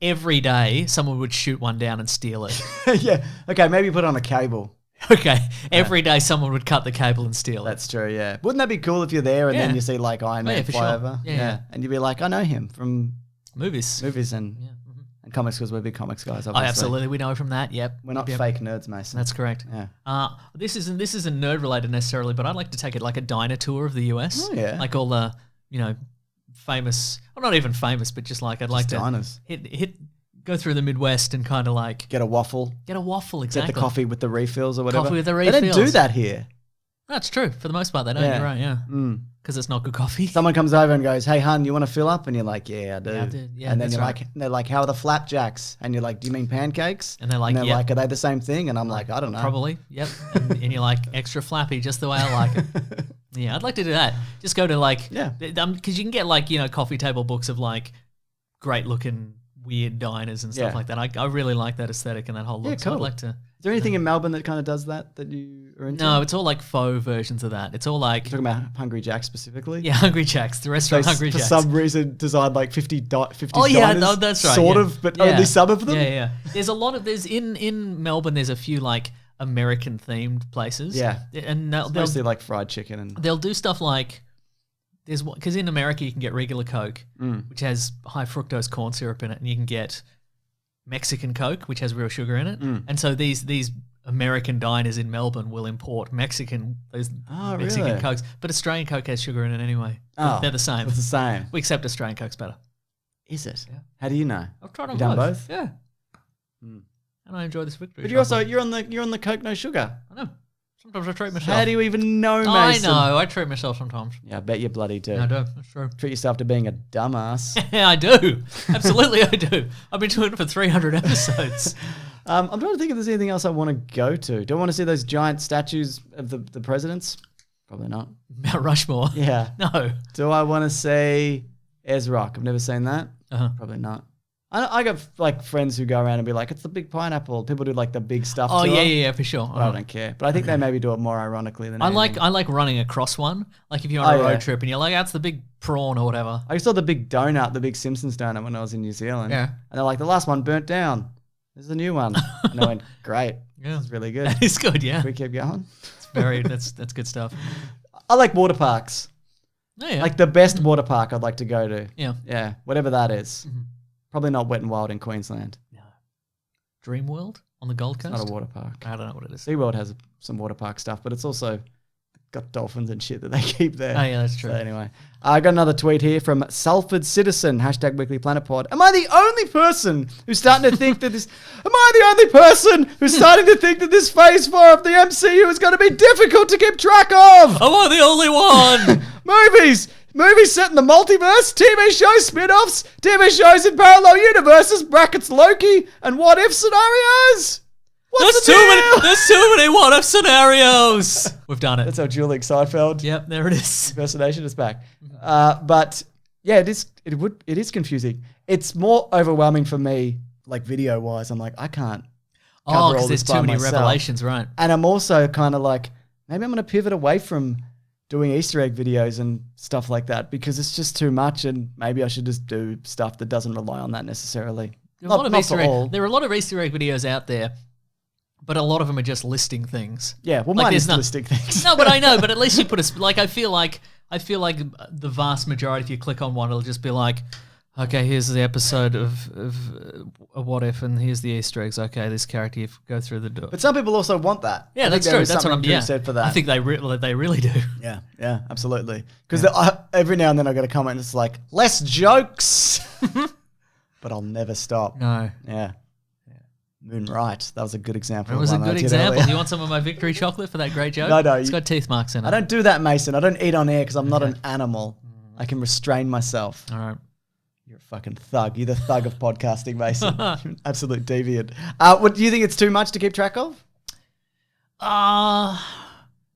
Every day, someone would shoot one down and steal it. Yeah. Okay, maybe put it on a cable. Okay. Every day, someone would cut the cable and steal it. That's true, yeah. Wouldn't that be cool if you're there and Yeah. then you see like Iron Man for fly sure. over? Yeah. And you'd be like, I know him from Movies. and comics because we're big comics guys, obviously. Oh, absolutely. We know from that. Yep. We're not Yep. fake nerds, Mason. That's correct. Yeah. This isn't nerd related necessarily, but I'd like to take it like a diner tour of the US. Oh, yeah. Like all the, famous, well, not even famous, but just like I'd like to diners. go through the Midwest and kind of like Get a waffle. exactly. Get the coffee with the refills or whatever. Coffee with the They don't do refills. that here. That's true. For the most part, they don't. Yeah. You're right, yeah. Because it's not good coffee. Someone comes over and goes, "Hey, hun, you want to fill up?" And you're like, "Yeah, I do." Yeah, I do. Yeah, and then that's you're right. like, they're like, "How are the flapjacks?" And you're like, "Do you mean pancakes?" And they're like, "Yep." "Are they the same thing?" And I'm like, "I don't know." Probably, yep. And you're like extra flappy, just the way I like it. Yeah, I'd like to do that. Just go to like, because you can get like coffee table books of like great looking weird diners and stuff Yeah. like that. I really like that aesthetic and that whole look. Yeah, So cool. I'd Is there anything in Melbourne that kind of does that you are into? No, it's all like faux versions of that. It's all like You're talking about Hungry Jack specifically? yeah, Hungry Jack's, the restaurant Hungry For Jack's. some reason designed like 50 Oh yeah, diners, no, that's right. Sort yeah. of, but Yeah. only some of them. Yeah. There's a lot of in Melbourne. There's a few like American themed places. Yeah. and It's mostly like fried chicken and they'll do stuff like there's one because in America you can get regular Coke, which has high fructose corn syrup in it, and you can get Mexican Coke, which has real sugar in it. And so these American diners in Melbourne will import Mexican really? Cokes, but Australian Coke has sugar in it anyway. Oh, They're the same. It's the same. We accept Australian Coke's better. Is it? Yeah. How do you know? I've tried You done both? Yeah. And I enjoy this victory. But you're on the Coke no sugar. I know. Sometimes I treat myself. How do you even know, I Mason? know. I treat myself sometimes. Yeah, I bet you bloody do. Yeah, I do. That's true. Treat yourself to being a dumbass. Yeah, I do. Absolutely, I do. I've been doing it for 300 episodes. I'm trying to think if there's anything else I want to go to. Do I want to see those giant statues of the presidents? Probably not. Mount Rushmore. Yeah. No. Do I want to see Ayers Rock? I've never seen that. Probably not. I got like friends who go around and be like, it's the big pineapple. People do like the big stuff. Oh, tour. yeah, for sure. But I don't care. But I think they maybe do it more ironically than I anything. like running across one. Like if you're on a road trip and you're like, that's the big prawn or whatever. I saw the big donut, the big Simpsons donut when I was in New Zealand. Yeah. And they're like, the last one burnt down. There's a new one. And I went, great. Yeah. It's really good. It's good, yeah. We keep going. That's good stuff. I like water parks. Oh, yeah. Like the best water park I'd like to go to. Yeah. Yeah. Whatever that is. Probably not Wet and Wild in Queensland. No. Dream World on the Gold Coast? Not a water park. I don't know what it is. SeaWorld has some water park stuff, but it's also got dolphins and shit that they keep there. Oh, yeah, that's true. So anyway, I got another tweet here from Salford Citizen, #WeeklyPlanetPod. Am I the only person who's starting to think that this... Am I the only person who's starting to think that this Phase 4 of the MCU is going to be difficult to keep track of? Am I the only one? Movies set in the multiverse, TV shows, spin-offs, TV shows in parallel universes, brackets Loki, and what-if scenarios? What's the deal? There's too many what-if scenarios. We've done it. That's our Julian Seinfeld Yep, there it is. impersonation is back. But yeah, it is confusing. It's more overwhelming for me, like video-wise. I'm like, I can't Oh, cover all because this there's by too many myself. revelations, right? And I'm also kind of like, maybe I'm going to pivot away from doing Easter egg videos and stuff like that because it's just too much, and maybe I should just do stuff that doesn't rely on that necessarily. There are a lot of Easter egg videos out there, but a lot of them are just listing things. Yeah, well, Like, mine is there's listing things. No, but I know. But at least you put I feel like the vast majority, if you click on one, it'll just be like, okay, here's the episode of What If, and here's the Easter eggs. Okay, this character, you go through the door. But some people also want that. Yeah, I think that's there true. is That's what something I'm. to be said for that. I think they really do. Yeah, absolutely. Because every now and then I get a comment that's like, less jokes. But I'll never stop. No, Yeah. Moonlight. That was a good example. it of was a one that I good did example. earlier. Do you want some of my victory chocolate for that great joke? No, It's got teeth marks in it. I don't do that, Mason. I don't eat on air because I'm not an animal. I can restrain myself. All right. You're a fucking thug. You're the thug of podcasting, Mason. You're an absolute deviant. What do you think it's too much to keep track of?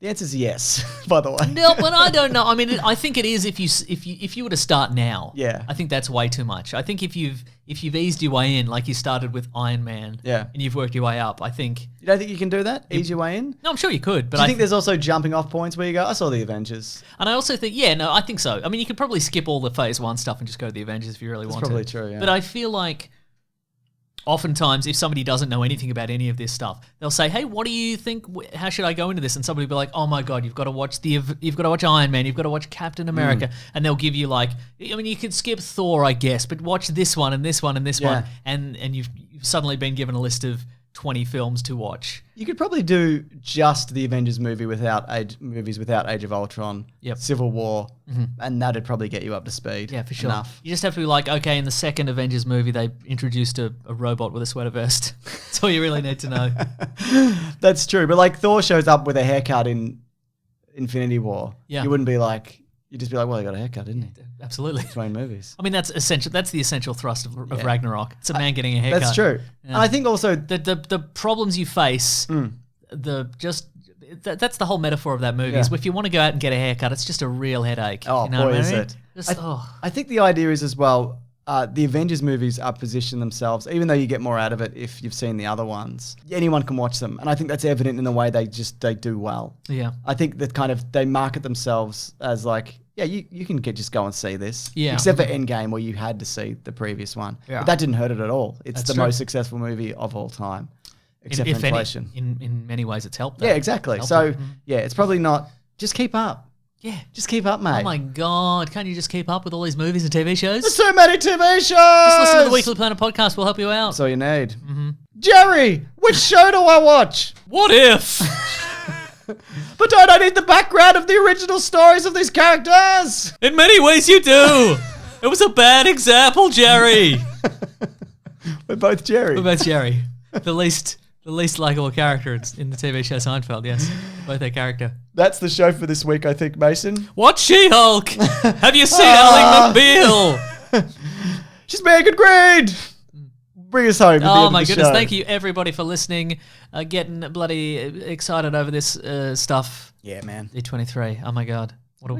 The answer is yes, by the way. No, but I don't know. I mean, I think it is if you were to start now. Yeah. I think that's way too much. I think if you've eased your way in, like you started with Iron Man, Yeah. and you've worked your way up, I think. You don't think you can do that? Ease your way in? No, I'm sure you could, but Do you think there's also jumping off points where you go, I saw the Avengers? and I also think, yeah, no, I think so. I mean, you could probably skip all the Phase 1 stuff and just go to the Avengers if you really want to. probably true, yeah. But I feel like oftentimes if somebody doesn't know anything about any of this stuff, they'll say, hey, what do you think? How should I go into this? And somebody will be like, oh my God, you've got to watch Iron Man, you've got to watch Captain America. And they'll give you like, I mean, you could skip Thor, I guess, but watch this one and this one and this one. And you've suddenly been given a list of 20 films to watch. You could probably do just the Avengers movies without Age of Ultron, Civil War, and that'd probably get you up to speed. Yeah, for sure. Enough. You just have to be like, okay, in the second Avengers movie, they introduced a robot with a sweater vest. That's all you really need to know. That's true. But like Thor shows up with a haircut in Infinity War. Yeah. You wouldn't be like, you'd just be like, well, he got a haircut, didn't he? Absolutely. Between movies. I mean, that's essential. That's the essential thrust of Ragnarok. It's a man getting a haircut. That's true. Yeah. And I think also The problems you face, that's the whole metaphor of that movie. Is if you want to go out and get a haircut, it's just a real headache. Oh, you know boy, what I is mean? it. Just, I think the idea is as well, the Avengers movies are positioned themselves, even though you get more out of it if you've seen the other ones. Anyone can watch them, and I think that's evident in the way they do well. Yeah. I think that kind of they market themselves as like, yeah, you can just go and see this. Yeah. Except for Endgame, where you had to see the previous one. Yeah. But that didn't hurt it at all. It's That's the true. most successful movie of all time, except for If any, inflation. in many ways, it's helped. Though. Yeah, exactly. It's So, helped it. yeah, it's probably not. Just keep up. Yeah. Just keep up, mate. Oh my God. Can't you just keep up with all these movies and TV shows? There's so many TV shows. Just listen to the Weekly Planet podcast. We'll help you out. That's all you need. Mm-hmm. Jerry, which show do I watch? What if? But don't I need the background of the original stories of these characters? In many ways, you do. It was a bad example, Jerry. We're both Jerry. What about Jerry? The least likable character in the TV show Seinfeld, yes. Both their character. That's the show for this week, I think, Mason. What She-Hulk? Have you seen Ally McBeal? She's being a good grade. Bring us home. Oh my goodness, thank you everybody for listening. Getting bloody excited over this stuff. Yeah, man. D23. Oh my God. What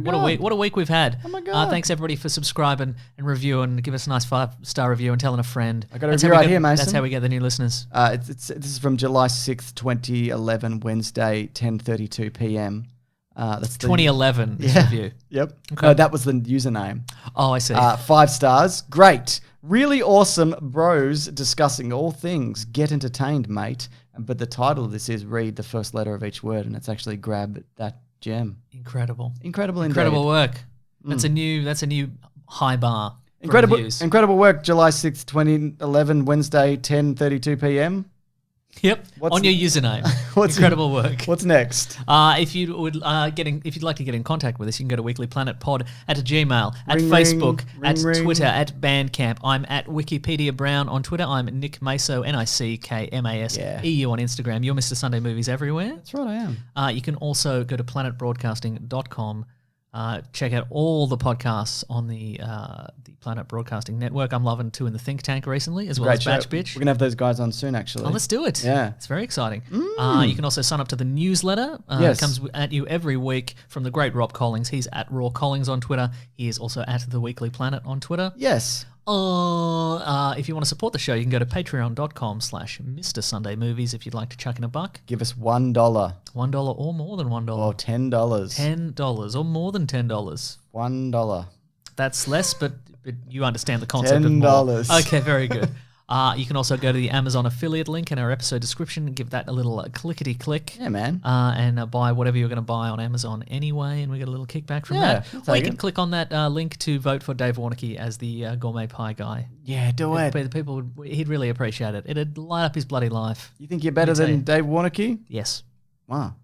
a week we've had. Oh my God. Thanks everybody for subscribing and reviewing. Give us a nice 5-star review and telling a friend. I got a review right here, Mason. That's how we get the new listeners. This is from July 6th, 2011, Wednesday, 10:32 p.m. That's 2011 this review. Yep. Okay. No, that was the username. Oh, I see. 5 stars. Great. Really awesome bros discussing all things. Get entertained, mate. But the title of this is Read the First Letter of Each Word, and it's actually Grab That Gem. Incredible Indeed. Incredible work. That's a new high bar. for Incredible reviews. incredible work. July 6th, 2011, Wednesday, 10:32 p.m. Yep. What's on your username. what's- Incredible work. What's next? If you would if you'd like to get in contact with us, you can go to weeklyplanetpod at Gmail, at Ring, Facebook, ring, at ring. Twitter, at Bandcamp. I'm at Wikipedia Brown on Twitter. I'm Nick Maso, NickMaseu on Instagram. You're Mr. Sunday Movies everywhere. That's right, I am. You can also go to planetbroadcasting.com. Check out all the podcasts on the Planet Broadcasting Network. I'm loving Two in the Think Tank recently, as well as show. Batch Bitch. We're going to have those guys on soon, actually. Oh, let's do it. Yeah. It's very exciting. You can also sign up to the newsletter. Yes. It comes at you every week from the great Rob Collins. He's at Raw Collins on Twitter. He is also at The Weekly Planet on Twitter. Yes. If you want to support the show, you can go to patreon.com/Mr. Sunday Movies if you'd like to chuck in a buck. Give us $1. $1 or more than $1. Or $10. $10 or more than $10. $1. That's less, but you understand the concept of more. $10. Okay, very good. You can also go to the Amazon affiliate link in our episode description and give that a little clickety-click. Yeah, man. And buy whatever you're going to buy on Amazon anyway, and we get a little kickback from Yeah, that. I'll Or you take can it. click on that link to vote for Dave Warnicky as the gourmet pie guy. Yeah, do it. The people he'd really appreciate it. It'd light up his bloody life. You think you're better tell than you. Dave Warnicky? Yes. Wow.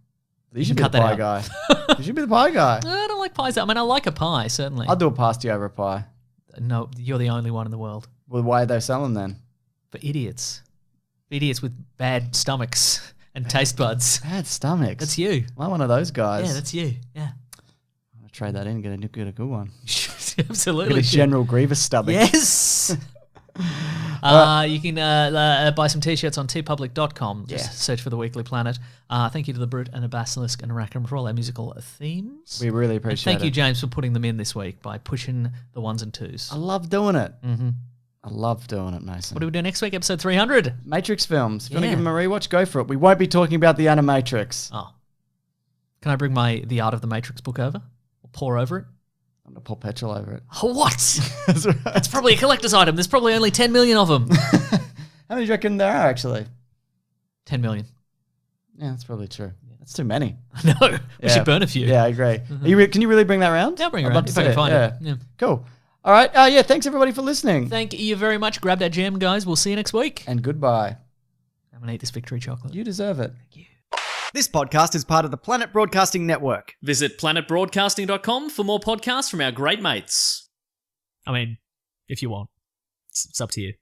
You should be cut the that pie out. guy. You should be the pie guy. I don't like pies. I mean, I like a pie, certainly. I'll do a pasty over a pie. No, you're the only one in the world. Well, why are they selling then? For idiots. Idiots with bad stomachs and taste buds. Bad stomachs. That's you. I'm one of those guys. Yeah, that's you. Yeah. I'll trade that in and get a good one. Absolutely. Get a General Grievous stomach. Yes. You can buy some t-shirts on tpublic.com. Just search for The Weekly Planet. Thank you to The Brute and a Basilisk and a Rackham for all our musical themes. We really And appreciate thank you, it. James, for putting them in this week by pushing the ones and twos. I love doing it. Mm-hmm. I love doing it, Mason. What do we do next week? Episode 300. Matrix films. If you want to Yeah. give them a rewatch, go for it. We won't be talking about the Animatrix. Oh. Can I bring my The Art of the Matrix book over? Or pour over it? I'm going to pour petrol over it. Oh, what? That's right. It's probably a collector's item. There's probably only 10 million of them. How many do you reckon there are, actually? 10 million. Yeah, that's probably true. That's too many. No, we Yeah. should burn a few. Yeah, I agree. Can you really bring that around? Yeah, I'll bring it I'd around love if to I can see find it. it. Yeah. Cool. All right. Yeah, thanks everybody for listening. Thank you very much. Grab that jam, guys. We'll see you next week. And goodbye. I'm going to eat this victory chocolate. You deserve it. This podcast is part of the Planet Broadcasting Network. Visit planetbroadcasting.com for more podcasts from our great mates. I mean, if you want. It's up to you.